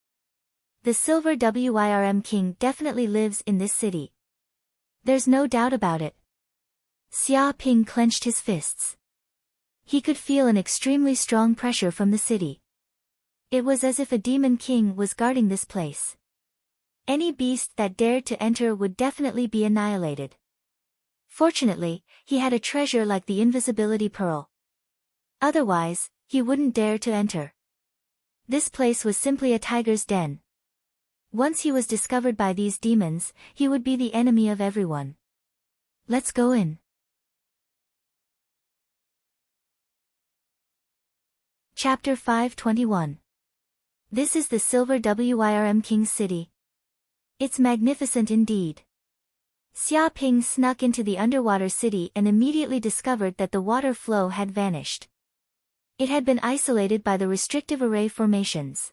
The Silver Wyrm King definitely lives in this city. There's no doubt about it. Xia Ping clenched his fists. He could feel an extremely strong pressure from the city. It was as if a demon king was guarding this place. Any beast that dared to enter would definitely be annihilated. Fortunately, he had a treasure like the invisibility pearl. Otherwise, he wouldn't dare to enter. This place was simply a tiger's den. Once he was discovered by these demons, he would be the enemy of everyone. Let's go in. Chapter 521. This is the Silver Wyrm King's city. It's magnificent indeed. Xia Ping snuck into the underwater city and immediately discovered that the water flow had vanished. It had been isolated by the restrictive array formations.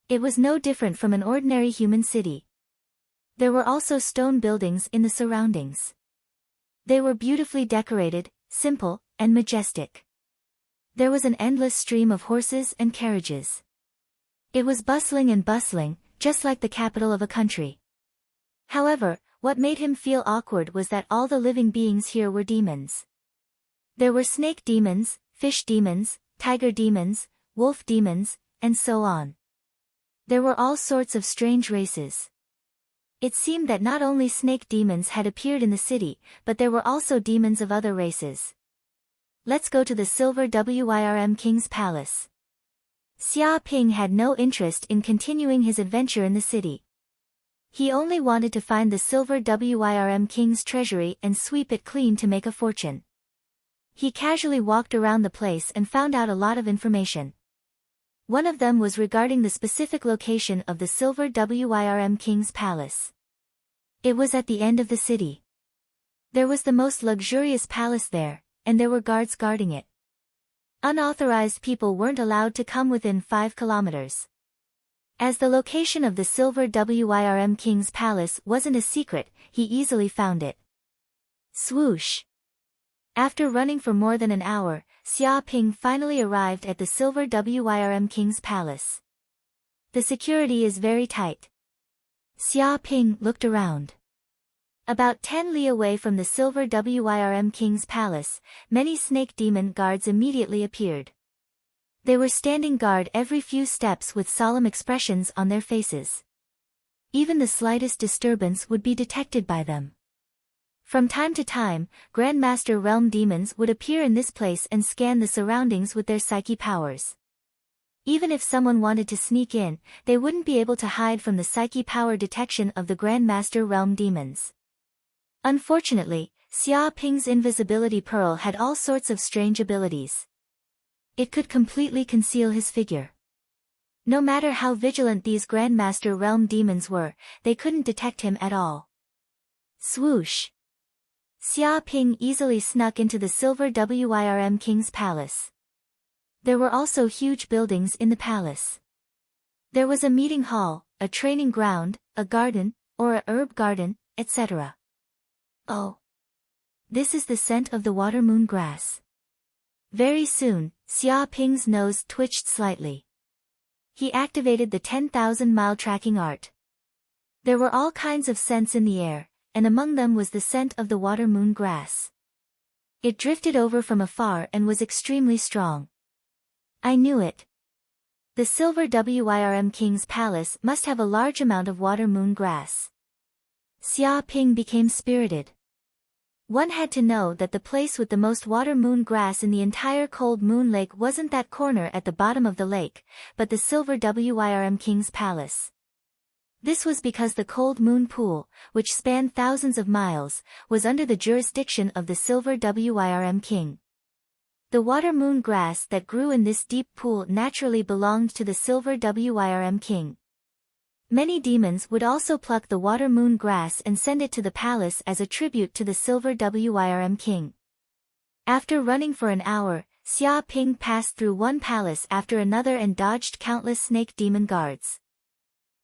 It was no different from an ordinary human city. There were also stone buildings in the surroundings. They were beautifully decorated, simple, and majestic. There was an endless stream of horses and carriages. It was bustling and bustling, just like the capital of a country. However, what made him feel awkward was that all the living beings here were demons. There were snake demons, fish demons, tiger demons, wolf demons, and so on. There were all sorts of strange races. It seemed that not only snake demons had appeared in the city, but there were also demons of other races. Let's go to the Silver Wyrm King's palace. Xia Ping had no interest in continuing his adventure in the city. He only wanted to find the Silver Wyrm King's treasury and sweep it clean to make a fortune. He casually walked around the place and found out a lot of information. One of them was regarding the specific location of the Silver Wyrm King's palace. It was at the end of the city. There was the most luxurious palace there, and there were guards guarding it. Unauthorized people weren't allowed to come within 5 kilometers. As the location of the Silver Wyrm King's palace wasn't a secret, he easily found it. Swoosh! After running for more than an hour, Xia Ping finally arrived at the Silver Wyrm King's palace. The security is very tight. Xia Ping looked around. About 10 li away from the Silver Wyrm King's palace, many snake demon guards immediately appeared. They were standing guard every few steps with solemn expressions on their faces. Even the slightest disturbance would be detected by them. From time to time, Grandmaster Realm demons would appear in this place and scan the surroundings with their psyche powers. Even if someone wanted to sneak in, they wouldn't be able to hide from the psyche power detection of the Grandmaster Realm demons. Unfortunately, Xia Ping's invisibility pearl had all sorts of strange abilities. It could completely conceal his figure. No matter how vigilant these Grandmaster Realm demons were, they couldn't detect him at all. Swoosh! Xia Ping easily snuck into the Silver Wyrm King's palace. There were also huge buildings in the palace. There was a meeting hall, a training ground, a garden, or a herb garden, etc. Oh! This is the scent of the water moon grass. Very soon, Xia Ping's nose twitched slightly. He activated the 10,000-mile tracking art. There were all kinds of scents in the air, and among them was the scent of the water moon grass. It drifted over from afar and was extremely strong. I knew it. The Silver Wyrm King's palace must have a large amount of water moon grass. Xia Ping became spirited. One had to know that the place with the most water moon grass in the entire Cold Moon Lake wasn't that corner at the bottom of the lake, but the Silver Wyrm King's palace. This was because the Cold Moon Pool, which spanned thousands of miles, was under the jurisdiction of the Silver Wyrm King. The water moon grass that grew in this deep pool naturally belonged to the Silver Wyrm King. Many demons would also pluck the water moon grass and send it to the palace as a tribute to the Silver Wyrm King. After running for an hour, Xia Ping passed through one palace after another and dodged countless snake demon guards.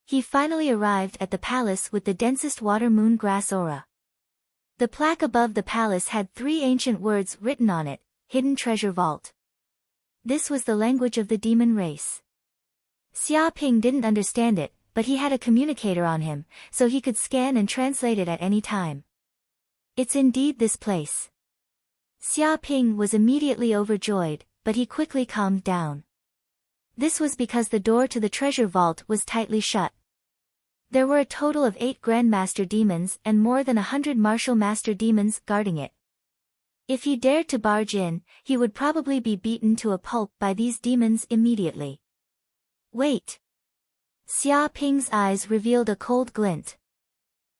He finally arrived at the palace with the densest water moon grass aura. The plaque above the palace had 3 ancient words written on it: Hidden Treasure Vault. This was the language of the demon race. Xia Ping didn't understand it, but he had a communicator on him, so he could scan and translate it at any time. It's indeed this place. Xia Ping was immediately overjoyed, but he quickly calmed down. This was because the door to the treasure vault was tightly shut. There were a total of 8 Grandmaster demons and more than 100 Martial Master demons guarding it. If he dared to barge in, he would probably be beaten to a pulp by these demons immediately. Wait! Xia Ping's eyes revealed a cold glint.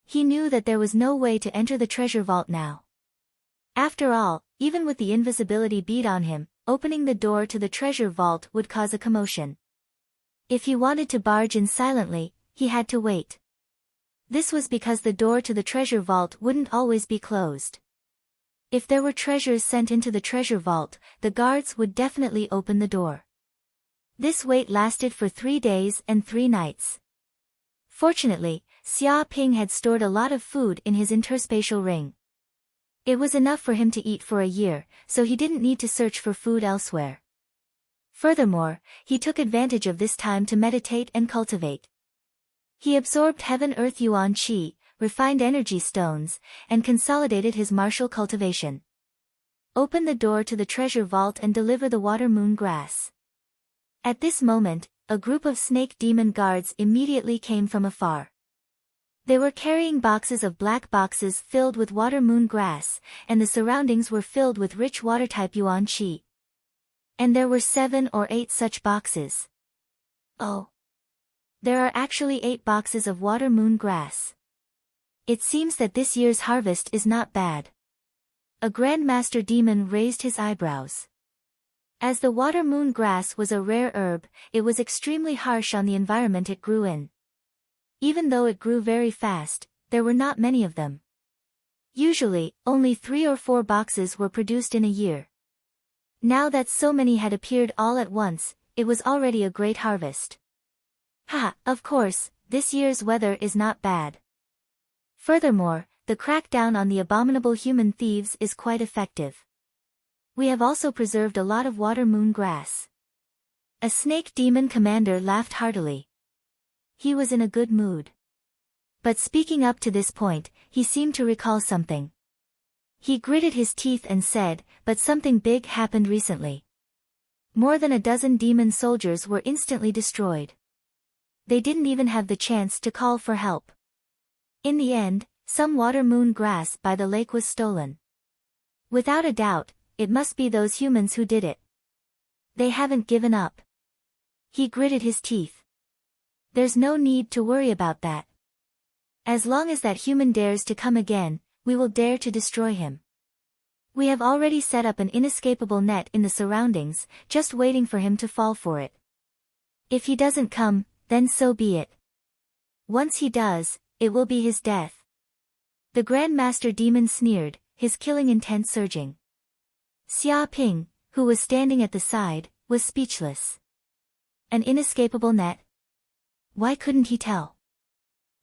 He knew that there was no way to enter the treasure vault now. After all, even with the invisibility bead on him, opening the door to the treasure vault would cause a commotion. If he wanted to barge in silently, he had to wait. This was because the door to the treasure vault wouldn't always be closed. If there were treasures sent into the treasure vault, the guards would definitely open the door. This wait lasted for 3 days and 3 nights. Fortunately, Xia Ping had stored a lot of food in his interspatial ring. It was enough for him to eat for a year, so he didn't need to search for food elsewhere. Furthermore, he took advantage of this time to meditate and cultivate. He absorbed Heaven-Earth Yuan Qi, refined energy stones, and consolidated his martial cultivation. Open the door to the treasure vault and deliver the water moon grass. At this moment, a group of snake demon guards immediately came from afar. They were carrying boxes of black boxes filled with water moon grass, and the surroundings were filled with rich water-type Yuan Qi. And there were 7 or 8 such boxes. Oh! There are actually 8 boxes of water moon grass. It seems that this year's harvest is not bad. A Grandmaster demon raised his eyebrows. As the water moon grass was a rare herb, it was extremely harsh on the environment it grew in. Even though it grew very fast, there were not many of them. Usually, only 3 or 4 boxes were produced in a year. Now that so many had appeared all at once, it was already a great harvest. Of course, this year's weather is not bad. Furthermore, the crackdown on the abominable human thieves is quite effective. We have also preserved a lot of water moon grass. A snake demon commander laughed heartily. He was in a good mood. But speaking up to this point, he seemed to recall something. He gritted his teeth and said, "But something big happened recently. More than a dozen demon soldiers were instantly destroyed. They didn't even have the chance to call for help. In the end, some water moon grass by the lake was stolen. Without a doubt, it must be those humans who did it. They haven't given up." He gritted his teeth. There's no need to worry about that. As long as that human dares to come again, we will dare to destroy him. We have already set up an inescapable net in the surroundings, just waiting for him to fall for it. If he doesn't come, then so be it. Once he does, it will be his death." The Grand Master Demon sneered, his killing intent surging. Xia Ping, who was standing at the side, was speechless. An inescapable net? Why couldn't he tell?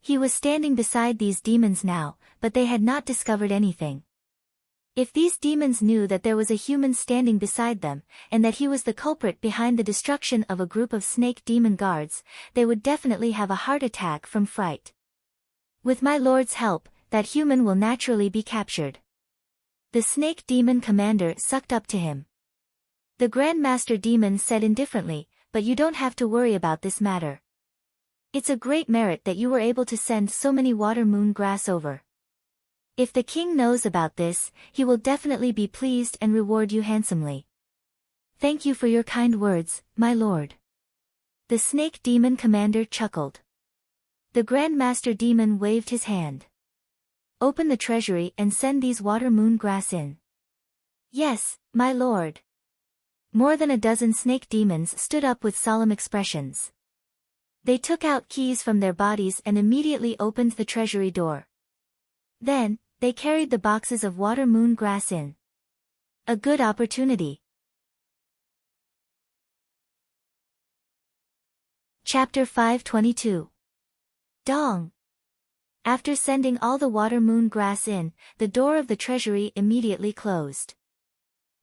He was standing beside these demons now, but they had not discovered anything. If these demons knew that there was a human standing beside them, and that he was the culprit behind the destruction of a group of snake demon guards, they would definitely have a heart attack from fright. "With my lord's help, that human will naturally be captured." The snake demon commander sucked up to him. The Grand Master Demon said indifferently, "But you don't have to worry about this matter. It's a great merit that you were able to send so many water moon grass over. If the king knows about this, he will definitely be pleased and reward you handsomely." "Thank you for your kind words, my lord." The snake demon commander chuckled. The Grand Master Demon waved his hand. "Open the treasury and send these water moon grass in." "Yes, my lord." More than a dozen snake demons stood up with solemn expressions. They took out keys from their bodies and immediately opened the treasury door. Then, they carried the boxes of water moon grass in. A good opportunity. Chapter 522. Dong. After sending all the water moon grass in, the door of the treasury immediately closed.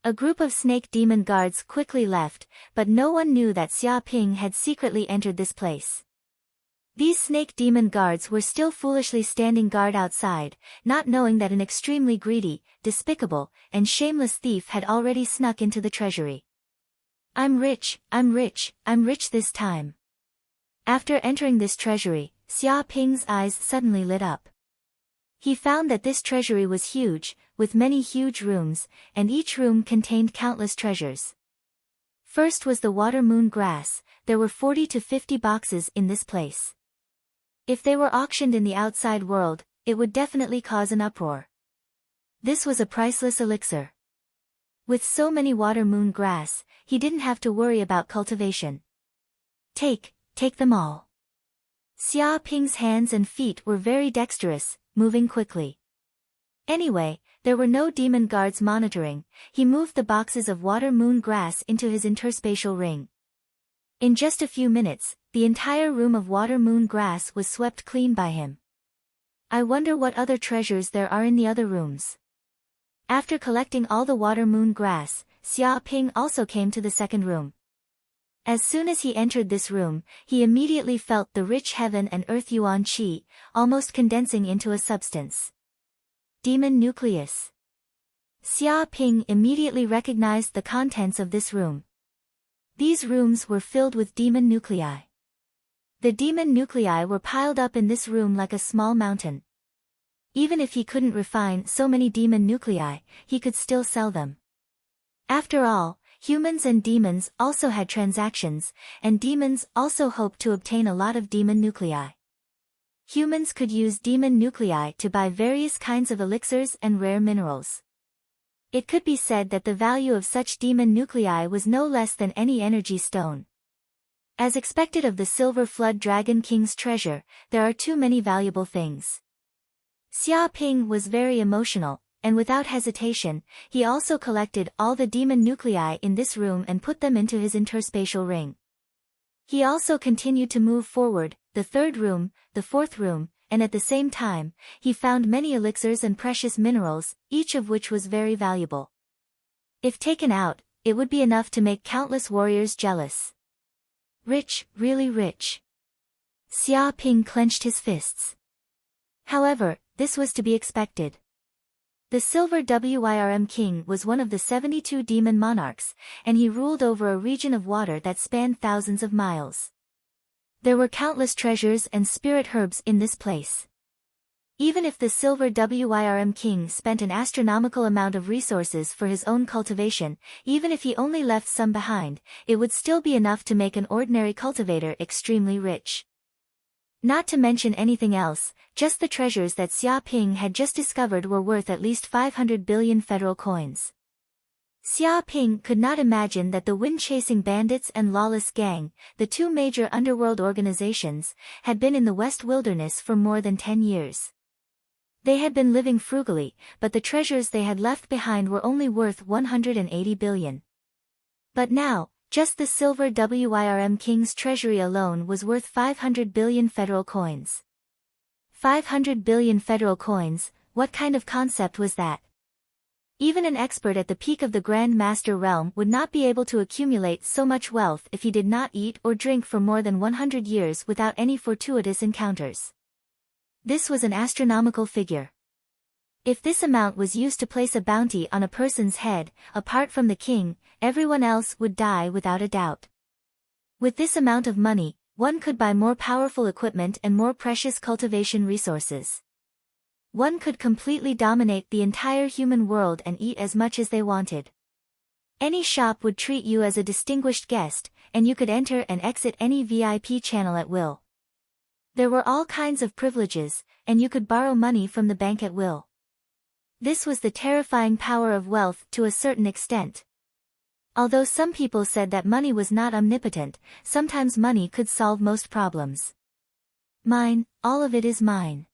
A group of snake demon guards quickly left, but no one knew that Xia Ping had secretly entered this place. These snake demon guards were still foolishly standing guard outside, not knowing that an extremely greedy, despicable, and shameless thief had already snuck into the treasury. I'm rich this time." After entering this treasury, Xia Ping's eyes suddenly lit up. He found that this treasury was huge, with many huge rooms, and each room contained countless treasures. First was the water moon grass. There were 40 to 50 boxes in this place. If they were auctioned in the outside world, it would definitely cause an uproar. This was a priceless elixir. With so many water moon grass, he didn't have to worry about cultivation. Take them all." Xia Ping's hands and feet were very dexterous, moving quickly. Anyway, there were no demon guards monitoring. He moved the boxes of water moon grass into his interspatial ring. In just a few minutes, the entire room of water moon grass was swept clean by him. I wonder what other treasures there are in the other rooms. After collecting all the water moon grass, Xia Ping also came to the second room. As soon as he entered this room, he immediately felt the rich heaven and earth yuan qi, almost condensing into a substance. Demon nucleus. Xia Ping immediately recognized the contents of this room. These rooms were filled with demon nuclei. The demon nuclei were piled up in this room like a small mountain. Even if he couldn't refine so many demon nuclei, he could still sell them. After all, humans and demons also had transactions, and demons also hoped to obtain a lot of demon nuclei. Humans could use demon nuclei to buy various kinds of elixirs and rare minerals. It could be said that the value of such demon nuclei was no less than any energy stone. As expected of the Silver Flood Dragon King's treasure, there are too many valuable things. Xia Ping was very emotional, and without hesitation, he also collected all the demon nuclei in this room and put them into his interspatial ring. He also continued to move forward, the third room, the fourth room, and at the same time, he found many elixirs and precious minerals, each of which was very valuable. If taken out, it would be enough to make countless warriors jealous. Rich, really rich. Xia Ping clenched his fists. However, this was to be expected. The Silver Wyrm King was one of the 72 demon monarchs, and he ruled over a region of water that spanned thousands of miles. There were countless treasures and spirit herbs in this place. Even if the Silver Wyrm King spent an astronomical amount of resources for his own cultivation, even if he only left some behind, it would still be enough to make an ordinary cultivator extremely rich. Not to mention anything else, just the treasures that Xia Ping had just discovered were worth at least 500 billion federal coins. Xia Ping could not imagine that the wind-chasing bandits and lawless gang, the two major underworld organizations, had been in the West Wilderness for more than 10 years. They had been living frugally, but the treasures they had left behind were only worth 180 billion. But now, just the silver WIRM King's treasury alone was worth 500 billion federal coins. 500 billion federal coins, what kind of concept was that? Even an expert at the peak of the Grand Master realm would not be able to accumulate so much wealth if he did not eat or drink for more than 100 years without any fortuitous encounters. This was an astronomical figure. If this amount was used to place a bounty on a person's head, apart from the king, everyone else would die without a doubt. With this amount of money, one could buy more powerful equipment and more precious cultivation resources. One could completely dominate the entire human world and eat as much as they wanted. Any shop would treat you as a distinguished guest, and you could enter and exit any VIP channel at will. There were all kinds of privileges, and you could borrow money from the bank at will. This was the terrifying power of wealth to a certain extent. Although some people said that money was not omnipotent, sometimes money could solve most problems. Mine, all of it is mine.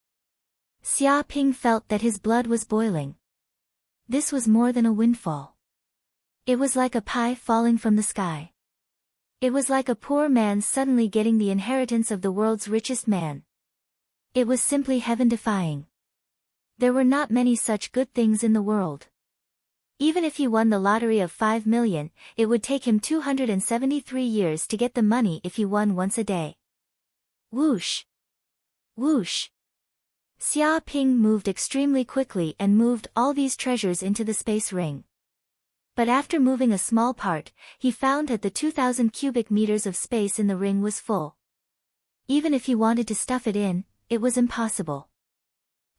Xia Ping felt that his blood was boiling. This was more than a windfall. It was like a pie falling from the sky. It was like a poor man suddenly getting the inheritance of the world's richest man. It was simply heaven-defying. There were not many such good things in the world. Even if he won the lottery of 5 million, it would take him 273 years to get the money if he won once a day. Whoosh! Whoosh! Xia Ping moved extremely quickly and moved all these treasures into the space ring. But after moving a small part, he found that the 2,000 cubic meters of space in the ring was full. Even if he wanted to stuff it in, it was impossible.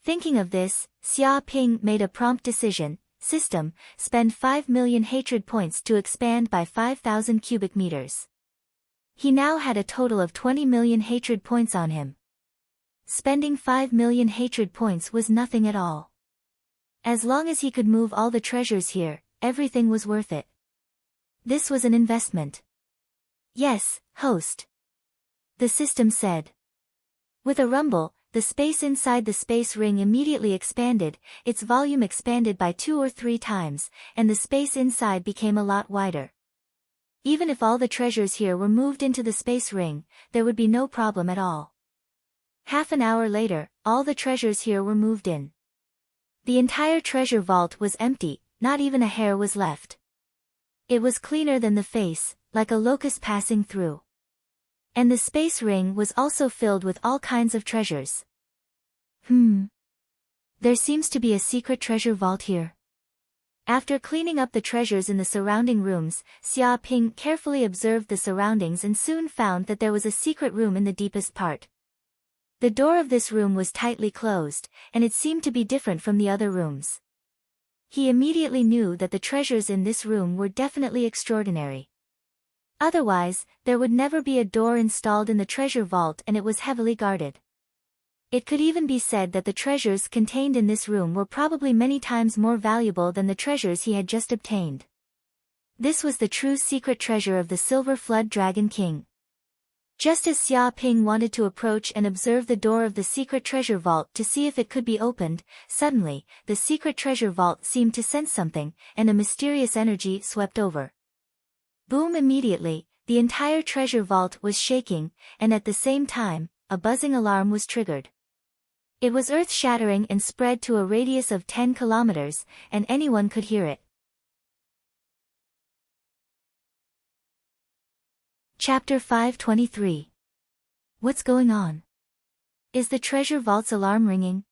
Thinking of this, Xia Ping made a prompt decision: system, spend 5 million hatred points to expand by 5,000 cubic meters. He now had a total of 20 million hatred points on him. Spending 5 million hatred points was nothing at all. As long as he could move all the treasures here, everything was worth it. This was an investment. Yes, host. The system said. With a rumble, the space inside the space ring immediately expanded, its volume expanded by 2 or 3 times, and the space inside became a lot wider. Even if all the treasures here were moved into the space ring, there would be no problem at all. Half an hour later, all the treasures here were moved in. The entire treasure vault was empty, not even a hair was left. It was cleaner than the face, like a locust passing through. And the space ring was also filled with all kinds of treasures. There seems to be a secret treasure vault here. After cleaning up the treasures in the surrounding rooms, Xia Ping carefully observed the surroundings and soon found that there was a secret room in the deepest part. The door of this room was tightly closed, and it seemed to be different from the other rooms. He immediately knew that the treasures in this room were definitely extraordinary. Otherwise, there would never be a door installed in the treasure vault, and it was heavily guarded. It could even be said that the treasures contained in this room were probably many times more valuable than the treasures he had just obtained. This was the true secret treasure of the Silver Flood Dragon King. Just as Xia Ping wanted to approach and observe the door of the secret treasure vault to see if it could be opened, suddenly, the secret treasure vault seemed to sense something, and a mysterious energy swept over. Boom! Immediately, the entire treasure vault was shaking, and at the same time, a buzzing alarm was triggered. It was earth-shattering and spread to a radius of 10 kilometers, and anyone could hear it. Chapter 523. What's going on? Is the treasure vault's alarm ringing?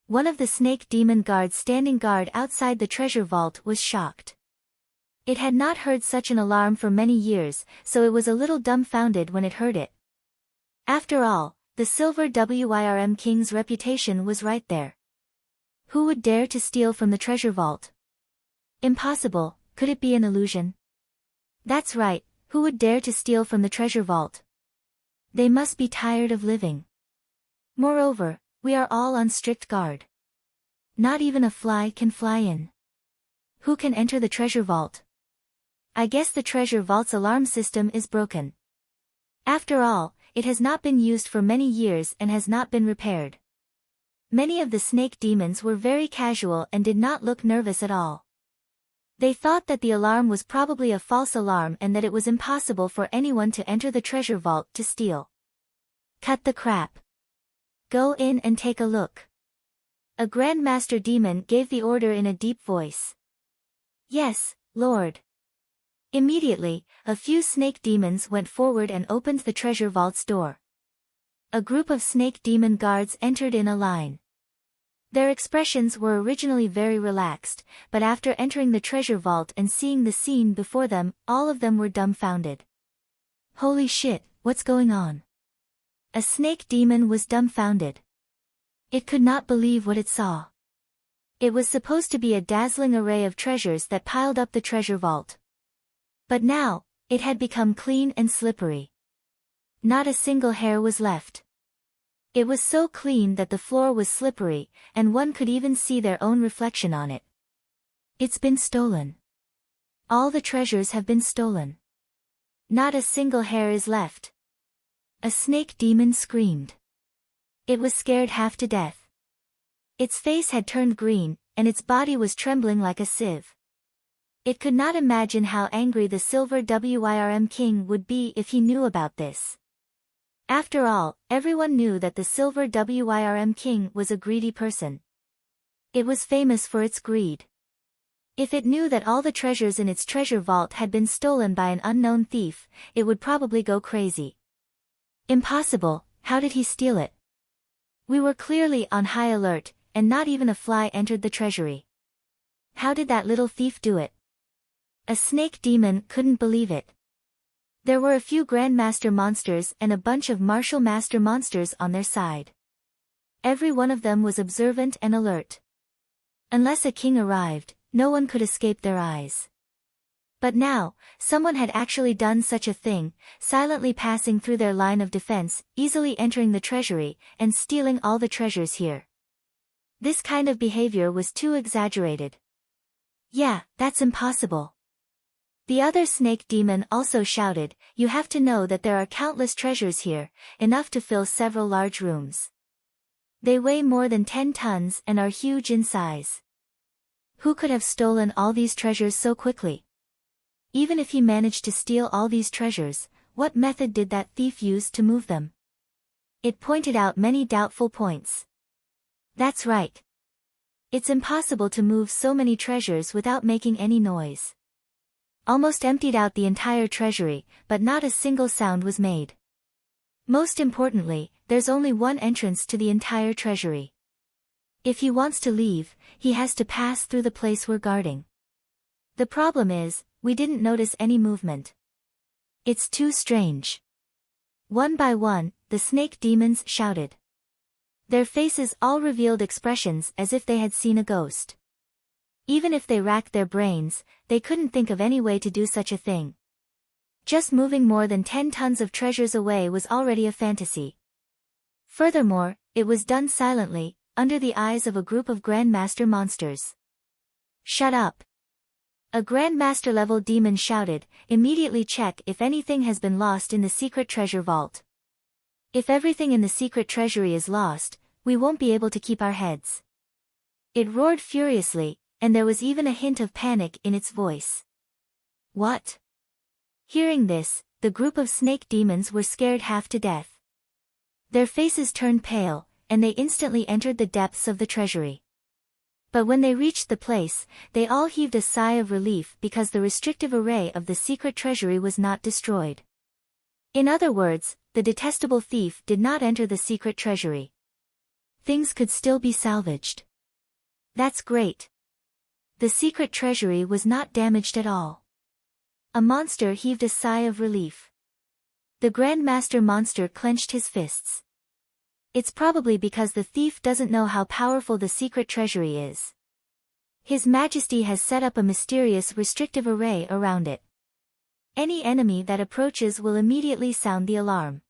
One of the snake demon guards standing guard outside the treasure vault was shocked. It had not heard such an alarm for many years, so it was a little dumbfounded when it heard it. After all, the Silver WIRM King's reputation was right there. Who would dare to steal from the treasure vault? Impossible. Could it be an illusion? That's right, who would dare to steal from the treasure vault? They must be tired of living. Moreover, we are all on strict guard. Not even a fly can fly in. Who can enter the treasure vault? I guess the treasure vault's alarm system is broken. After all, it has not been used for many years and has not been repaired. Many of the snake demons were very casual and did not look nervous at all. They thought that the alarm was probably a false alarm and that it was impossible for anyone to enter the treasure vault to steal. Cut the crap. Go in and take a look. A Grand Master Demon gave the order in a deep voice. Yes, Lord. Immediately, a few snake demons went forward and opened the treasure vault's door. A group of snake demon guards entered in a line. Their expressions were originally very relaxed, but after entering the treasure vault and seeing the scene before them, all of them were dumbfounded. Holy shit, what's going on? A snake demon was dumbfounded. It could not believe what it saw. It was supposed to be a dazzling array of treasures that piled up the treasure vault. But now, it had become clean and slippery. Not a single hair was left. It was so clean that the floor was slippery, and one could even see their own reflection on it. It's been stolen. All the treasures have been stolen. Not a single hair is left. A snake demon screamed. It was scared half to death. Its face had turned green, and its body was trembling like a sieve. It could not imagine how angry the Silver Wyrm King would be if he knew about this. After all, everyone knew that the Silver Wyrm King was a greedy person. It was famous for its greed. If it knew that all the treasures in its treasure vault had been stolen by an unknown thief, it would probably go crazy. Impossible, how did he steal it? We were clearly on high alert, and not even a fly entered the treasury. How did that little thief do it? A snake demon couldn't believe it. There were a few Grandmaster monsters and a bunch of Martial Master monsters on their side. Every one of them was observant and alert. Unless a king arrived, no one could escape their eyes. But now, someone had actually done such a thing, silently passing through their line of defense, easily entering the treasury, and stealing all the treasures here. This kind of behavior was too exaggerated. Yeah, that's impossible. The other snake demon also shouted, you have to know that there are countless treasures here, enough to fill several large rooms. They weigh more than 10 tons and are huge in size. Who could have stolen all these treasures so quickly? Even if he managed to steal all these treasures, what method did that thief use to move them? It pointed out many doubtful points. That's right. It's impossible to move so many treasures without making any noise. Almost emptied out the entire treasury, but not a single sound was made. Most importantly, there's only one entrance to the entire treasury. If he wants to leave, he has to pass through the place we're guarding. The problem is, we didn't notice any movement. It's too strange. One by one, the snake demons shouted. Their faces all revealed expressions as if they had seen a ghost. Even if they racked their brains, they couldn't think of any way to do such a thing. Just moving more than 10 tons of treasures away was already a fantasy. Furthermore, it was done silently, under the eyes of a group of Grandmaster monsters. Shut up! A Grandmaster level demon shouted, immediately check if anything has been lost in the secret treasure vault. If everything in the secret treasury is lost, we won't be able to keep our heads. It roared furiously, and there was even a hint of panic in its voice. What? Hearing this, the group of snake demons were scared half to death. Their faces turned pale, and they instantly entered the depths of the treasury. But when they reached the place, they all heaved a sigh of relief because the restrictive array of the secret treasury was not destroyed. In other words, the detestable thief did not enter the secret treasury. Things could still be salvaged. That's great. The secret treasury was not damaged at all. A monster heaved a sigh of relief. The Grandmaster monster clenched his fists. It's probably because the thief doesn't know how powerful the secret treasury is. His Majesty has set up a mysterious restrictive array around it. Any enemy that approaches will immediately sound the alarm.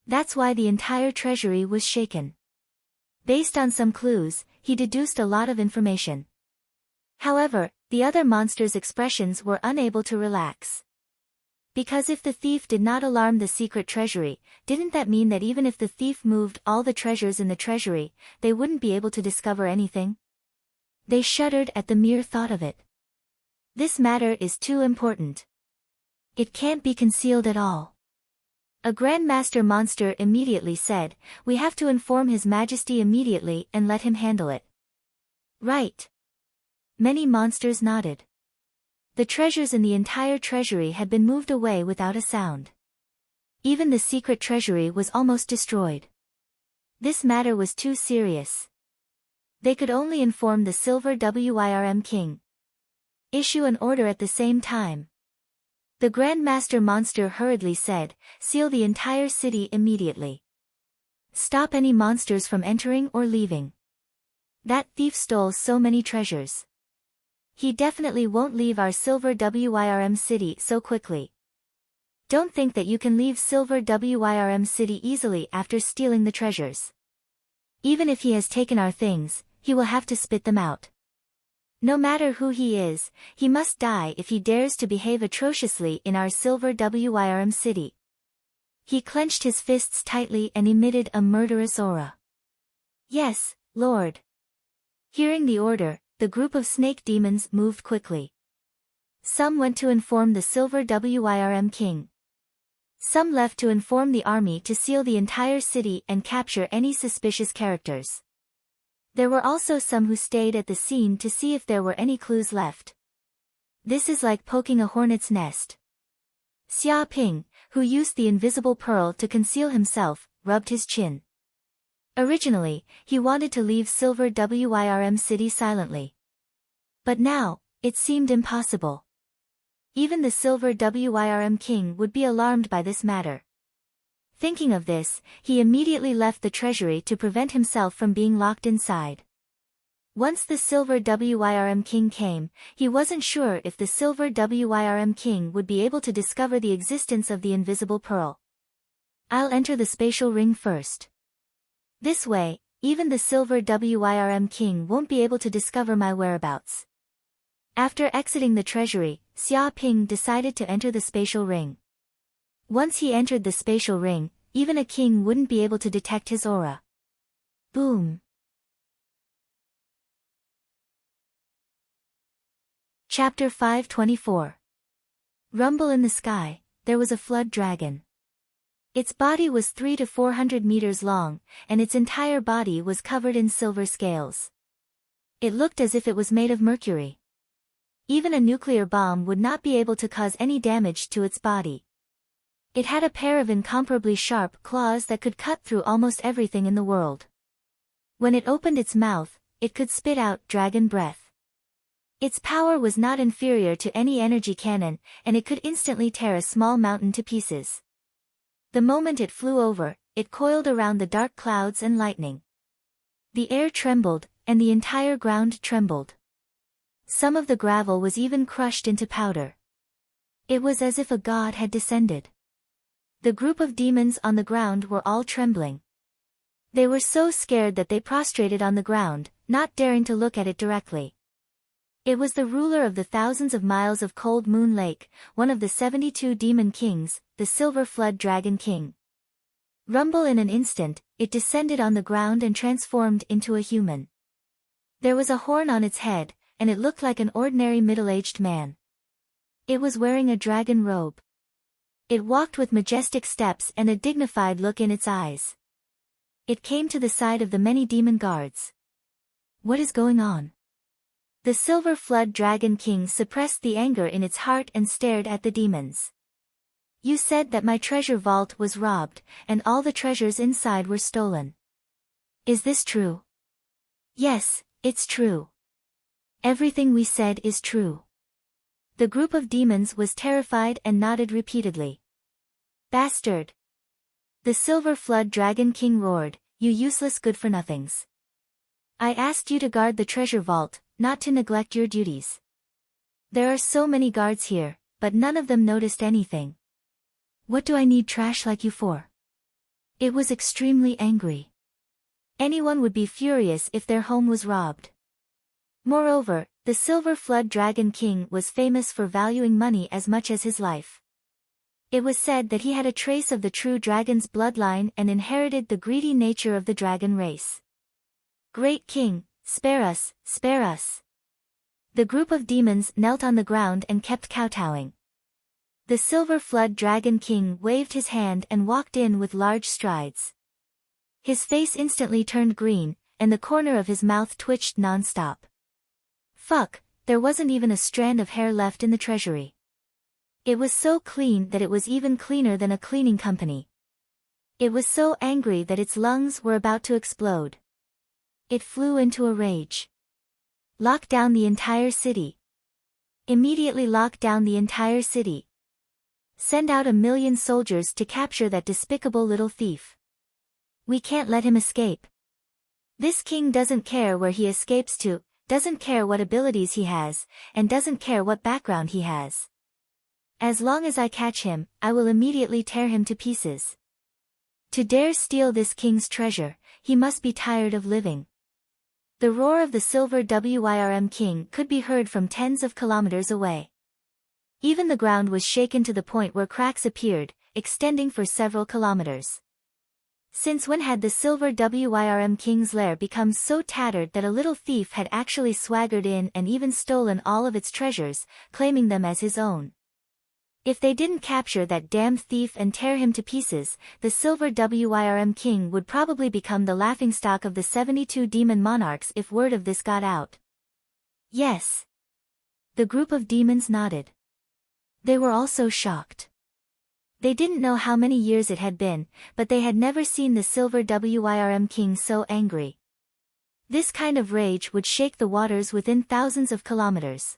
That's why the entire treasury was shaken. Based on some clues, he deduced a lot of information. However, the other monsters' expressions were unable to relax. Because if the thief did not alarm the secret treasury, didn't that mean that even if the thief moved all the treasures in the treasury, they wouldn't be able to discover anything? They shuddered at the mere thought of it. This matter is too important. It can't be concealed at all. A Grandmaster monster immediately said, "We have to inform His Majesty immediately and let him handle it." Right. Many monsters nodded. The treasures in the entire treasury had been moved away without a sound. Even the secret treasury was almost destroyed. This matter was too serious. They could only inform the Silver Wyrm King. Issue an order at the same time. The Grandmaster monster hurriedly said, "Seal the entire city immediately. Stop any monsters from entering or leaving. That thief stole so many treasures. He definitely won't leave our Silver Wyrm city so quickly. Don't think that you can leave Silver Wyrm city easily after stealing the treasures. Even if he has taken our things, he will have to spit them out. No matter who he is, he must die if he dares to behave atrociously in our Silver Wyrm city." He clenched his fists tightly and emitted a murderous aura. "Yes, Lord." Hearing the order, the group of snake demons moved quickly. Some went to inform the Silver Wyrm King. Some left to inform the army to seal the entire city and capture any suspicious characters. There were also some who stayed at the scene to see if there were any clues left. This is like poking a hornet's nest. Xia Ping, who used the invisible pearl to conceal himself, rubbed his chin. Originally, he wanted to leave Silver Wyrm city silently. But now, it seemed impossible. Even the Silver Wyrm King would be alarmed by this matter. Thinking of this, he immediately left the treasury to prevent himself from being locked inside. Once the Silver Wyrm King came, he wasn't sure if the Silver Wyrm King would be able to discover the existence of the invisible pearl. "I'll enter the spatial ring first. This way, even the Silver Wyrm King won't be able to discover my whereabouts." After exiting the treasury, Xia Ping decided to enter the spatial ring. Once he entered the spatial ring, even a king wouldn't be able to detect his aura. Boom. Chapter 524. Rumble in the sky, there was a flood dragon. Its body was 300 to 400 meters long, and its entire body was covered in silver scales. It looked as if it was made of mercury. Even a nuclear bomb would not be able to cause any damage to its body. It had a pair of incomparably sharp claws that could cut through almost everything in the world. When it opened its mouth, it could spit out dragon breath. Its power was not inferior to any energy cannon, and it could instantly tear a small mountain to pieces. The moment it flew over, it coiled around the dark clouds and lightning. The air trembled, and the entire ground trembled. Some of the gravel was even crushed into powder. It was as if a god had descended. The group of demons on the ground were all trembling. They were so scared that they prostrated on the ground, not daring to look at it directly. It was the ruler of the thousands of miles of Cold Moon Lake, one of the 72 demon kings, the Silver Flood Dragon King. Rumble in an instant, it descended on the ground and transformed into a human. There was a horn on its head, and it looked like an ordinary middle-aged man. It was wearing a dragon robe. It walked with majestic steps and a dignified look in its eyes. It came to the side of the many demon guards. What is going on? The Silver Flood Dragon King suppressed the anger in its heart and stared at the demons. You said that my treasure vault was robbed, and all the treasures inside were stolen. Is this true? Yes, it's true. Everything we said is true. The group of demons was terrified and nodded repeatedly. Bastard! The Silver Flood Dragon King roared, you useless good-for-nothings. I asked you to guard the treasure vault, not to neglect your duties. There are so many guards here, but none of them noticed anything. What do I need trash like you for? It was extremely angry. Anyone would be furious if their home was robbed. Moreover, the Silver Flood Dragon King was famous for valuing money as much as his life. It was said that he had a trace of the true dragon's bloodline and inherited the greedy nature of the dragon race. Great King, spare us, spare us. The group of demons knelt on the ground and kept kowtowing. The Silver Flood Dragon King waved his hand and walked in with large strides. His face instantly turned green, and the corner of his mouth twitched non-stop. Fuck, there wasn't even a strand of hair left in the treasury. It was so clean that it was even cleaner than a cleaning company. It was so angry that its lungs were about to explode. It flew into a rage. Lock down the entire city. Immediately lock down the entire city. Send out 1,000,000 soldiers to capture that despicable little thief. We can't let him escape. This king doesn't care where he escapes to, doesn't care what abilities he has, and doesn't care what background he has. As long as I catch him, I will immediately tear him to pieces. To dare steal this king's treasure, he must be tired of living. The roar of the Silver Wyrm King could be heard from tens of kilometers away. Even the ground was shaken to the point where cracks appeared, extending for several kilometers. Since when had the Silver Wyrm King's lair become so tattered that a little thief had actually swaggered in and even stolen all of its treasures, claiming them as his own? If they didn't capture that damn thief and tear him to pieces, the Silver Wyrm King would probably become the laughingstock of the 72 demon monarchs if word of this got out. Yes. The group of demons nodded. They were also shocked. They didn't know how many years it had been, but they had never seen the Silver Wyrm King so angry. This kind of rage would shake the waters within thousands of kilometers.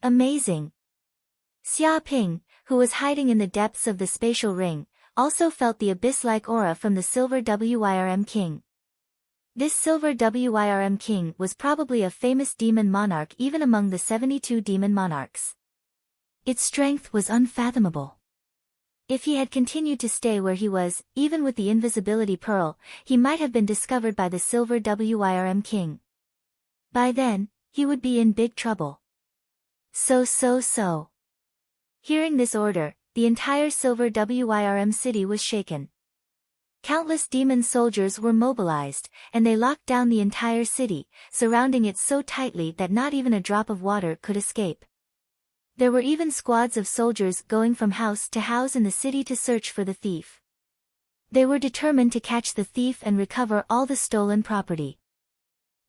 Amazing. Xia Ping, who was hiding in the depths of the spatial ring, also felt the abyss-like aura from the Silver Wyrm King. This Silver Wyrm King was probably a famous demon monarch even among the 72 demon monarchs. Its strength was unfathomable. If he had continued to stay where he was, even with the invisibility pearl, he might have been discovered by the Silver Wyrm King. By then, he would be in big trouble. So. Hearing this order, the entire Silver Wyrm city was shaken. Countless demon soldiers were mobilized, and they locked down the entire city, surrounding it so tightly that not even a drop of water could escape. There were even squads of soldiers going from house to house in the city to search for the thief. They were determined to catch the thief and recover all the stolen property.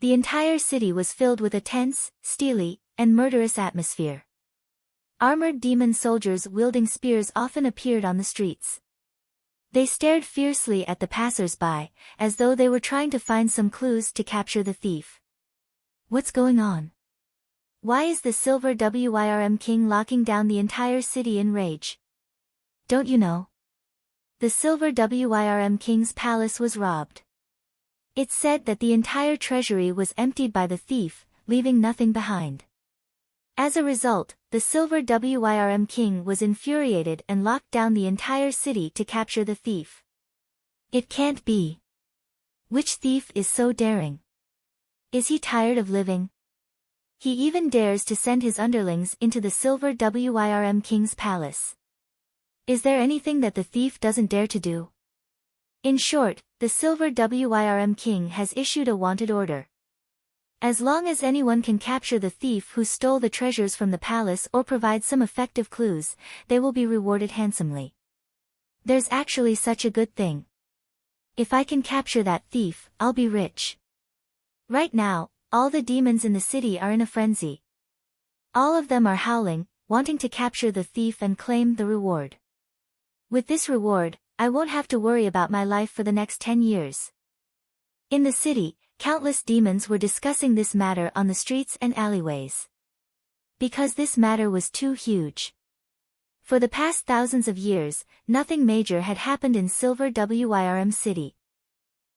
The entire city was filled with a tense, steely, and murderous atmosphere. Armored demon soldiers wielding spears often appeared on the streets. They stared fiercely at the passers-by, as though they were trying to find some clues to capture the thief. What's going on? Why is the Silver Wyrm King locking down the entire city in rage? Don't you know? The Silver Wyrm King's palace was robbed. It's said that the entire treasury was emptied by the thief, leaving nothing behind. As a result, the Silver Wyrm King was infuriated and locked down the entire city to capture the thief. It can't be. Which thief is so daring? Is he tired of living? He even dares to send his underlings into the Silver Wyrm King's palace. Is there anything that the thief doesn't dare to do? In short, the Silver Wyrm King has issued a wanted order. As long as anyone can capture the thief who stole the treasures from the palace or provide some effective clues, they will be rewarded handsomely. There's actually such a good thing. If I can capture that thief, I'll be rich. Right now, all the demons in the city are in a frenzy. All of them are howling, wanting to capture the thief and claim the reward. With this reward, I won't have to worry about my life for the next 10 years. In the city, countless demons were discussing this matter on the streets and alleyways. Because this matter was too huge. For the past thousands of years, nothing major had happened in Silver Wyrm City.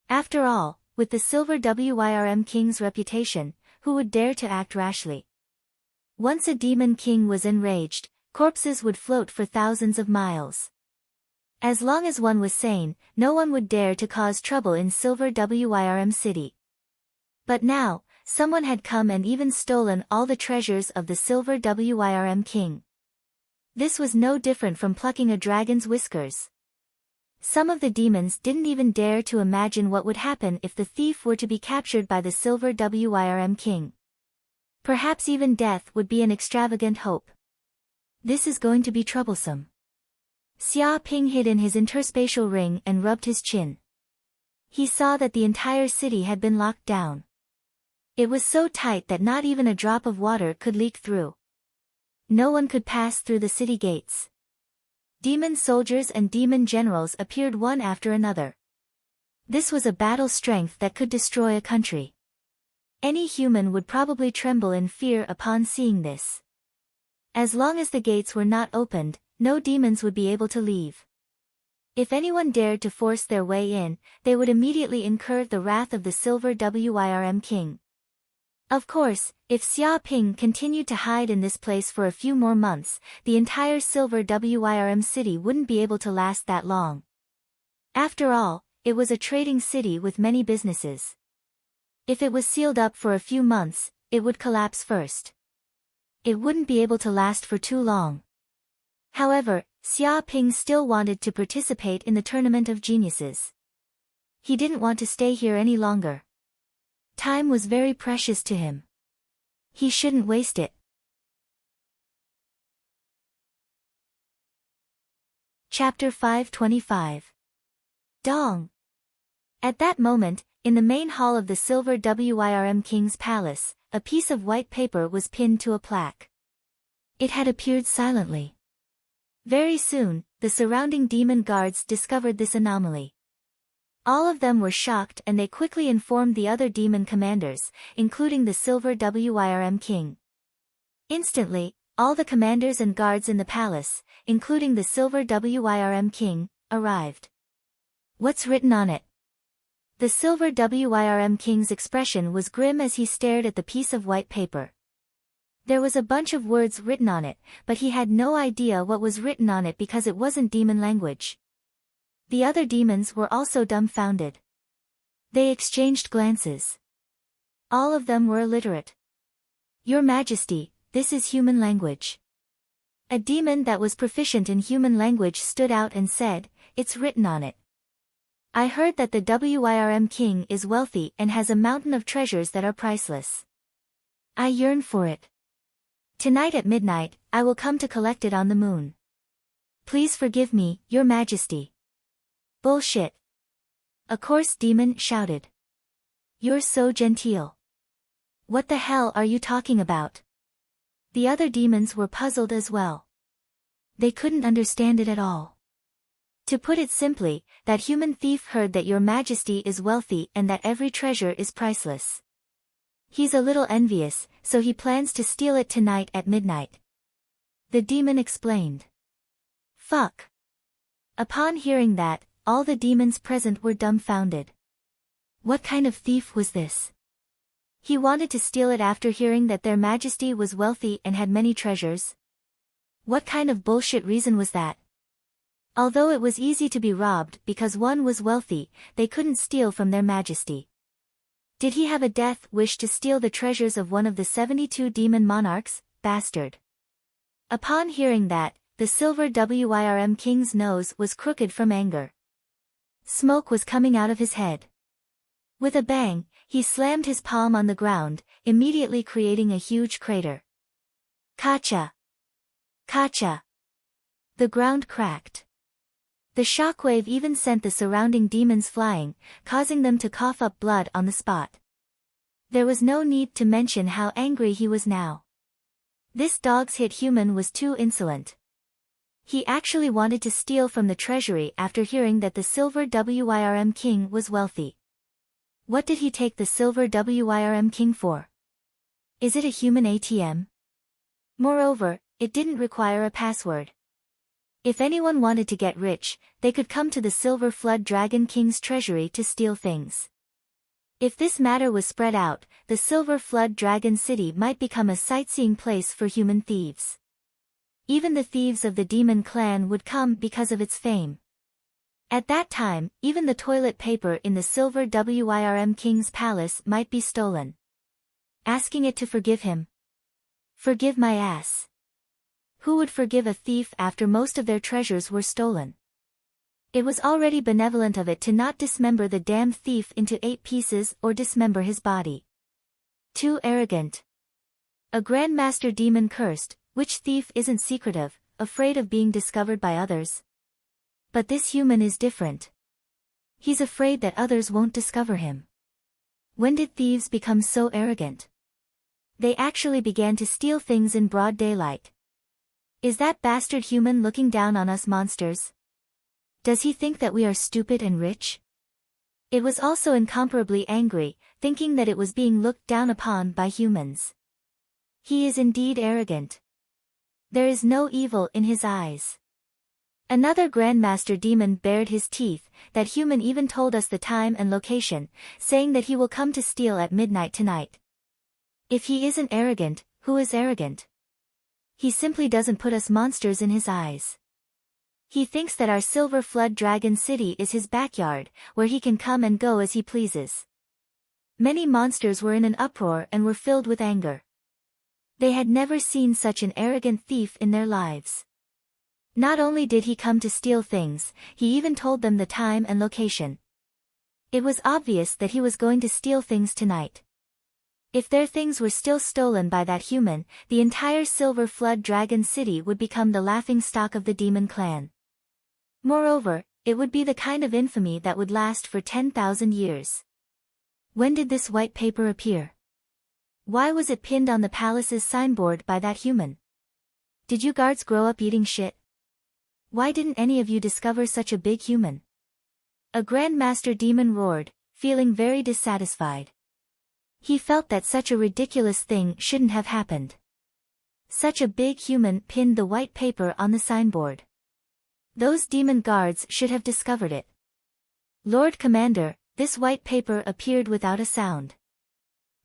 After all, with the Silver Wyrm King's reputation, who would dare to act rashly? Once a demon king was enraged, corpses would float for thousands of miles. As long as one was sane, no one would dare to cause trouble in Silver Wyrm City. But now, someone had come and even stolen all the treasures of the Silver Wyrm King. This was no different from plucking a dragon's whiskers. Some of the demons didn't even dare to imagine what would happen if the thief were to be captured by the Silver Wyrm King. Perhaps even death would be an extravagant hope. This is going to be troublesome. Xia Ping hid in his interspatial ring and rubbed his chin. He saw that the entire city had been locked down. It was so tight that not even a drop of water could leak through. No one could pass through the city gates. Demon soldiers and demon generals appeared one after another. This was a battle strength that could destroy a country. Any human would probably tremble in fear upon seeing this. As long as the gates were not opened, no demons would be able to leave. If anyone dared to force their way in, they would immediately incur the wrath of the Silver Wyrm King. Of course, if Xia Ping continued to hide in this place for a few more months, the entire Silver Wyrm city wouldn't be able to last that long. After all, it was a trading city with many businesses. If it was sealed up for a few months, it would collapse first. It wouldn't be able to last for too long. However, Xia Ping still wanted to participate in the Tournament of Geniuses. He didn't want to stay here any longer. Time was very precious to him. He shouldn't waste it. Chapter 525. Dong. At that moment, in the main hall of the Silver Wyrm King's palace, a piece of white paper was pinned to a plaque. It had appeared silently. Very soon, the surrounding demon guards discovered this anomaly. All of them were shocked and they quickly informed the other demon commanders, including the Silver Wyrm King. Instantly, all the commanders and guards in the palace, including the Silver Wyrm King, arrived. What's written on it? The Silver Wyrm King's expression was grim as he stared at the piece of white paper. There was a bunch of words written on it, but he had no idea what was written on it because it wasn't demon language. The other demons were also dumbfounded. They exchanged glances. All of them were illiterate. Your Majesty, this is human language. A demon that was proficient in human language stood out and said, it's written on it. I heard that the Wyrm King is wealthy and has a mountain of treasures that are priceless. I yearn for it. Tonight at midnight, I will come to collect it on the moon. Please forgive me, Your Majesty. Bullshit. A coarse demon shouted. You're so genteel. What the hell are you talking about? The other demons were puzzled as well. They couldn't understand it at all. To put it simply, that human thief heard that Your Majesty is wealthy and that every treasure is priceless. He's a little envious, so he plans to steal it tonight at midnight. The demon explained. Fuck. Upon hearing that, all the demons present were dumbfounded. What kind of thief was this? He wanted to steal it after hearing that their Majesty was wealthy and had many treasures? What kind of bullshit reason was that? Although it was easy to be robbed because one was wealthy, they couldn't steal from their Majesty. Did he have a death wish to steal the treasures of one of the 72 demon monarchs, bastard? Upon hearing that, the Silver Wyrm King's nose was crooked from anger. Smoke was coming out of his head. With a bang, he slammed his palm on the ground, immediately creating a huge crater. Kacha! Kacha! The ground cracked. The shockwave even sent the surrounding demons flying, causing them to cough up blood on the spot. There was no need to mention how angry he was now. This dog's hit human was too insolent. He actually wanted to steal from the treasury after hearing that the Silver Wyrm King was wealthy. What did he take the Silver Wyrm King for? Is it a human ATM? Moreover, it didn't require a password. If anyone wanted to get rich, they could come to the Silver Flood Dragon King's treasury to steal things. If this matter was spread out, the Silver Flood Dragon City might become a sightseeing place for human thieves. Even the thieves of the demon clan would come because of its fame. At that time, even the toilet paper in the silver Wyrm king's palace might be stolen. Asking it to forgive him? Forgive my ass. Who would forgive a thief after most of their treasures were stolen? It was already benevolent of it to not dismember the damn thief into 8 pieces or dismember his body. Too arrogant. A Grandmaster Demon cursed, which thief isn't secretive, afraid of being discovered by others? But this human is different. He's afraid that others won't discover him. When did thieves become so arrogant? They actually began to steal things in broad daylight. Is that bastard human looking down on us monsters? Does he think that we are stupid and rich? It was also incomparably angry, thinking that it was being looked down upon by humans. He is indeed arrogant. There is no evil in his eyes. Another Grandmaster Demon bared his teeth. That human even told us the time and location, saying that he will come to steal at midnight tonight. If he isn't arrogant, who is arrogant? He simply doesn't put us monsters in his eyes. He thinks that our Silver Flood Dragon City is his backyard, where he can come and go as he pleases. Many monsters were in an uproar and were filled with anger. They had never seen such an arrogant thief in their lives. Not only did he come to steal things, he even told them the time and location. It was obvious that he was going to steal things tonight. If their things were still stolen by that human, the entire Silver Flood Dragon City would become the laughingstock of the demon clan. Moreover, it would be the kind of infamy that would last for 10,000 years. When did this white paper appear? Why was it pinned on the palace's signboard by that human? Did you guards grow up eating shit? Why didn't any of you discover such a big human? A Grandmaster Demon roared, feeling very dissatisfied. He felt that such a ridiculous thing shouldn't have happened. Such a big human pinned the white paper on the signboard. Those demon guards should have discovered it. Lord Commander, this white paper appeared without a sound.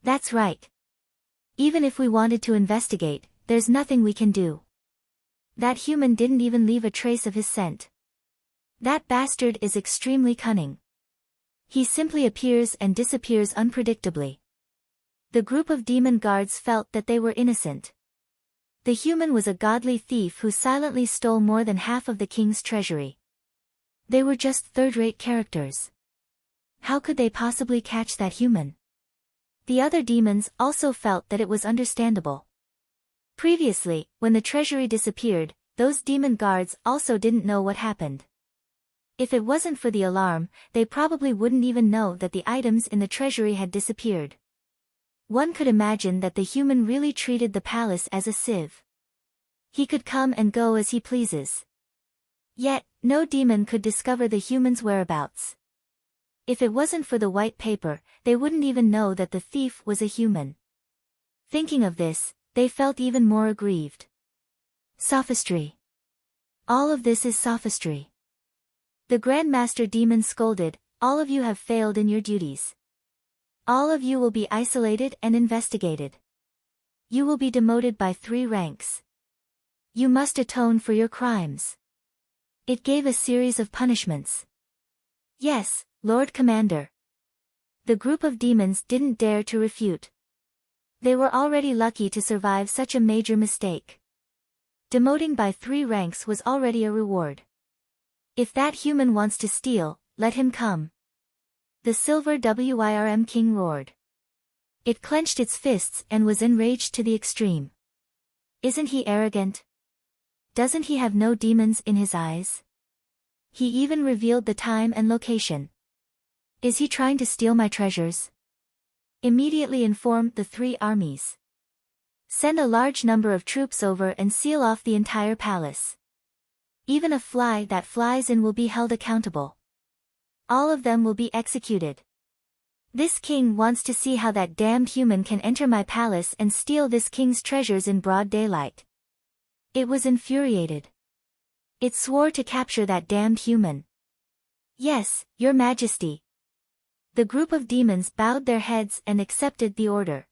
That's right. Even if we wanted to investigate, there's nothing we can do. That human didn't even leave a trace of his scent. That bastard is extremely cunning. He simply appears and disappears unpredictably. The group of demon guards felt that they were innocent. The human was a godly thief who silently stole more than half of the king's treasury. They were just third-rate characters. How could they possibly catch that human? The other demons also felt that it was understandable. Previously, when the treasury disappeared, those demon guards also didn't know what happened. If it wasn't for the alarm, they probably wouldn't even know that the items in the treasury had disappeared. One could imagine that the human really treated the palace as a sieve. He could come and go as he pleases. Yet, no demon could discover the human's whereabouts. If it wasn't for the white paper, they wouldn't even know that the thief was a human. Thinking of this, they felt even more aggrieved. Sophistry. All of this is sophistry. The Grandmaster Demon scolded, all of you have failed in your duties. All of you will be isolated and investigated. You will be demoted by 3 ranks. You must atone for your crimes. It gave a series of punishments. Yes, Lord Commander. The group of demons didn't dare to refute. They were already lucky to survive such a major mistake. Demoting by 3 ranks was already a reward. If that human wants to steal, let him come. The Silver Wyrm King roared. It clenched its fists and was enraged to the extreme. Isn't he arrogant? Doesn't he have no demons in his eyes? He even revealed the time and location. Is he trying to steal my treasures? Immediately inform the 3 armies. Send a large number of troops over and seal off the entire palace. Even a fly that flies in will be held accountable. All of them will be executed. This king wants to see how that damned human can enter my palace and steal this king's treasures in broad daylight. It was infuriated. It swore to capture that damned human. Yes, Your Majesty. The group of demons bowed their heads and accepted the order.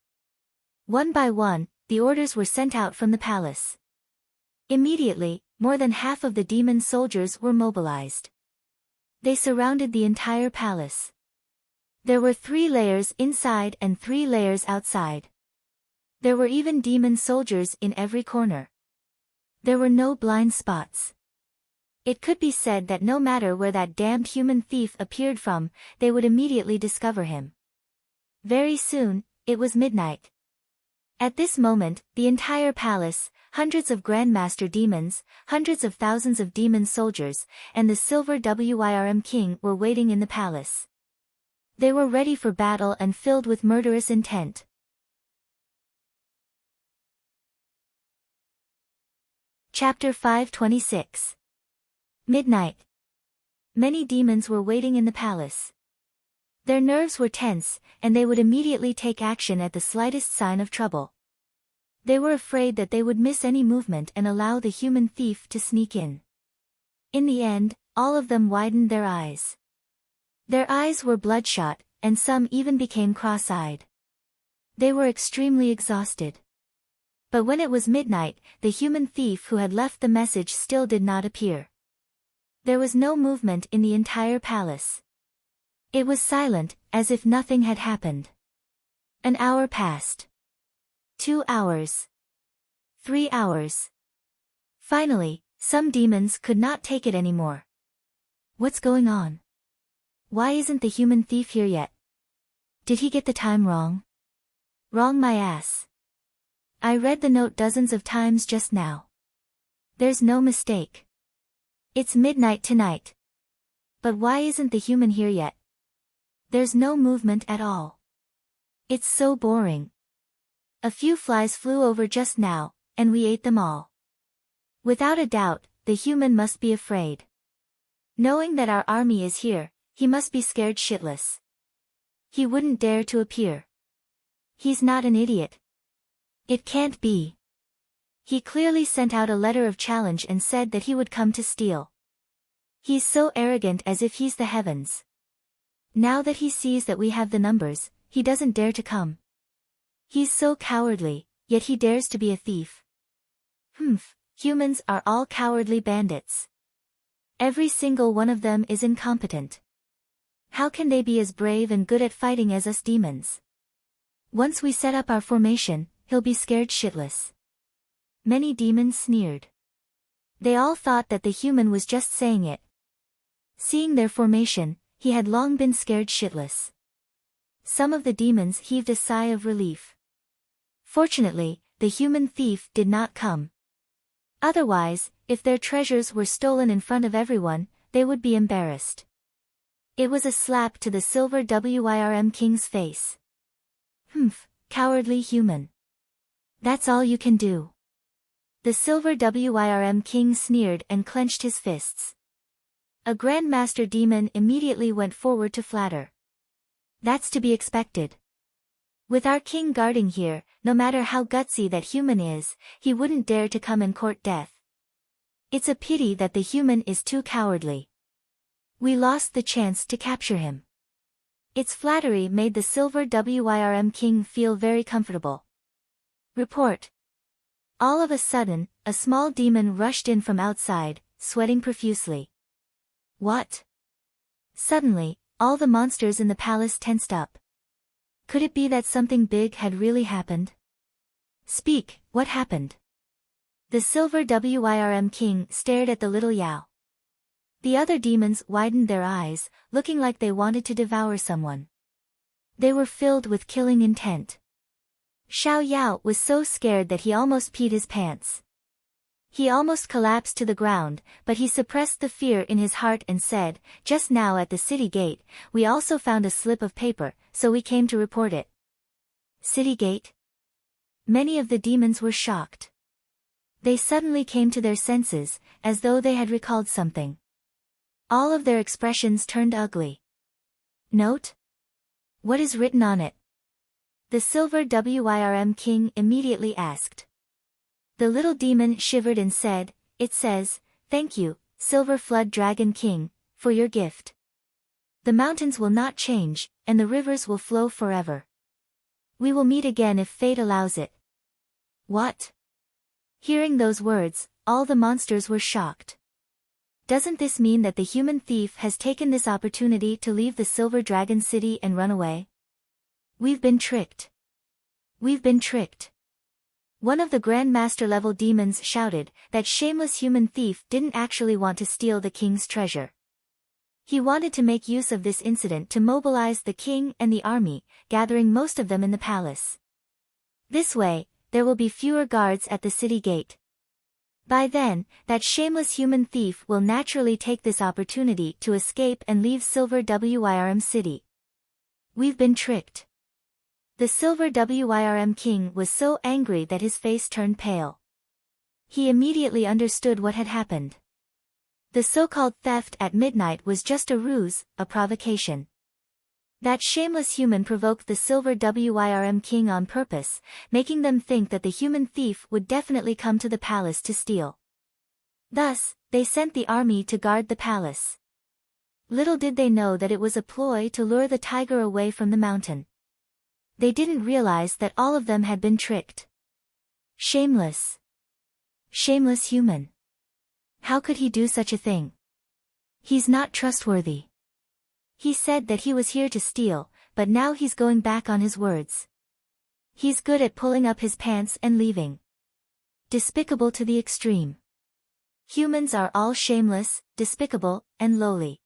One by one, the orders were sent out from the palace. Immediately, more than half of the demon soldiers were mobilized. They surrounded the entire palace. There were 3 layers inside and 3 layers outside. There were even demon soldiers in every corner. There were no blind spots. It could be said that no matter where that damned human thief appeared from, they would immediately discover him. Very soon, it was midnight. At this moment, the entire palace, hundreds of Grandmaster demons, hundreds of thousands of demon soldiers, and the Silver Wyrm King were waiting in the palace. They were ready for battle and filled with murderous intent. Chapter 526. Midnight. Many demons were waiting in the palace. Their nerves were tense, and they would immediately take action at the slightest sign of trouble. They were afraid that they would miss any movement and allow the human thief to sneak in. In the end, all of them widened their eyes. Their eyes were bloodshot, and some even became cross-eyed. They were extremely exhausted. But when it was midnight, the human thief who had left the message still did not appear. There was no movement in the entire palace. It was silent, as if nothing had happened. An hour passed. 2 hours. 3 hours. Finally, some demons could not take it anymore. What's going on? Why isn't the human thief here yet? Did he get the time wrong? Wrong my ass. I read the note dozens of times just now. There's no mistake. It's midnight tonight. But why isn't the human here yet? There's no movement at all. It's so boring. A few flies flew over just now, and we ate them all. Without a doubt, the human must be afraid. Knowing that our army is here, he must be scared shitless. He wouldn't dare to appear. He's not an idiot. It can't be. He clearly sent out a letter of challenge and said that he would come to steal. He's so arrogant, as if he's the heavens. Now that he sees that we have the numbers, he doesn't dare to come. He's so cowardly, yet he dares to be a thief. Humans are all cowardly bandits. Every single one of them is incompetent. How can they be as brave and good at fighting as us demons? Once we set up our formation, he'll be scared shitless. Many demons sneered. They all thought that the human was just saying it. Seeing their formation, he had long been scared shitless. Some of the demons heaved a sigh of relief. Fortunately, the human thief did not come. Otherwise, if their treasures were stolen in front of everyone, they would be embarrassed. It was a slap to the Silver Wyrm King's face. Cowardly human. That's all you can do. The Silver Wyrm King sneered and clenched his fists. A Grandmaster demon immediately went forward to flatter. That's to be expected. With our king guarding here, no matter how gutsy that human is, he wouldn't dare to come and court death. It's a pity that the human is too cowardly. We lost the chance to capture him. Its flattery made the Silver Wyrm King feel very comfortable. Report. All of a sudden, a small demon rushed in from outside, sweating profusely. What? Suddenly, all the monsters in the palace tensed up. Could it be that something big had really happened? Speak, what happened? The Silver Wyrm King stared at the little Yao. The other demons widened their eyes, looking like they wanted to devour someone. They were filled with killing intent. Xiao Yao was so scared that he almost peed his pants. He almost collapsed to the ground, but he suppressed the fear in his heart and said, "Just now at the city gate, we also found a slip of paper, so we came to report it." City gate? Many of the demons were shocked. They suddenly came to their senses, as though they had recalled something. All of their expressions turned ugly. Note? What is written on it? The Silver Wyrm King immediately asked. The little demon shivered and said, "It says, 'Thank you, Silver Flood Dragon King, for your gift. The mountains will not change, and the rivers will flow forever. We will meet again if fate allows it.'" What? Hearing those words, all the monsters were shocked. Doesn't this mean that the human thief has taken this opportunity to leave the Silver Dragon City and run away? We've been tricked. We've been tricked. One of the Grandmaster level demons shouted. That shameless human thief didn't actually want to steal the king's treasure. He wanted to make use of this incident to mobilize the king and the army, gathering most of them in the palace. This way, there will be fewer guards at the city gate. By then, that shameless human thief will naturally take this opportunity to escape and leave Silver Wyrm City. We've been tricked. The Silver Wyrm king was so angry that his face turned pale. He immediately understood what had happened. The so-called theft at midnight was just a ruse, a provocation. That shameless human provoked the Silver Wyrm king on purpose, making them think that the human thief would definitely come to the palace to steal. Thus, they sent the army to guard the palace. Little did they know that it was a ploy to lure the tiger away from the mountain. They didn't realize that all of them had been tricked. Shameless. Shameless human. How could he do such a thing? He's not trustworthy. He said that he was here to steal, but now he's going back on his words. He's good at pulling up his pants and leaving. Despicable to the extreme. Humans are all shameless, despicable, and lowly.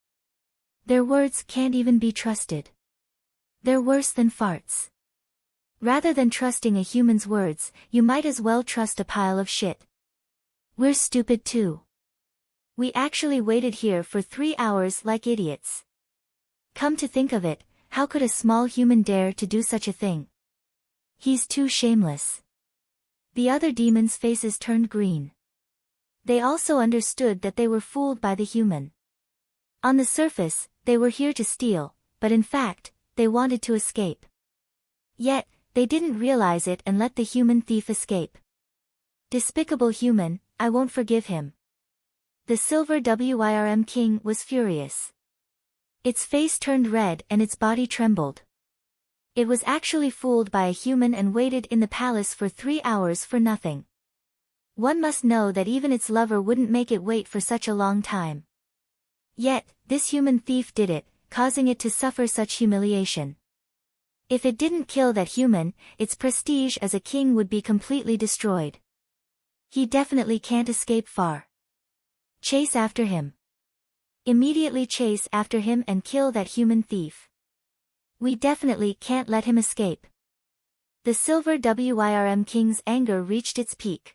Their words can't even be trusted. They're worse than farts. Rather than trusting a human's words, you might as well trust a pile of shit. We're stupid too. We actually waited here for 3 hours like idiots. Come to think of it, how could a small human dare to do such a thing? He's too shameless. The other demons' faces turned green. They also understood that they were fooled by the human. On the surface, they were here to steal, but in fact, they wanted to escape. Yet, they didn't realize it and let the human thief escape. Despicable human, I won't forgive him. The Silver Wyrm king was furious. Its face turned red and its body trembled. It was actually fooled by a human and waited in the palace for 3 hours for nothing. One must know that even its lover wouldn't make it wait for such a long time. Yet, this human thief did it, causing it to suffer such humiliation. If it didn't kill that human, its prestige as a king would be completely destroyed. He definitely can't escape far. Chase after him. Immediately chase after him and kill that human thief. We definitely can't let him escape. The Silver Wyrm king's anger reached its peak.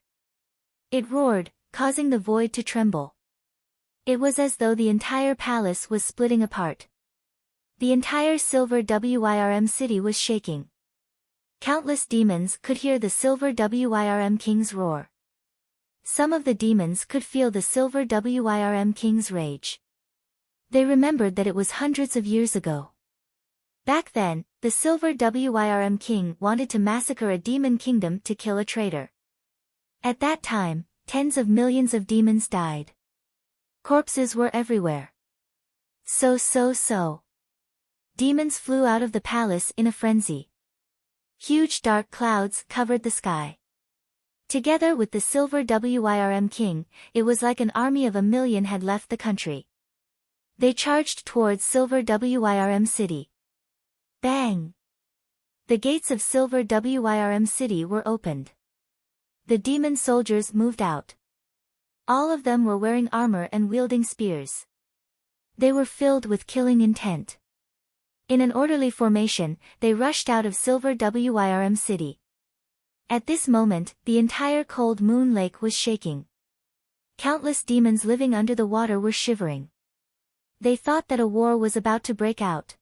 It roared, causing the void to tremble. It was as though the entire palace was splitting apart. The entire Silver Wyrm city was shaking. Countless demons could hear the Silver Wyrm king's roar. Some of the demons could feel the Silver Wyrm king's rage. They remembered that it was hundreds of years ago. Back then, the Silver Wyrm king wanted to massacre a demon kingdom to kill a traitor. At that time, tens of millions of demons died. Corpses were everywhere. So. Demons flew out of the palace in a frenzy. Huge dark clouds covered the sky. Together with the Silver Wyrm king, it was like an army of 1,000,000 had left the country. They charged towards Silver Wyrm city. Bang! The gates of Silver Wyrm city were opened. The demon soldiers moved out. All of them were wearing armor and wielding spears. They were filled with killing intent. In an orderly formation, they rushed out of Silver Wyrm city. At this moment, the entire Cold Moon Lake was shaking. Countless demons living under the water were shivering. They thought that a war was about to break out.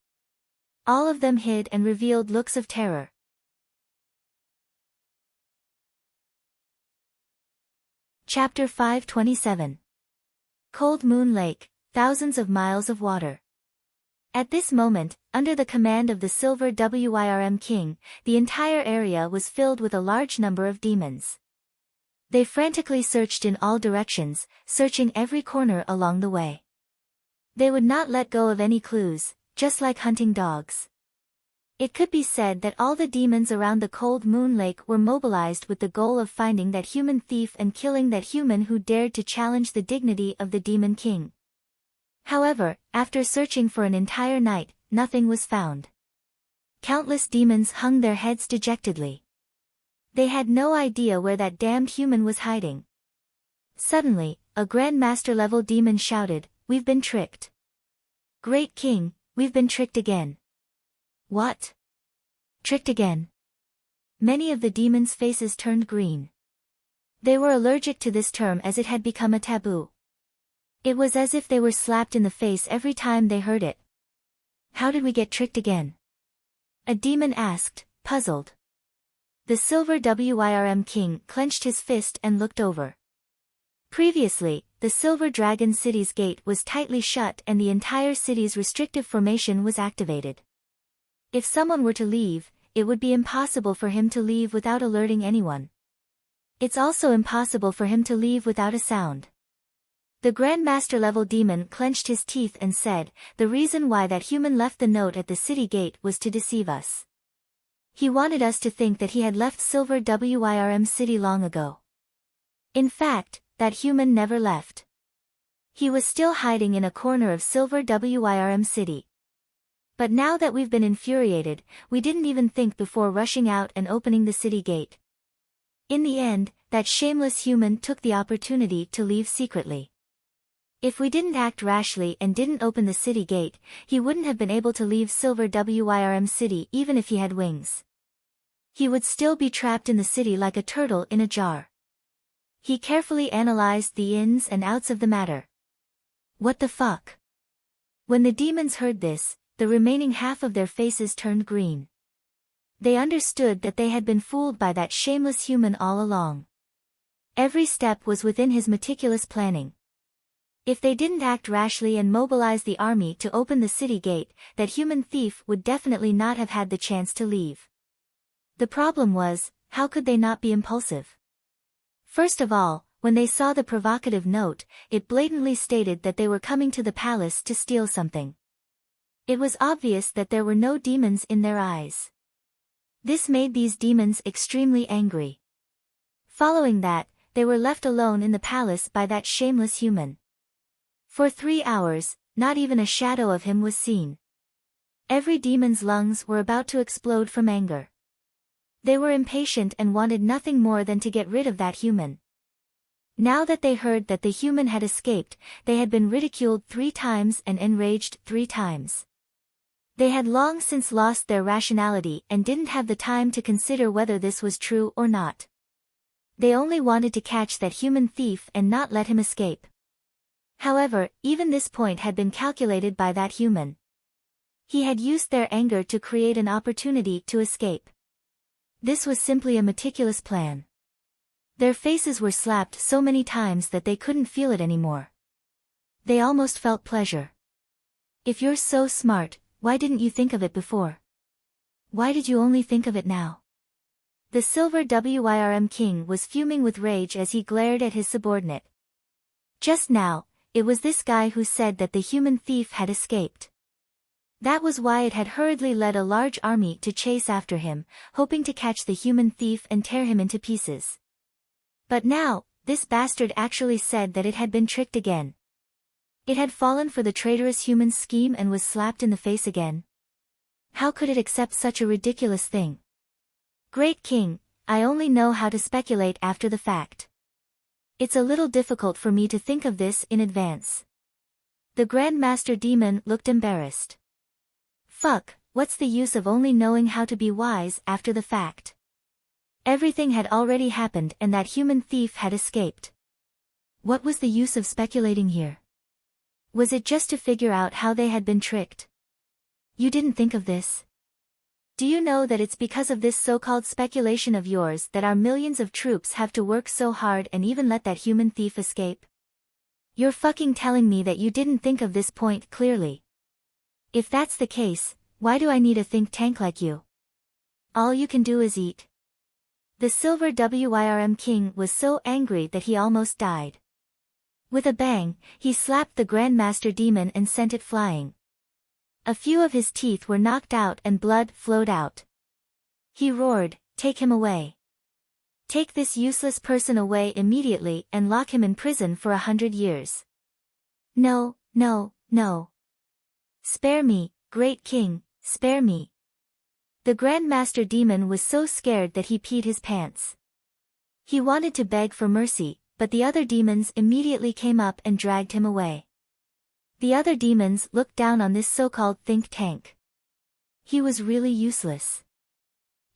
All of them hid and revealed looks of terror. Chapter 527. Cold Moon Lake, thousands of miles of water. At this moment, under the command of the Silver Wyrm king, the entire area was filled with a large number of demons. They frantically searched in all directions, searching every corner along the way. They would not let go of any clues, just like hunting dogs. It could be said that all the demons around the cold moon lake were mobilized with the goal of finding that human thief and killing that human who dared to challenge the dignity of the demon king. However, after searching for an entire night, nothing was found. Countless demons hung their heads dejectedly. They had no idea where that damned human was hiding. Suddenly, a Grand Master-level demon shouted, "We've been tricked. Great King, we've been tricked again." What? Tricked again? Many of the demons' faces turned green. They were allergic to this term as it had become a taboo. It was as if they were slapped in the face every time they heard it. How did we get tricked again? A demon asked, puzzled. The Silver Wyrm King clenched his fist and looked over. Previously, the Silver Dragon City's gate was tightly shut and the entire city's restrictive formation was activated. If someone were to leave, it would be impossible for him to leave without alerting anyone. It's also impossible for him to leave without a sound. The Grandmaster-level demon clenched his teeth and said, "The reason why that human left the note at the city gate was to deceive us. He wanted us to think that he had left Silver Wyrm City long ago. In fact, that human never left. He was still hiding in a corner of Silver Wyrm City. But now that we've been infuriated, we didn't even think before rushing out and opening the city gate. In the end, that shameless human took the opportunity to leave secretly. If we didn't act rashly and didn't open the city gate, he wouldn't have been able to leave Silver Wyrm City even if he had wings. He would still be trapped in the city like a turtle in a jar." He carefully analyzed the ins and outs of the matter. What the fuck? When the demons heard this, the remaining half of their faces turned green. They understood that they had been fooled by that shameless human all along. Every step was within his meticulous planning. If they didn't act rashly and mobilize the army to open the city gate, that human thief would definitely not have had the chance to leave. The problem was, how could they not be impulsive? First of all, when they saw the provocative note, it blatantly stated that they were coming to the palace to steal something. It was obvious that there were no demons in their eyes. This made these demons extremely angry. Following that, they were left alone in the palace by that shameless human. For 3 hours, not even a shadow of him was seen. Every demon's lungs were about to explode from anger. They were impatient and wanted nothing more than to get rid of that human. Now that they heard that the human had escaped, they had been ridiculed 3 times and enraged 3 times. They had long since lost their rationality and didn't have the time to consider whether this was true or not. They only wanted to catch that human thief and not let him escape. However, even this point had been calculated by that human. He had used their anger to create an opportunity to escape. This was simply a meticulous plan. Their faces were slapped so many times that they couldn't feel it anymore. They almost felt pleasure. If you're so smart, why didn't you think of it before? Why did you only think of it now? The Silver Wyrm King was fuming with rage as he glared at his subordinate. Just now, it was this guy who said that the human thief had escaped. That was why it had hurriedly led a large army to chase after him, hoping to catch the human thief and tear him into pieces. But now, this bastard actually said that it had been tricked again. It had fallen for the traitorous human's scheme and was slapped in the face again. How could it accept such a ridiculous thing? Great King, I only know how to speculate after the fact. It's a little difficult for me to think of this in advance. The Grand Master Demon looked embarrassed. Fuck, what's the use of only knowing how to be wise after the fact? Everything had already happened and that human thief had escaped. What was the use of speculating here? Was it just to figure out how they had been tricked? You didn't think of this? Do you know that it's because of this so-called speculation of yours that our millions of troops have to work so hard and even let that human thief escape? You're fucking telling me that you didn't think of this point clearly. If that's the case, why do I need a think tank like you? All you can do is eat. The Silver Wyrm King was so angry that he almost died. With a bang, he slapped the Grandmaster Demon and sent it flying. A few of his teeth were knocked out and blood flowed out. He roared, "Take him away. Take this useless person away immediately and lock him in prison for 100 years. No, no, no. Spare me, great king, spare me." The Grand Master Demon was so scared that he peed his pants. He wanted to beg for mercy, but the other demons immediately came up and dragged him away. The other demons looked down on this so-called think tank. He was really useless.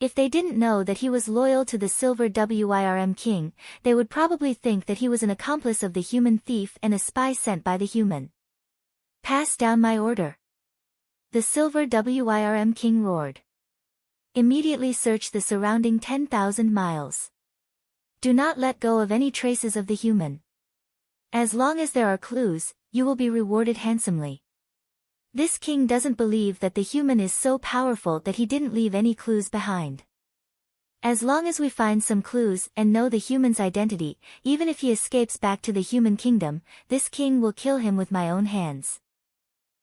If they didn't know that he was loyal to the Silver Wyrm King, they would probably think that he was an accomplice of the human thief and a spy sent by the human. "Pass down my order." The Silver Wyrm King roared. "Immediately search the surrounding 10,000 miles. Do not let go of any traces of the human. As long as there are clues, you will be rewarded handsomely." This king doesn't believe that the human is so powerful that he didn't leave any clues behind. As long as we find some clues and know the human's identity, even if he escapes back to the human kingdom, this king will kill him with my own hands.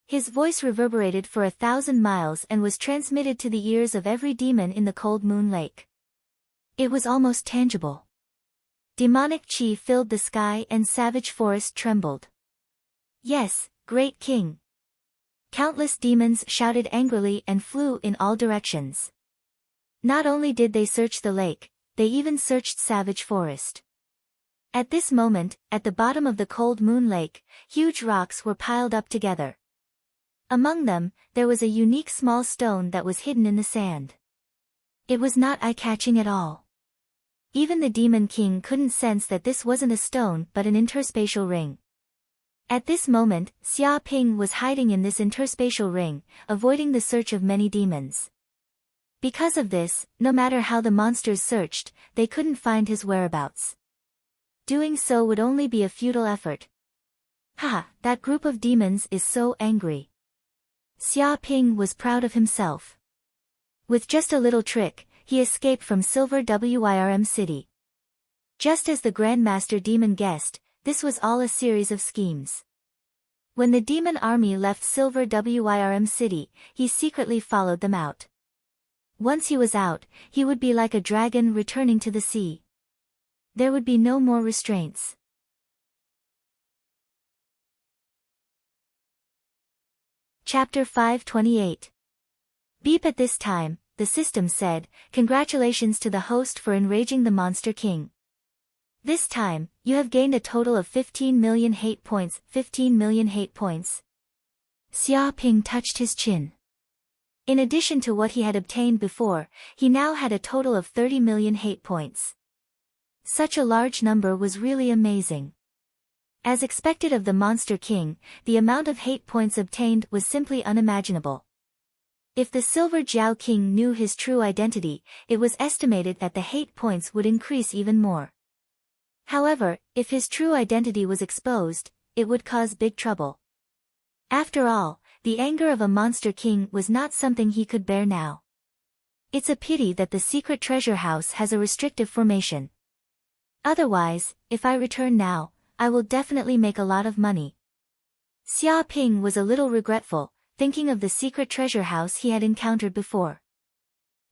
His voice reverberated for 1,000 miles and was transmitted to the ears of every demon in the cold moon lake. It was almost tangible. Demonic chi filled the sky and savage forest trembled. "Yes, great king." Countless demons shouted angrily and flew in all directions. Not only did they search the lake, they even searched savage forest. At this moment, at the bottom of the cold moon lake, huge rocks were piled up together. Among them, there was a unique small stone that was hidden in the sand. It was not eye-catching at all. Even the Demon King couldn't sense that this wasn't a stone but an interspatial ring. At this moment, Xia Ping was hiding in this interspatial ring, avoiding the search of many demons. Because of this, no matter how the monsters searched, they couldn't find his whereabouts. Doing so would only be a futile effort. "Ha, that group of demons is so angry." Xia Ping was proud of himself. With just a little trick, he escaped from Silver Wyrm City. Just as the Grandmaster Demon guessed, this was all a series of schemes. When the demon army left Silver Wyrm City, he secretly followed them out. Once he was out, he would be like a dragon returning to the sea. There would be no more restraints. Chapter 528. Beep. At this time, the system said, "Congratulations to the host for enraging the Monster King. This time, you have gained a total of 15 million hate points." 15 million hate points. Xia Ping touched his chin. In addition to what he had obtained before, he now had a total of 30 million hate points. Such a large number was really amazing. As expected of the Monster King, the amount of hate points obtained was simply unimaginable. If the Silver Jiao King knew his true identity, it was estimated that the hate points would increase even more. However, if his true identity was exposed, it would cause big trouble. After all, the anger of a Monster King was not something he could bear now. It's a pity that the secret treasure house has a restrictive formation. Otherwise, if I return now, I will definitely make a lot of money. Xia Ping was a little regretful, thinking of the secret treasure house he had encountered before.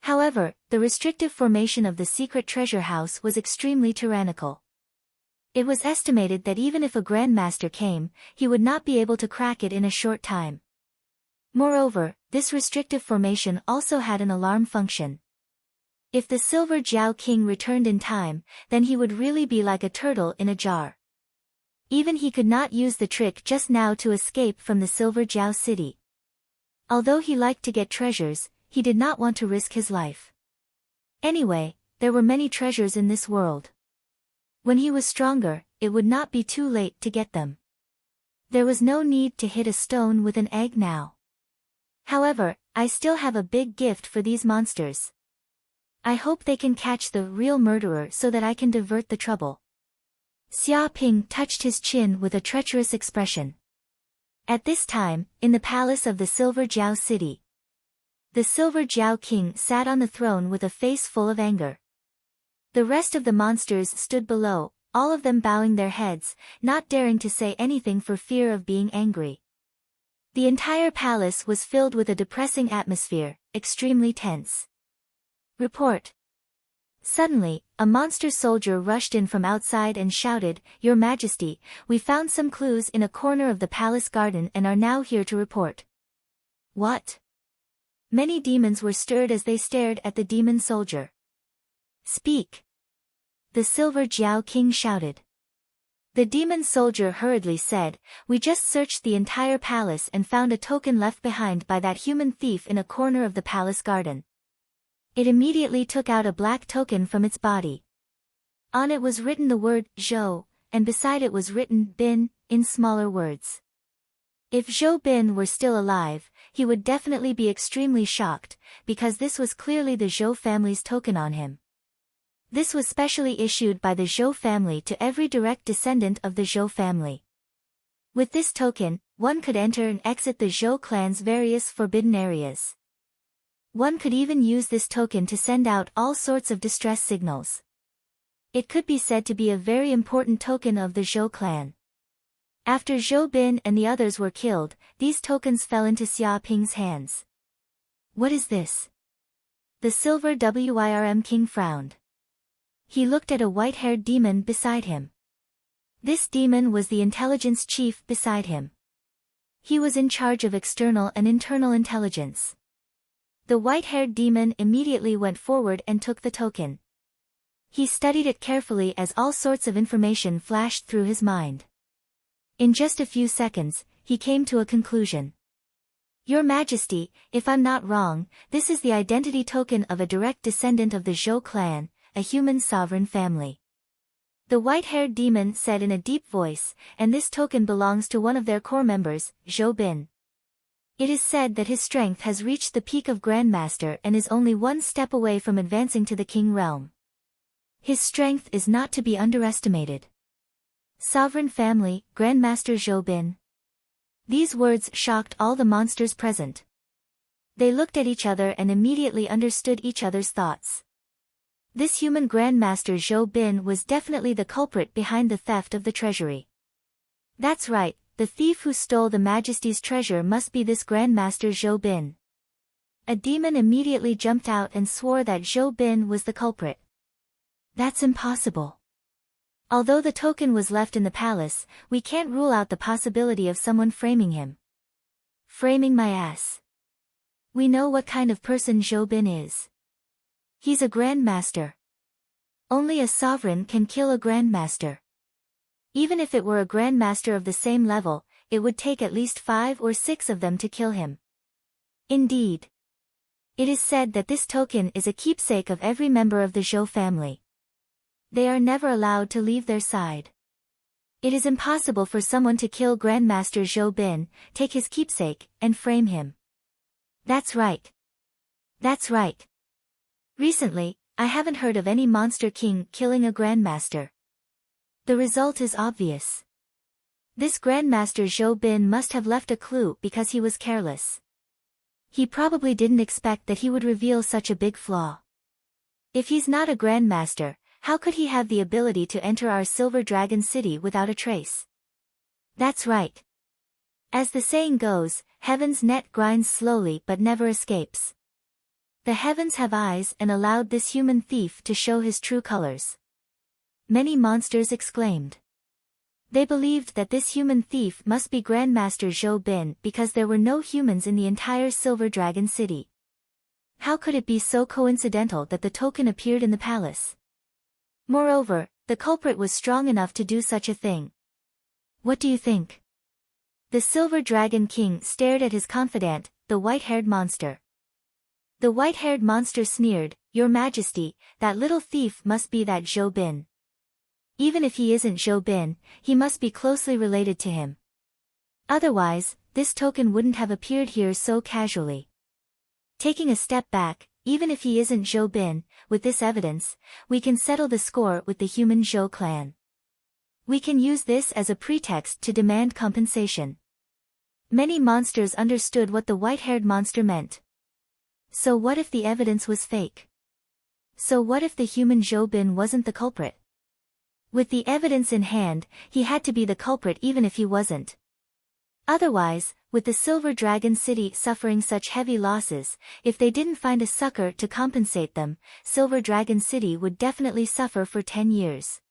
However, the restrictive formation of the secret treasure house was extremely tyrannical. It was estimated that even if a Grandmaster came, he would not be able to crack it in a short time. Moreover, this restrictive formation also had an alarm function. If the Silver Jiao King returned in time, then he would really be like a turtle in a jar. Even he could not use the trick just now to escape from the Silver Jiao City. Although he liked to get treasures, he did not want to risk his life. Anyway, there were many treasures in this world. When he was stronger, it would not be too late to get them. There was no need to hit a stone with an egg now. However, I still have a big gift for these monsters. I hope they can catch the real murderer so that I can divert the trouble. Xia Ping touched his chin with a treacherous expression. At this time, in the palace of the Silver Jiao City, the Silver Jiao King sat on the throne with a face full of anger. The rest of the monsters stood below, all of them bowing their heads, not daring to say anything for fear of being angry. The entire palace was filled with a depressing atmosphere, extremely tense. Report. Suddenly, a monster soldier rushed in from outside and shouted, "Your Majesty, we found some clues in a corner of the palace garden and are now here to report." What? Many demons were stirred as they stared at the demon soldier. Speak. The Silver Jiao King shouted. The demon soldier hurriedly said, "We just searched the entire palace and found a token left behind by that human thief in a corner of the palace garden." It immediately took out a black token from its body. On it was written the word, Zhou, and beside it was written, Bin, in smaller words. If Zhou Bin were still alive, he would definitely be extremely shocked, because this was clearly the Zhou family's token on him. This was specially issued by the Zhou family to every direct descendant of the Zhou family. With this token, one could enter and exit the Zhou clan's various forbidden areas. One could even use this token to send out all sorts of distress signals. It could be said to be a very important token of the Zhou clan. After Zhou Bin and the others were killed, these tokens fell into Xia Ping's hands. What is this? The Silver Wyrm King frowned. He looked at a white-haired demon beside him. This demon was the intelligence chief beside him. He was in charge of external and internal intelligence. The white-haired demon immediately went forward and took the token. He studied it carefully as all sorts of information flashed through his mind. In just a few seconds, he came to a conclusion. Your Majesty, if I'm not wrong, this is the identity token of a direct descendant of the Zhou clan, a human sovereign family. The white-haired demon said in a deep voice, and this token belongs to one of their core members, Zhou Bin. It is said that his strength has reached the peak of Grandmaster and is only one step away from advancing to the King realm. His strength is not to be underestimated. Sovereign family, Grandmaster Zhou Bin. These words shocked all the monsters present. They looked at each other and immediately understood each other's thoughts. This human Grandmaster Zhou Bin was definitely the culprit behind the theft of the treasury. That's right. The thief who stole the Majesty's treasure must be this Grandmaster Zhou Bin. A demon immediately jumped out and swore that Zhou Bin was the culprit. That's impossible. Although the token was left in the palace, we can't rule out the possibility of someone framing him. Framing my ass. We know what kind of person Zhou Bin is. He's a Grandmaster. Only a sovereign can kill a Grandmaster. Even if it were a Grandmaster of the same level, it would take at least 5 or 6 of them to kill him. Indeed. It is said that this token is a keepsake of every member of the Zhou family. They are never allowed to leave their side. It is impossible for someone to kill Grandmaster Zhou Bin, take his keepsake, and frame him. That's right. That's right. Recently, I haven't heard of any monster king killing a Grandmaster. The result is obvious. This Grandmaster Zhou Bin must have left a clue because he was careless. He probably didn't expect that he would reveal such a big flaw. If he's not a Grandmaster, how could he have the ability to enter our Silver Dragon City without a trace? That's right. As the saying goes, heaven's net grinds slowly but never escapes. The heavens have eyes and allowed this human thief to show his true colors. Many monsters exclaimed. They believed that this human thief must be Grandmaster Zhou Bin because there were no humans in the entire Silver Dragon City. How could it be so coincidental that the token appeared in the palace? Moreover, the culprit was strong enough to do such a thing. What do you think? The Silver Dragon King stared at his confidant, the white-haired monster. The white-haired monster sneered, Your Majesty, that little thief must be that Zhou Bin. Even if he isn't Zhou Bin, he must be closely related to him. Otherwise, this token wouldn't have appeared here so casually. Taking a step back, even if he isn't Zhou Bin, with this evidence, we can settle the score with the human Zhou clan. We can use this as a pretext to demand compensation. Many monsters understood what the white-haired monster meant. So what if the evidence was fake? So what if the human Zhou Bin wasn't the culprit? With the evidence in hand, he had to be the culprit even if he wasn't. Otherwise, with the Silver Dragon City suffering such heavy losses, if they didn't find a succor to compensate them, Silver Dragon City would definitely suffer for 10 years.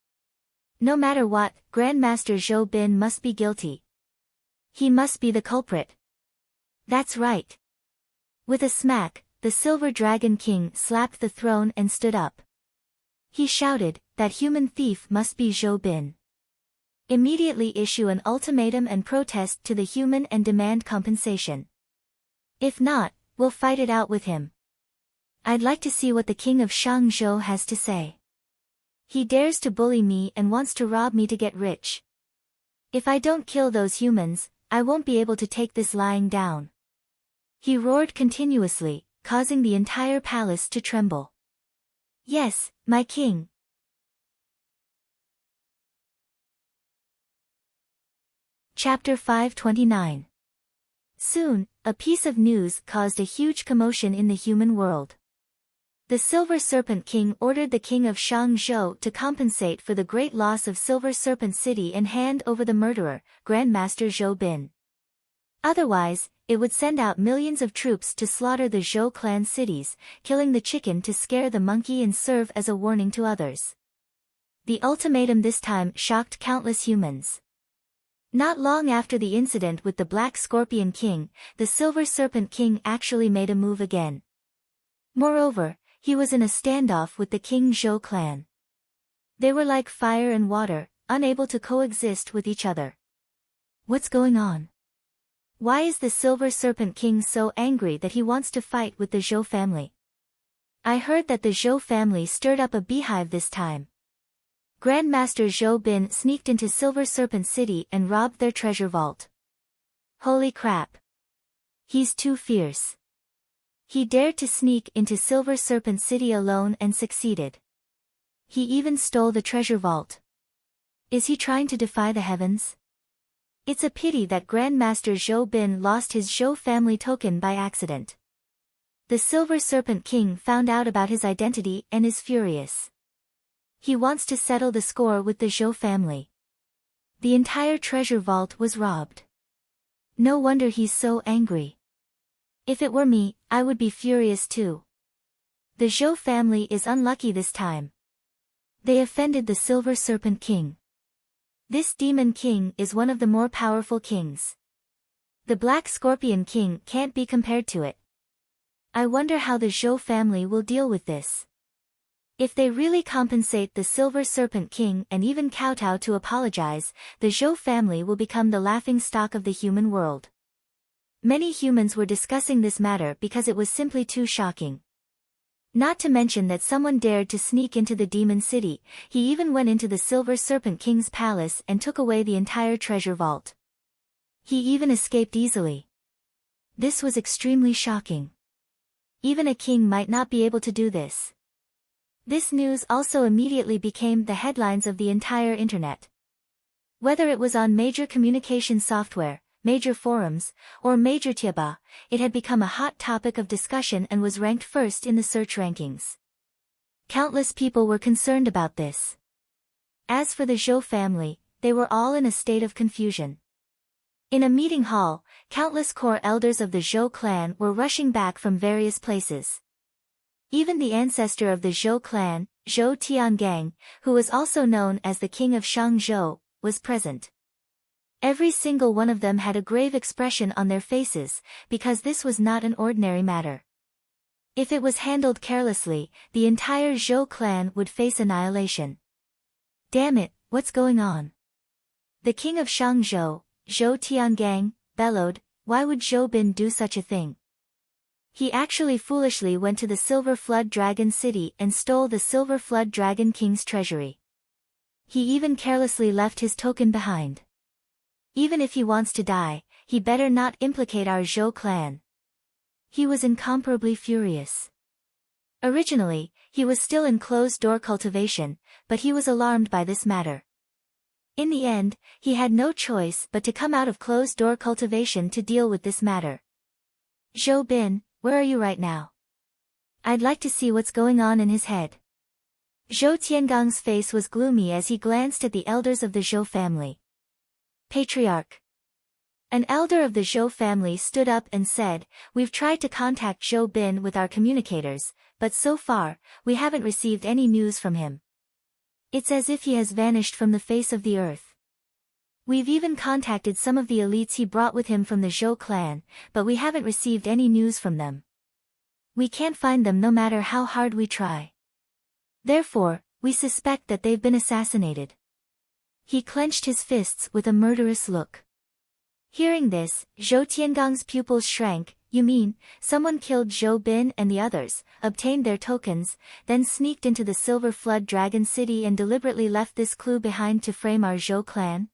No matter what, Grandmaster Zhou Bin must be guilty. He must be the culprit. That's right. With a smack, the Silver Dragon King slapped the throne and stood up. He shouted, "That human thief must be Zhou Bin. Immediately issue an ultimatum and protest to the human and demand compensation. If not, we'll fight it out with him. I'd like to see what the king of Shangzhou has to say. He dares to bully me and wants to rob me to get rich. If I don't kill those humans, I won't be able to take this lying down." He roared continuously, causing the entire palace to tremble. "Yes, my king." Chapter 529. Soon, a piece of news caused a huge commotion in the human world. The Silver Serpent King ordered the king of Shangzhou to compensate for the great loss of Silver Serpent City and hand over the murderer, Grandmaster Zhou Bin. Otherwise, it would send out millions of troops to slaughter the Zhou clan cities, killing the chicken to scare the monkey and serve as a warning to others. The ultimatum this time shocked countless humans. Not long after the incident with the Black Scorpion King, the Silver Serpent King actually made a move again. Moreover, he was in a standoff with the King Zhou clan. They were like fire and water, unable to coexist with each other. What's going on? Why is the Silver Serpent King so angry that he wants to fight with the Zhou family? I heard that the Zhou family stirred up a beehive this time. Grandmaster Zhou Bin sneaked into Silver Serpent City and robbed their treasure vault. Holy crap! He's too fierce. He dared to sneak into Silver Serpent City alone and succeeded. He even stole the treasure vault. Is he trying to defy the heavens? It's a pity that Grandmaster Zhou Bin lost his Zhou family token by accident. The Silver Serpent King found out about his identity and is furious. He wants to settle the score with the Zhou family. The entire treasure vault was robbed. No wonder he's so angry. If it were me, I would be furious too. The Zhou family is unlucky this time. They offended the Silver Serpent King. This Demon King is one of the more powerful kings. The Black Scorpion King can't be compared to it. I wonder how the Zhou family will deal with this. If they really compensate the Silver Serpent King and even kowtow to apologize, the Zhou family will become the laughingstock of the human world. Many humans were discussing this matter because it was simply too shocking. Not to mention that someone dared to sneak into the Demon City, he even went into the Silver Serpent King's palace and took away the entire treasure vault. He even escaped easily. This was extremely shocking. Even a king might not be able to do this. This news also immediately became the headlines of the entire internet. Whether it was on major communication software, major forums, or major Tieba, it had become a hot topic of discussion and was ranked first in the search rankings. Countless people were concerned about this. As for the Zhou family, they were all in a state of confusion. In a meeting hall, countless core elders of the Zhou clan were rushing back from various places. Even the ancestor of the Zhou clan, Zhou Tiangang, who was also known as the king of Shangzhou, was present. Every single one of them had a grave expression on their faces, because this was not an ordinary matter. If it was handled carelessly, the entire Zhou clan would face annihilation. Damn it, what's going on? The king of Shangzhou, Zhou Tiangang, bellowed, why would Zhou Bin do such a thing? He actually foolishly went to the Silver Flood Dragon City and stole the Silver Flood Dragon King's treasury. He even carelessly left his token behind. Even if he wants to die, he better not implicate our Zhou clan. He was incomparably furious. Originally, he was still in closed-door cultivation, but he was alarmed by this matter. In the end, he had no choice but to come out of closed-door cultivation to deal with this matter. Zhou Bin, where are you right now? I'd like to see what's going on in his head. Zhou Tiangang's face was gloomy as he glanced at the elders of the Zhou family. Patriarch. An elder of the Zhou family stood up and said, "We've tried to contact Zhou Bin with our communicators, but so far, we haven't received any news from him. It's as if he has vanished from the face of the earth. We've even contacted some of the elites he brought with him from the Zhou clan, but we haven't received any news from them. We can't find them no matter how hard we try. Therefore, we suspect that they've been assassinated." He clenched his fists with a murderous look. Hearing this, Zhou Tiangong's pupils shrank. "You mean, someone killed Zhou Bin and the others, obtained their tokens, then sneaked into the Silver Flood Dragon City and deliberately left this clue behind to frame our Zhou clan?"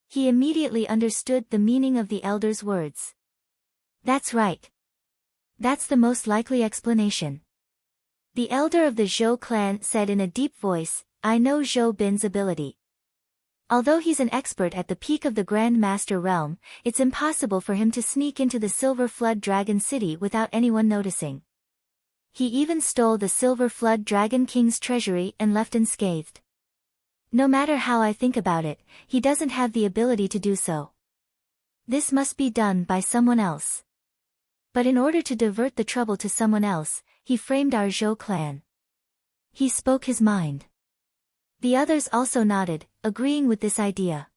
He immediately understood the meaning of the elder's words. "That's right. That's the most likely explanation." The elder of the Zhou clan said in a deep voice, "I know Zhou Bin's ability. Although he's an expert at the peak of the Grand Master realm, it's impossible for him to sneak into the Silver Flood Dragon City without anyone noticing. He even stole the Silver Flood Dragon King's treasury and left unscathed. No matter how I think about it, he doesn't have the ability to do so. This must be done by someone else. But in order to divert the trouble to someone else, he framed our Zhou clan." He spoke his mind. The others also nodded, agreeing with this idea.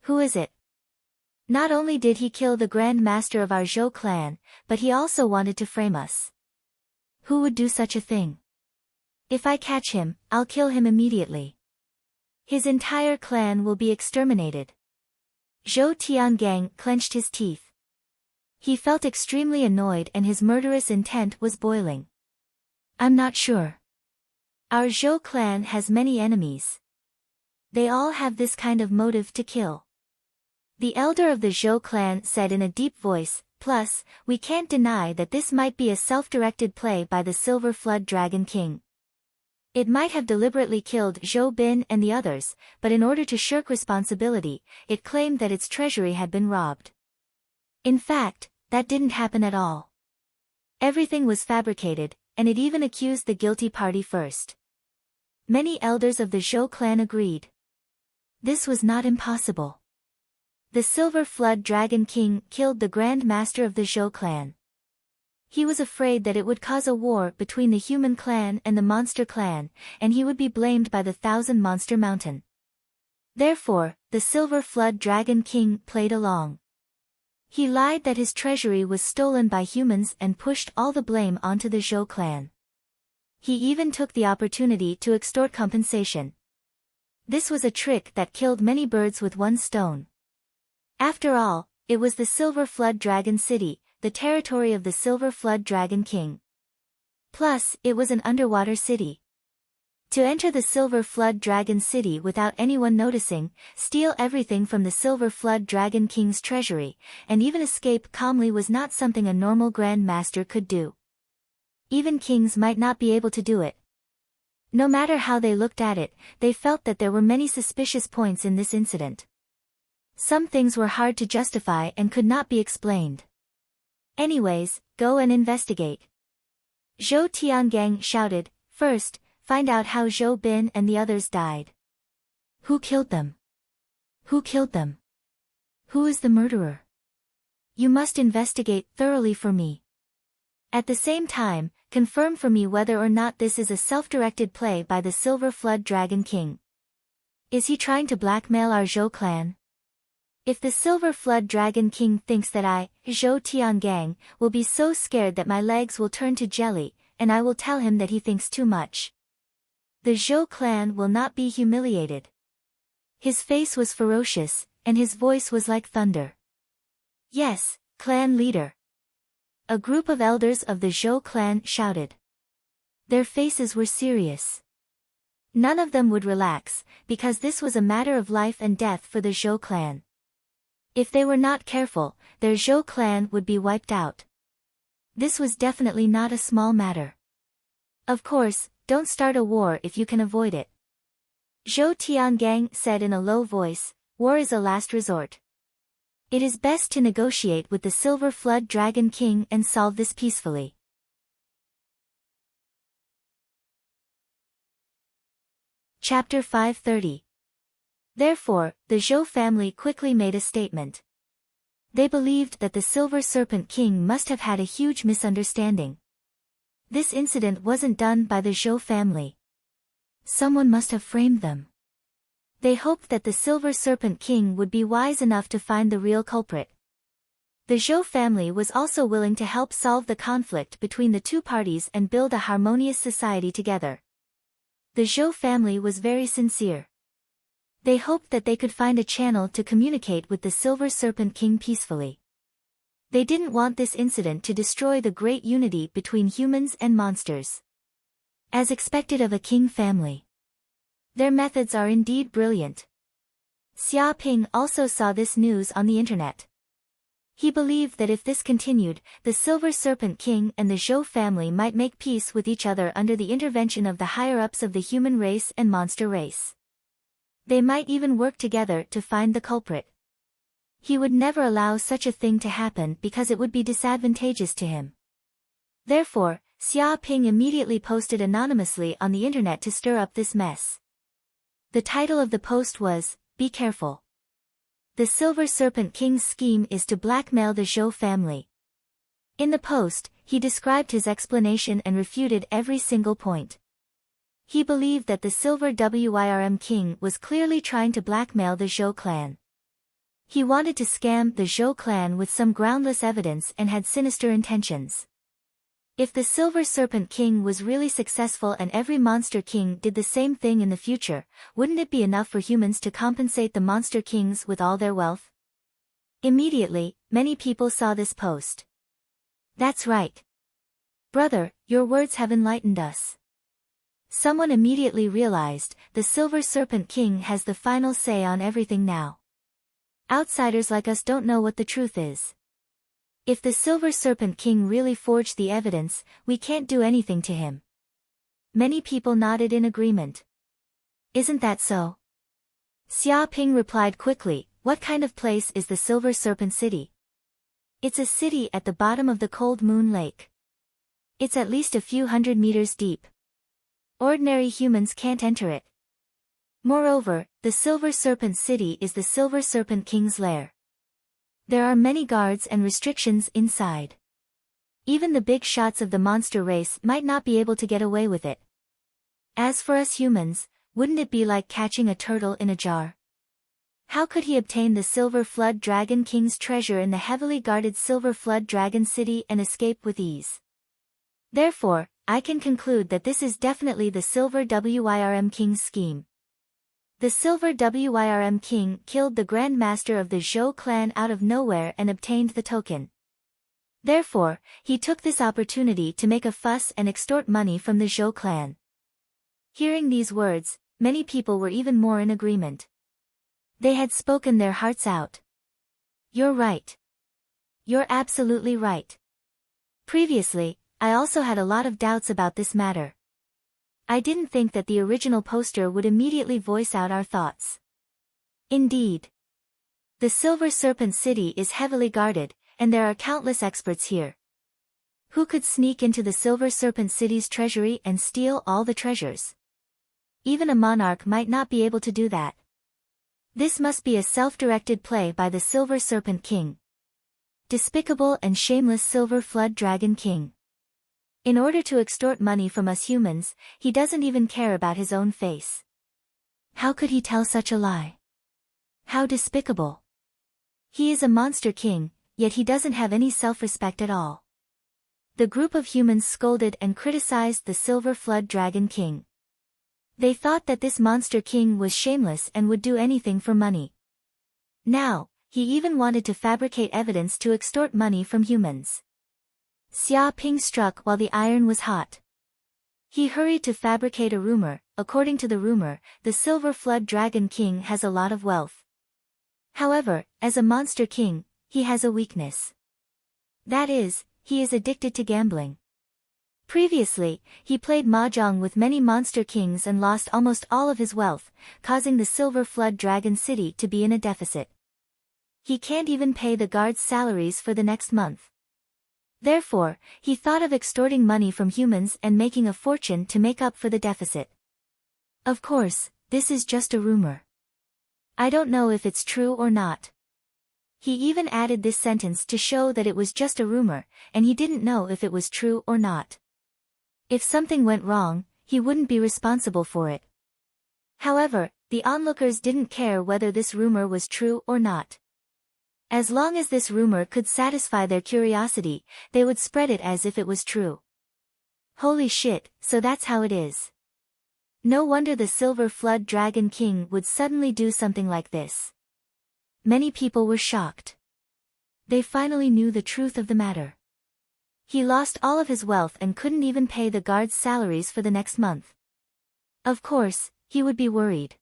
"Who is it? Not only did he kill the Grand Master of our Zhou clan, but he also wanted to frame us. Who would do such a thing? If I catch him, I'll kill him immediately. His entire clan will be exterminated." Zhou Tiangang clenched his teeth. He felt extremely annoyed and his murderous intent was boiling. "I'm not sure. Our Zhou clan has many enemies. They all have this kind of motive to kill." The elder of the Zhou clan said in a deep voice, "Plus, we can't deny that this might be a self-directed play by the Silver Flood Dragon King. It might have deliberately killed Zhou Bin and the others, but in order to shirk responsibility, it claimed that its treasury had been robbed. In fact, that didn't happen at all. Everything was fabricated, and it even accused the guilty party first." Many elders of the Zhou clan agreed. This was not impossible. The Silver Flood Dragon King killed the Grand Master of the Zhou clan. He was afraid that it would cause a war between the human clan and the monster clan, and he would be blamed by the Thousand Monster Mountain. Therefore, the Silver Flood Dragon King played along. He lied that his treasury was stolen by humans and pushed all the blame onto the Zhou clan. He even took the opportunity to extort compensation. This was a trick that killed many birds with one stone. After all, it was the Silver Flood Dragon City, the territory of the Silver Flood Dragon King. Plus, it was an underwater city. To enter the Silver Flood Dragon City without anyone noticing, steal everything from the Silver Flood Dragon King's treasury, and even escape calmly was not something a normal Grand Master could do. Even kings might not be able to do it. No matter how they looked at it, they felt that there were many suspicious points in this incident. Some things were hard to justify and could not be explained. "Anyways, go and investigate." Zhou Tiangang shouted, "First, find out how Zhou Bin and the others died. Who killed them? Who killed them? Who is the murderer? You must investigate thoroughly for me. At the same time, confirm for me whether or not this is a self-directed play by the Silver Flood Dragon King. Is he trying to blackmail our Zhou clan? If the Silver Flood Dragon King thinks that I, Zhou Tiangang, will be so scared that my legs will turn to jelly, and I will tell him that he thinks too much. The Zhou clan will not be humiliated." His face was ferocious, and his voice was like thunder. "Yes, clan leader." A group of elders of the Zhou clan shouted. Their faces were serious. None of them would relax, because this was a matter of life and death for the Zhou clan. If they were not careful, their Zhou clan would be wiped out. This was definitely not a small matter. Of course, don't start a war if you can avoid it. Zhou Tiangang said in a low voice, "War is a last resort. It is best to negotiate with the Silver Flood Dragon King and solve this peacefully." Chapter 530. Therefore, the Zhou family quickly made a statement. They believed that the Silver Serpent King must have had a huge misunderstanding. This incident wasn't done by the Zhou family. Someone must have framed them. They hoped that the Silver Serpent King would be wise enough to find the real culprit. The Zhou family was also willing to help solve the conflict between the two parties and build a harmonious society together. The Zhou family was very sincere. They hoped that they could find a channel to communicate with the Silver Serpent King peacefully. They didn't want this incident to destroy the great unity between humans and monsters. As expected of a king family. Their methods are indeed brilliant. Xia Ping also saw this news on the internet. He believed that if this continued, the Silver Serpent King and the Zhou family might make peace with each other under the intervention of the higher-ups of the human race and monster race. They might even work together to find the culprit. He would never allow such a thing to happen because it would be disadvantageous to him. Therefore, Xia Ping immediately posted anonymously on the internet to stir up this mess. The title of the post was, "Be careful. The Silver Serpent King's scheme is to blackmail the Zhou family." In the post, he described his explanation and refuted every single point. He believed that the Silver Wyrm King was clearly trying to blackmail the Zhou clan. He wanted to scam the Zhou clan with some groundless evidence and had sinister intentions. If the Silver Serpent King was really successful and every Monster King did the same thing in the future, wouldn't it be enough for humans to compensate the Monster Kings with all their wealth? Immediately, many people saw this post. That's right. Brother, your words have enlightened us. Someone immediately realized, the Silver Serpent King has the final say on everything now. Outsiders like us don't know what the truth is. If the Silver Serpent King really forged the evidence, we can't do anything to him. Many people nodded in agreement. Isn't that so? Xia Ping replied quickly, what kind of place is the Silver Serpent City? It's a city at the bottom of the Cold Moon Lake. It's at least a few hundred meters deep. Ordinary humans can't enter it. Moreover, the Silver Serpent City is the Silver Serpent King's lair. There are many guards and restrictions inside. Even the big shots of the monster race might not be able to get away with it. As for us humans, wouldn't it be like catching a turtle in a jar? How could he obtain the Silver Flood Dragon King's treasure in the heavily guarded Silver Flood Dragon City and escape with ease? Therefore, I can conclude that this is definitely the Silver Wyrm King's scheme. The Silver Wyrm King killed the Grand Master of the Zhou clan out of nowhere and obtained the token. Therefore, he took this opportunity to make a fuss and extort money from the Zhou clan. Hearing these words, many people were even more in agreement. They had spoken their hearts out. You're right. You're absolutely right. Previously, I also had a lot of doubts about this matter. I didn't think that the original poster would immediately voice out our thoughts. Indeed. The Silver Serpent City is heavily guarded, and there are countless experts here. Who could sneak into the Silver Serpent City's treasury and steal all the treasures? Even a monarch might not be able to do that. This must be a self-directed play by the Silver Serpent King. Despicable and shameless Silver Flood Dragon King. In order to extort money from us humans, he doesn't even care about his own face. How could he tell such a lie? How despicable. He is a monster king, yet he doesn't have any self-respect at all. The group of humans scolded and criticized the Silver Flood Dragon King. They thought that this monster king was shameless and would do anything for money. Now, he even wanted to fabricate evidence to extort money from humans. Xia Ping struck while the iron was hot. He hurried to fabricate a rumor. According to the rumor, the Silver Flood Dragon King has a lot of wealth. However, as a monster king, he has a weakness. That is, he is addicted to gambling. Previously, he played mahjong with many monster kings and lost almost all of his wealth, causing the Silver Flood Dragon City to be in a deficit. He can't even pay the guards' salaries for the next month. Therefore, he thought of extorting money from humans and making a fortune to make up for the deficit. Of course, this is just a rumor. I don't know if it's true or not. He even added this sentence to show that it was just a rumor, and he didn't know if it was true or not. If something went wrong, he wouldn't be responsible for it. However, the onlookers didn't care whether this rumor was true or not. As long as this rumor could satisfy their curiosity, they would spread it as if it was true. Holy shit, so that's how it is. No wonder the Silver Flood Dragon King would suddenly do something like this. Many people were shocked. They finally knew the truth of the matter. He lost all of his wealth and couldn't even pay the guards' salaries for the next month. Of course, he would be worried.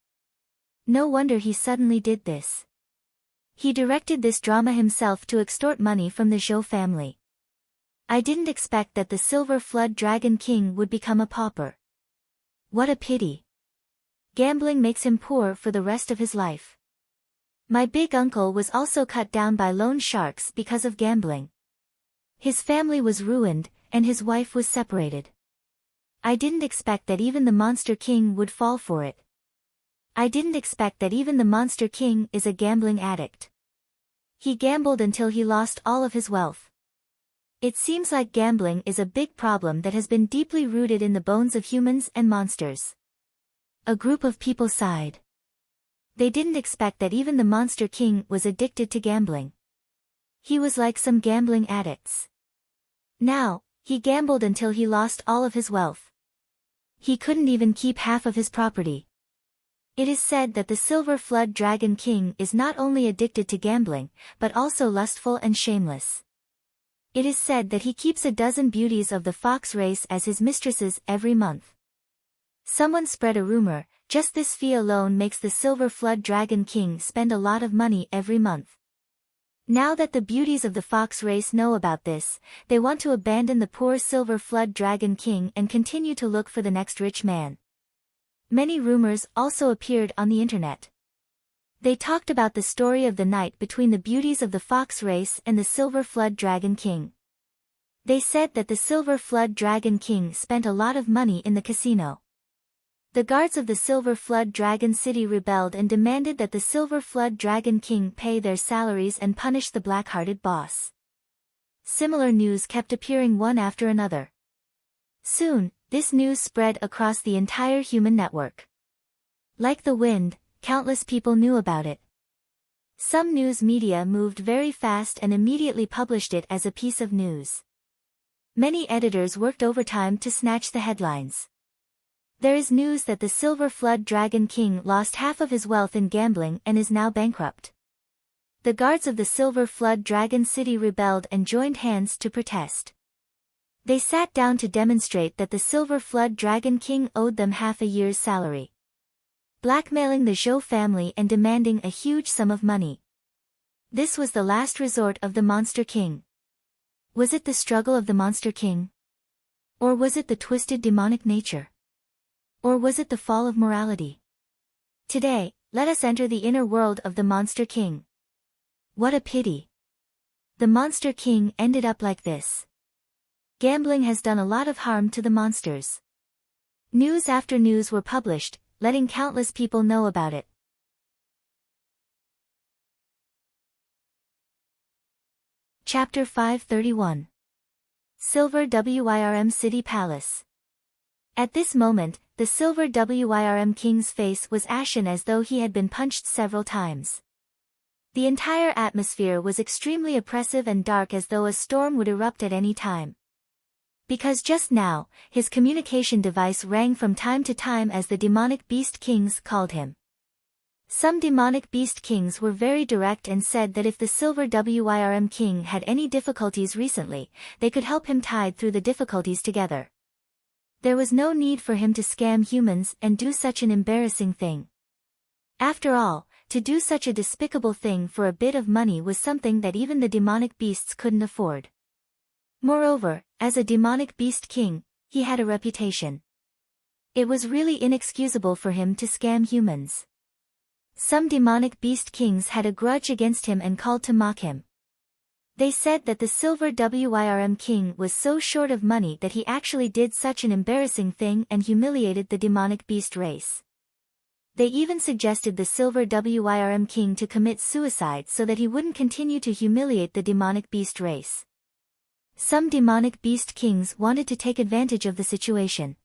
No wonder he suddenly did this. He directed this drama himself to extort money from the Zhou family. I didn't expect that the Silver Flood Dragon King would become a pauper. What a pity. Gambling makes him poor for the rest of his life. My big uncle was also cut down by loan sharks because of gambling. His family was ruined, and his wife was separated. I didn't expect that even the Monster King would fall for it. I didn't expect that even the Monster King is a gambling addict. He gambled until he lost all of his wealth. It seems like gambling is a big problem that has been deeply rooted in the bones of humans and monsters. A group of people sighed. They didn't expect that even the Monster King was addicted to gambling. He was like some gambling addicts. Now, he gambled until he lost all of his wealth. He couldn't even keep half of his property. It is said that the Silver Flood Dragon King is not only addicted to gambling, but also lustful and shameless. It is said that he keeps a dozen beauties of the fox race as his mistresses every month. Someone spread a rumor, just this fee alone makes the Silver Flood Dragon King spend a lot of money every month. Now that the beauties of the fox race know about this, they want to abandon the poor Silver Flood Dragon King and continue to look for the next rich man. Many rumors also appeared on the internet. They talked about the story of the night between the beauties of the fox race and the Silver Flood Dragon King. They said that the Silver Flood Dragon King spent a lot of money in the casino. The guards of the Silver Flood Dragon City rebelled and demanded that the Silver Flood Dragon King pay their salaries and punish the black-hearted boss. Similar news kept appearing one after another. Soon, this news spread across the entire human network. Like the wind, countless people knew about it. Some news media moved very fast and immediately published it as a piece of news. Many editors worked overtime to snatch the headlines. There is news that the Silver Flood Dragon King lost half of his wealth in gambling and is now bankrupt. The guards of the Silver Flood Dragon City rebelled and joined hands to protest. They sat down to demonstrate that the Silver Flood Dragon King owed them half a year's salary, blackmailing the Zhou family and demanding a huge sum of money. This was the last resort of the Monster King. Was it the struggle of the Monster King? Or was it the twisted demonic nature? Or was it the fall of morality? Today, let us enter the inner world of the Monster King. What a pity. The Monster King ended up like this. Gambling has done a lot of harm to the monsters. News after news were published, letting countless people know about it. Chapter 531. Silver Wyrm City Palace. At this moment, the Silver Wyrm King's face was ashen as though he had been punched several times. The entire atmosphere was extremely oppressive and dark as though a storm would erupt at any time. Because just now, his communication device rang from time to time as the demonic beast kings called him. Some demonic beast kings were very direct and said that if the Silver Wyrm King had any difficulties recently, they could help him tide through the difficulties together. There was no need for him to scam humans and do such an embarrassing thing. After all, to do such a despicable thing for a bit of money was something that even the demonic beasts couldn't afford. Moreover, as a demonic beast king, he had a reputation. It was really inexcusable for him to scam humans. Some demonic beast kings had a grudge against him and called to mock him. They said that the Silver Wyrm King was so short of money that he actually did such an embarrassing thing and humiliated the demonic beast race. They even suggested the Silver Wyrm king to commit suicide so that he wouldn't continue to humiliate the demonic beast race. Some demonic beast kings wanted to take advantage of the situation.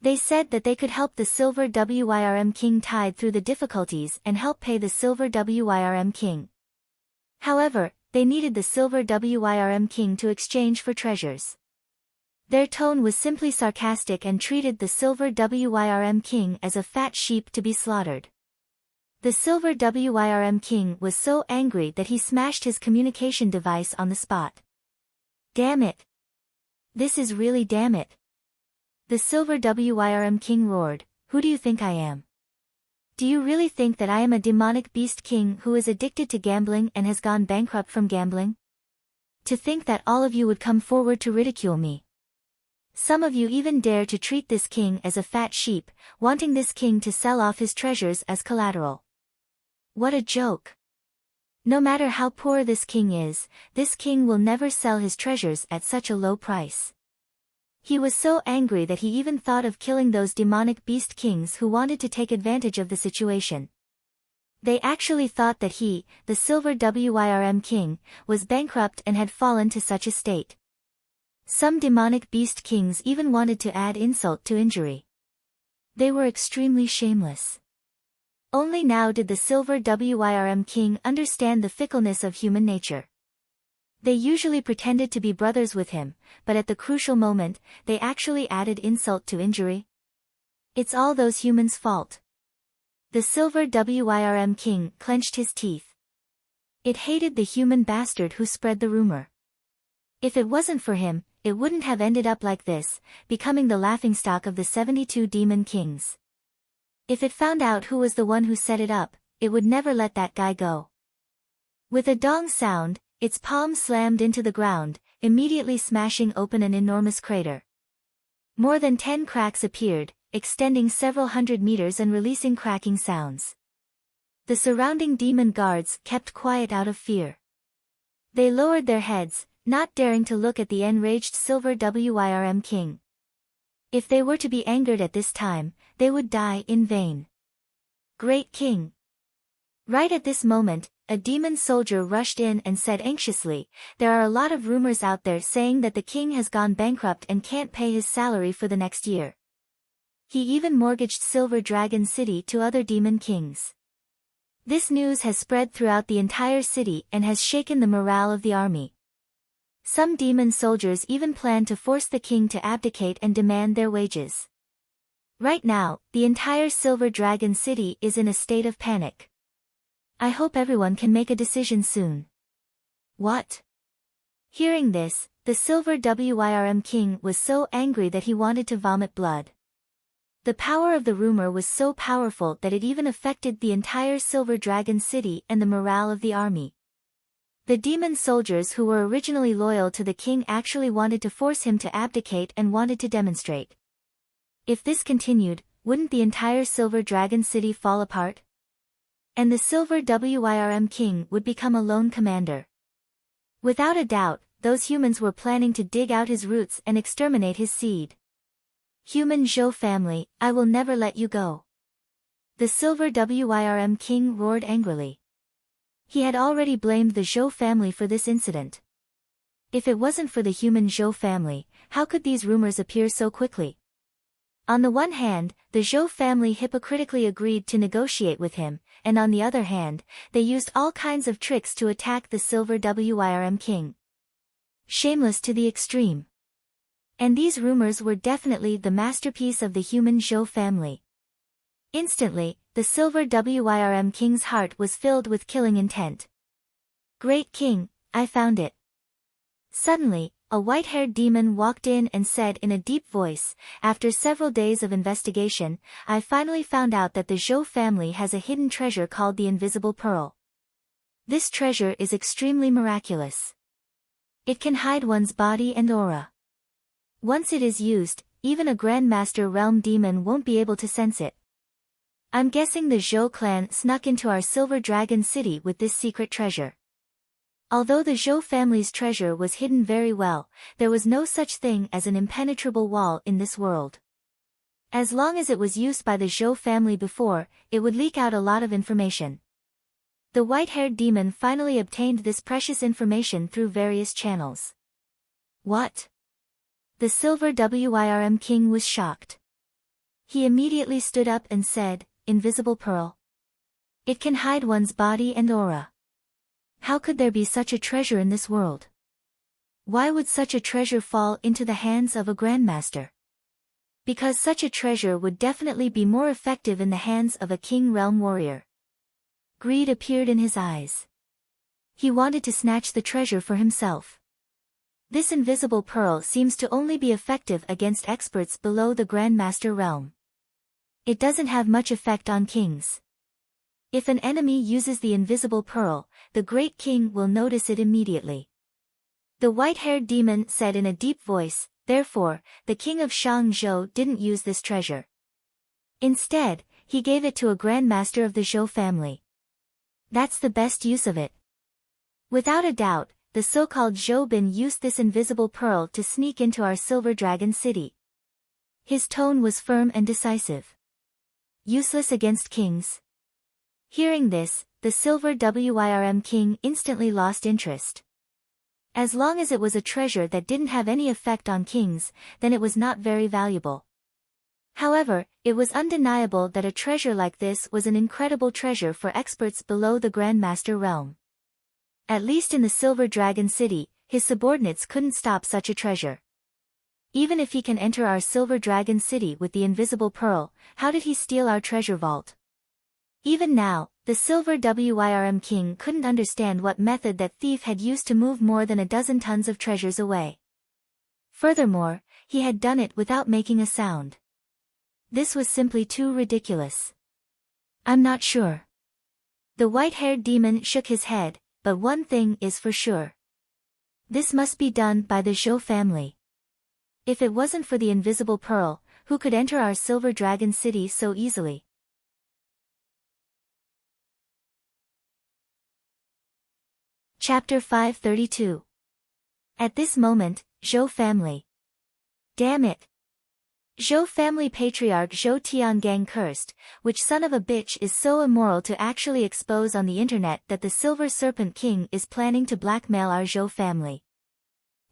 They said that they could help the Silver Wyrm king tide through the difficulties and help pay the Silver Wyrm king. However, they needed the Silver Wyrm king to exchange for treasures. Their tone was simply sarcastic and treated the Silver Wyrm king as a fat sheep to be slaughtered. The Silver Wyrm king was so angry that he smashed his communication device on the spot. Damn it! This is really damn it! The Silver Wyrm king roared, "Who do you think I am? Do you really think that I am a demonic beast king who is addicted to gambling and has gone bankrupt from gambling? To think that all of you would come forward to ridicule me. Some of you even dare to treat this king as a fat sheep, wanting this king to sell off his treasures as collateral. What a joke! No matter how poor this king is, this king will never sell his treasures at such a low price." He was so angry that he even thought of killing those demonic beast kings who wanted to take advantage of the situation. They actually thought that he, the Silver Wyrm king, was bankrupt and had fallen to such a state. Some demonic beast kings even wanted to add insult to injury. They were extremely shameless. Only now did the Silver Wyrm king understand the fickleness of human nature. They usually pretended to be brothers with him, but at the crucial moment, they actually added insult to injury. It's all those humans' fault. The Silver Wyrm king clenched his teeth. It hated the human bastard who spread the rumor. If it wasn't for him, it wouldn't have ended up like this, becoming the laughingstock of the 72 demon kings. If it found out who was the one who set it up, it would never let that guy go. With a dong sound, its palm slammed into the ground, immediately smashing open an enormous crater. More than 10 cracks appeared, extending several hundred meters and releasing cracking sounds. The surrounding demon guards kept quiet out of fear. They lowered their heads, not daring to look at the enraged Silver Wyrm king. If they were to be angered at this time, they would die in vain. Great king! Right at this moment, a demon soldier rushed in and said anxiously, "There are a lot of rumors out there saying that the king has gone bankrupt and can't pay his salary for the next year. He even mortgaged Silver Dragon City to other demon kings." This news has spread throughout the entire city and has shaken the morale of the army. Some demon soldiers even plan to force the king to abdicate and demand their wages. Right now, the entire Silver Dragon City is in a state of panic. I hope everyone can make a decision soon. What? Hearing this, the Silver Wyrm king was so angry that he wanted to vomit blood. The power of the rumor was so powerful that it even affected the entire Silver Dragon City and the morale of the army. The demon soldiers who were originally loyal to the king actually wanted to force him to abdicate and wanted to demonstrate. If this continued, wouldn't the entire Silver Dragon City fall apart? And the Silver Wyrm king would become a lone commander. Without a doubt, those humans were planning to dig out his roots and exterminate his seed. "Human Zhou family, I will never let you go." The Silver Wyrm king roared angrily. He had already blamed the Zhou family for this incident. If it wasn't for the human Zhou family, how could these rumors appear so quickly? On the one hand, the Zhou family hypocritically agreed to negotiate with him, and on the other hand, they used all kinds of tricks to attack the Silver Wyrm king. Shameless to the extreme. And these rumors were definitely the masterpiece of the human Zhou family. Instantly, the Silver Wyrm king's heart was filled with killing intent. "Great king, I found it." Suddenly, a white-haired demon walked in and said in a deep voice, "After several days of investigation, I finally found out that the Zhou family has a hidden treasure called the Invisible Pearl. This treasure is extremely miraculous. It can hide one's body and aura. Once it is used, even a Grandmaster Realm demon won't be able to sense it. I'm guessing the Zhou clan snuck into our Silver Dragon City with this secret treasure." Although the Zhou family's treasure was hidden very well, there was no such thing as an impenetrable wall in this world. As long as it was used by the Zhou family before, it would leak out a lot of information. The white-haired demon finally obtained this precious information through various channels. What? The Silver Wyrm King was shocked. He immediately stood up and said, "Invisible pearl. It can hide one's body and aura. How could there be such a treasure in this world? Why would such a treasure fall into the hands of a grandmaster? Because such a treasure would definitely be more effective in the hands of a king realm warrior." Greed appeared in his eyes. He wanted to snatch the treasure for himself. This invisible pearl seems to only be effective against experts below the grandmaster realm. It doesn't have much effect on kings. If an enemy uses the invisible pearl, the great king will notice it immediately. The white-haired demon said in a deep voice, "Therefore, the king of Shangzhou didn't use this treasure. Instead, he gave it to a grandmaster of the Zhou family. That's the best use of it. Without a doubt, the so-called Zhou Bin used this invisible pearl to sneak into our Silver Dragon City." His tone was firm and decisive. Useless against kings. Hearing this, the Silver Wyrm King instantly lost interest. As long as it was a treasure that didn't have any effect on kings, then it was not very valuable. However, it was undeniable that a treasure like this was an incredible treasure for experts below the Grandmaster realm. At least in the Silver Dragon City, his subordinates couldn't stop such a treasure. Even if he can enter our Silver Dragon City with the invisible pearl, how did he steal our treasure vault? Even now, the Silver Wyrm King couldn't understand what method that thief had used to move more than a dozen tons of treasures away. Furthermore, he had done it without making a sound. This was simply too ridiculous. "I'm not sure." The white-haired demon shook his head, "But one thing is for sure. This must be done by the Zhou family. If it wasn't for the invisible pearl, who could enter our Silver Dragon City so easily?" Chapter 532. At this moment, Zhou family. Damn it! Zhou family patriarch Zhou Tiangang cursed, "Which son of a bitch is so immoral to actually expose on the internet that the Silver Serpent King is planning to blackmail our Zhou family?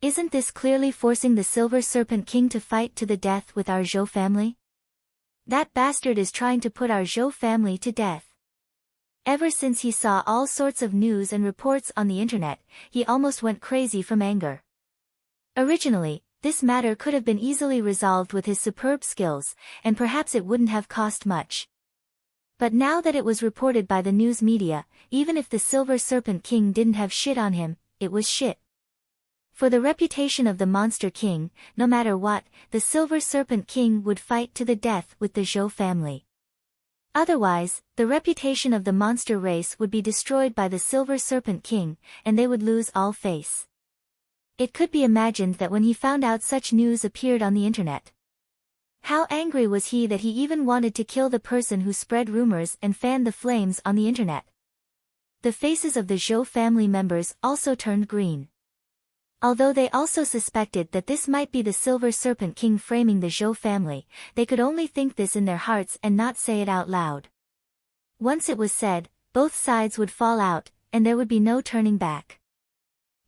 Isn't this clearly forcing the Silver Serpent King to fight to the death with our Zhou family? That bastard is trying to put our Zhou family to death." Ever since he saw all sorts of news and reports on the internet, he almost went crazy from anger. Originally, this matter could have been easily resolved with his superb skills, and perhaps it wouldn't have cost much. But now that it was reported by the news media, even if the Silver Serpent King didn't have shit on him, it was shit. For the reputation of the Monster King, no matter what, the Silver Serpent King would fight to the death with the Zhou family. Otherwise, the reputation of the monster race would be destroyed by the Silver Serpent King, and they would lose all face. It could be imagined that when he found out such news appeared on the internet, how angry was he that he even wanted to kill the person who spread rumors and fanned the flames on the internet. The faces of the Zhou family members also turned green. Although they also suspected that this might be the Silver Serpent King framing the Zhou family, they could only think this in their hearts and not say it out loud. Once it was said, both sides would fall out, and there would be no turning back.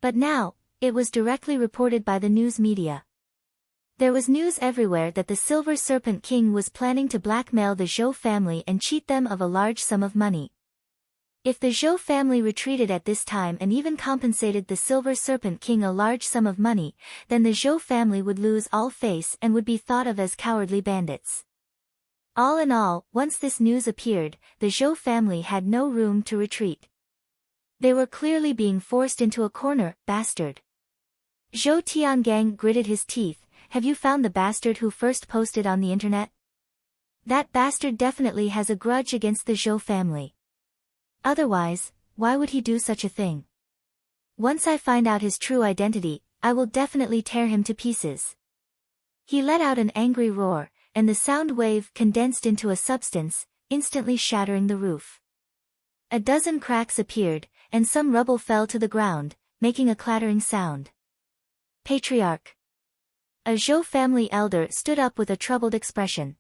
But now, it was directly reported by the news media. There was news everywhere that the Silver Serpent King was planning to blackmail the Zhou family and cheat them of a large sum of money. If the Zhou family retreated at this time and even compensated the Silver Serpent King a large sum of money, then the Zhou family would lose all face and would be thought of as cowardly bandits. All in all, once this news appeared, the Zhou family had no room to retreat. They were clearly being forced into a corner. "Bastard." Zhou Tiangang gritted his teeth. "Have you found the bastard who first posted on the internet? That bastard definitely has a grudge against the Zhou family. Otherwise, why would he do such a thing? Once I find out his true identity, I will definitely tear him to pieces." He let out an angry roar, and the sound wave condensed into a substance, instantly shattering the roof. A dozen cracks appeared, and some rubble fell to the ground, making a clattering sound. Patriarch. A Zhou family elder stood up with a troubled expression.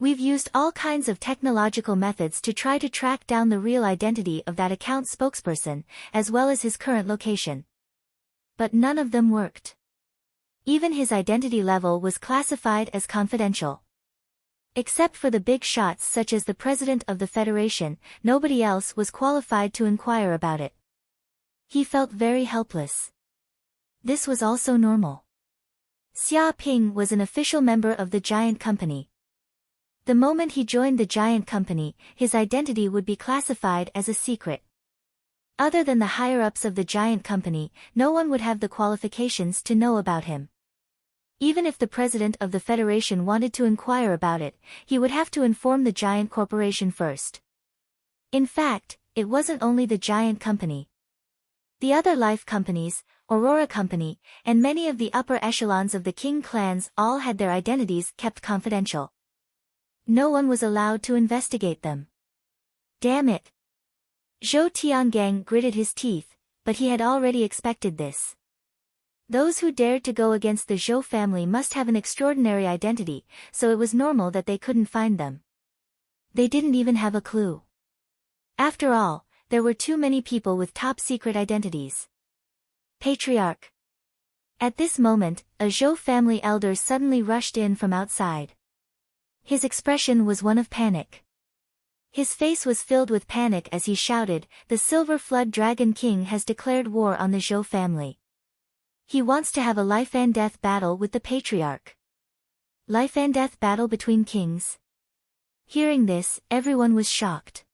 We've used all kinds of technological methods to try to track down the real identity of that account spokesperson, as well as his current location. But none of them worked. Even his identity level was classified as confidential. Except for the big shots such as the President of the Federation, nobody else was qualified to inquire about it. He felt very helpless. This was also normal. Xia Ping was an official member of the giant company. The moment he joined the giant company, his identity would be classified as a secret. Other than the higher-ups of the giant company, no one would have the qualifications to know about him. Even if the president of the Federation wanted to inquire about it, he would have to inform the giant corporation first. In fact, it wasn't only the giant company. The other life companies, Aurora Company, and many of the upper echelons of the King clans all had their identities kept confidential. No one was allowed to investigate them. Damn it! Zhou Tiangang gritted his teeth, but he had already expected this. Those who dared to go against the Zhou family must have an extraordinary identity, so it was normal that they couldn't find them. They didn't even have a clue. After all, there were too many people with top-secret identities. Patriarch. At this moment, a Zhou family elder suddenly rushed in from outside. His expression was one of panic. His face was filled with panic as he shouted, "The Silver Flood Dragon King has declared war on the Zhou family. He wants to have a life-and-death battle with the Patriarch." Life-and-death battle between kings? Hearing this, everyone was shocked.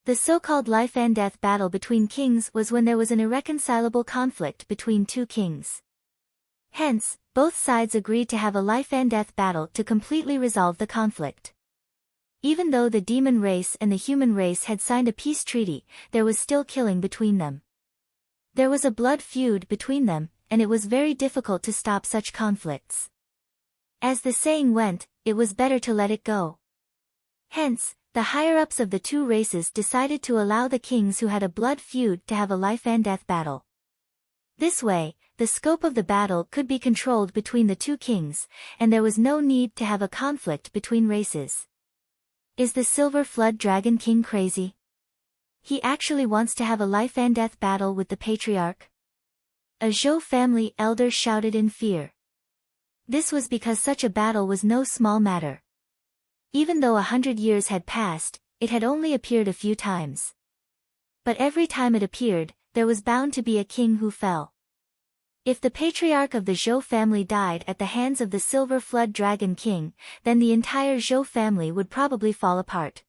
The so-called life-and-death battle between kings was when there was an irreconcilable conflict between two kings. Hence, both sides agreed to have a life-and-death battle to completely resolve the conflict. Even though the demon race and the human race had signed a peace treaty, there was still killing between them. There was a blood feud between them, and it was very difficult to stop such conflicts. As the saying went, it was better to let it go. Hence, the higher-ups of the two races decided to allow the kings who had a blood feud to have a life-and-death battle. This way, the scope of the battle could be controlled between the two kings, and there was no need to have a conflict between races. Is the Silver Flood Dragon King crazy? He actually wants to have a life-and-death battle with the Patriarch? A Zhou family elder shouted in fear. This was because such a battle was no small matter. Even though 100 years had passed, it had only appeared a few times. But every time it appeared, there was bound to be a king who fell. If the Patriarch of the Zhou family died at the hands of the Silver Flood Dragon King, then the entire Zhou family would probably fall apart.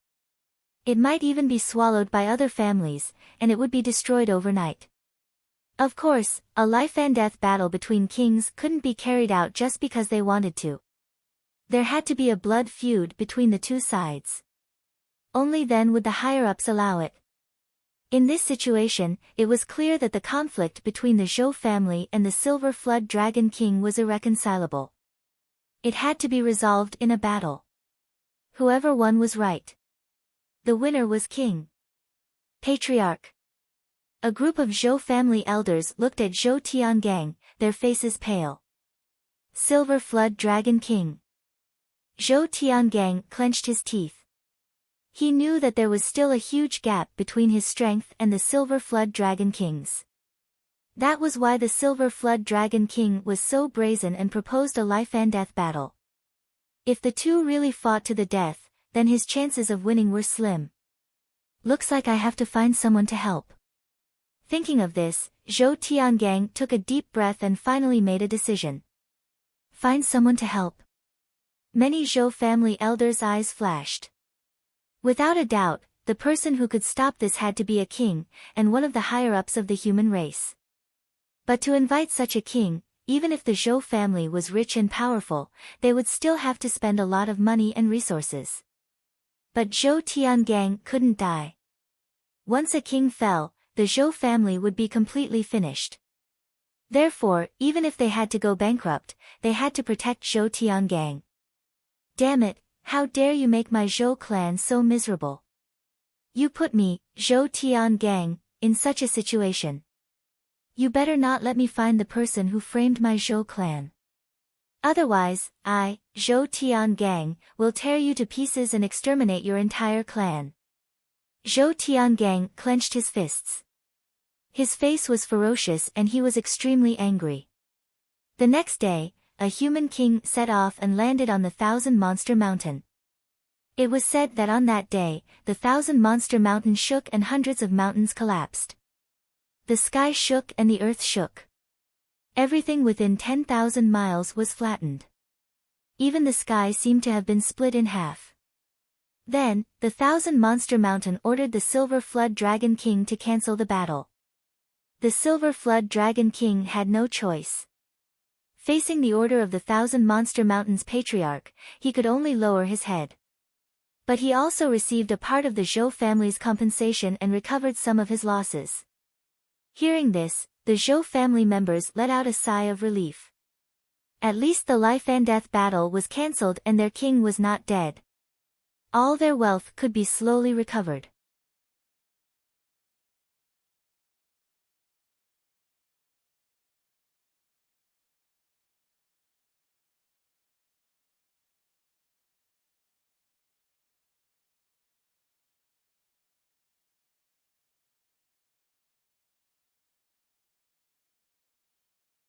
It might even be swallowed by other families, and it would be destroyed overnight. Of course, a life-and-death battle between kings couldn't be carried out just because they wanted to. There had to be a blood feud between the two sides. Only then would the higher-ups allow it. In this situation, it was clear that the conflict between the Zhou family and the Silver Flood Dragon King was irreconcilable. It had to be resolved in a battle. Whoever won was right. The winner was King. Patriarch. A group of Zhou family elders looked at Zhou Tiangang, their faces pale. Silver Flood Dragon King. Zhou Tiangang clenched his teeth. He knew that there was still a huge gap between his strength and the Silver Flood Dragon King's. That was why the Silver Flood Dragon King was so brazen and proposed a life-and-death battle. If the two really fought to the death, then his chances of winning were slim. Looks like I have to find someone to help. Thinking of this, Zhou Tiangang took a deep breath and finally made a decision. Find someone to help. Many Zhou family elders' eyes flashed. Without a doubt, the person who could stop this had to be a king, and one of the higher-ups of the human race. But to invite such a king, even if the Zhou family was rich and powerful, they would still have to spend a lot of money and resources. But Zhou Tiangang couldn't die. Once a king fell, the Zhou family would be completely finished. Therefore, even if they had to go bankrupt, they had to protect Zhou Tiangang. Damn it! How dare you make my Zhou clan so miserable? You put me, Zhou Tiangang, in such a situation. You better not let me find the person who framed my Zhou clan. Otherwise, I, Zhou Tiangang, will tear you to pieces and exterminate your entire clan. Zhou Tiangang clenched his fists. His face was ferocious and he was extremely angry. The next day, a human king set off and landed on the Thousand Monster Mountain. It was said that on that day, the Thousand Monster Mountain shook and hundreds of mountains collapsed. The sky shook and the earth shook. Everything within 10,000 miles was flattened. Even the sky seemed to have been split in half. Then, the Thousand Monster Mountain ordered the Silver Flood Dragon King to cancel the battle. The Silver Flood Dragon King had no choice. Facing the order of the Thousand Monster Mountain's patriarch, he could only lower his head. But he also received a part of the Zhou family's compensation and recovered some of his losses. Hearing this, the Zhou family members let out a sigh of relief. At least the life and death battle was cancelled and their king was not dead. All their wealth could be slowly recovered.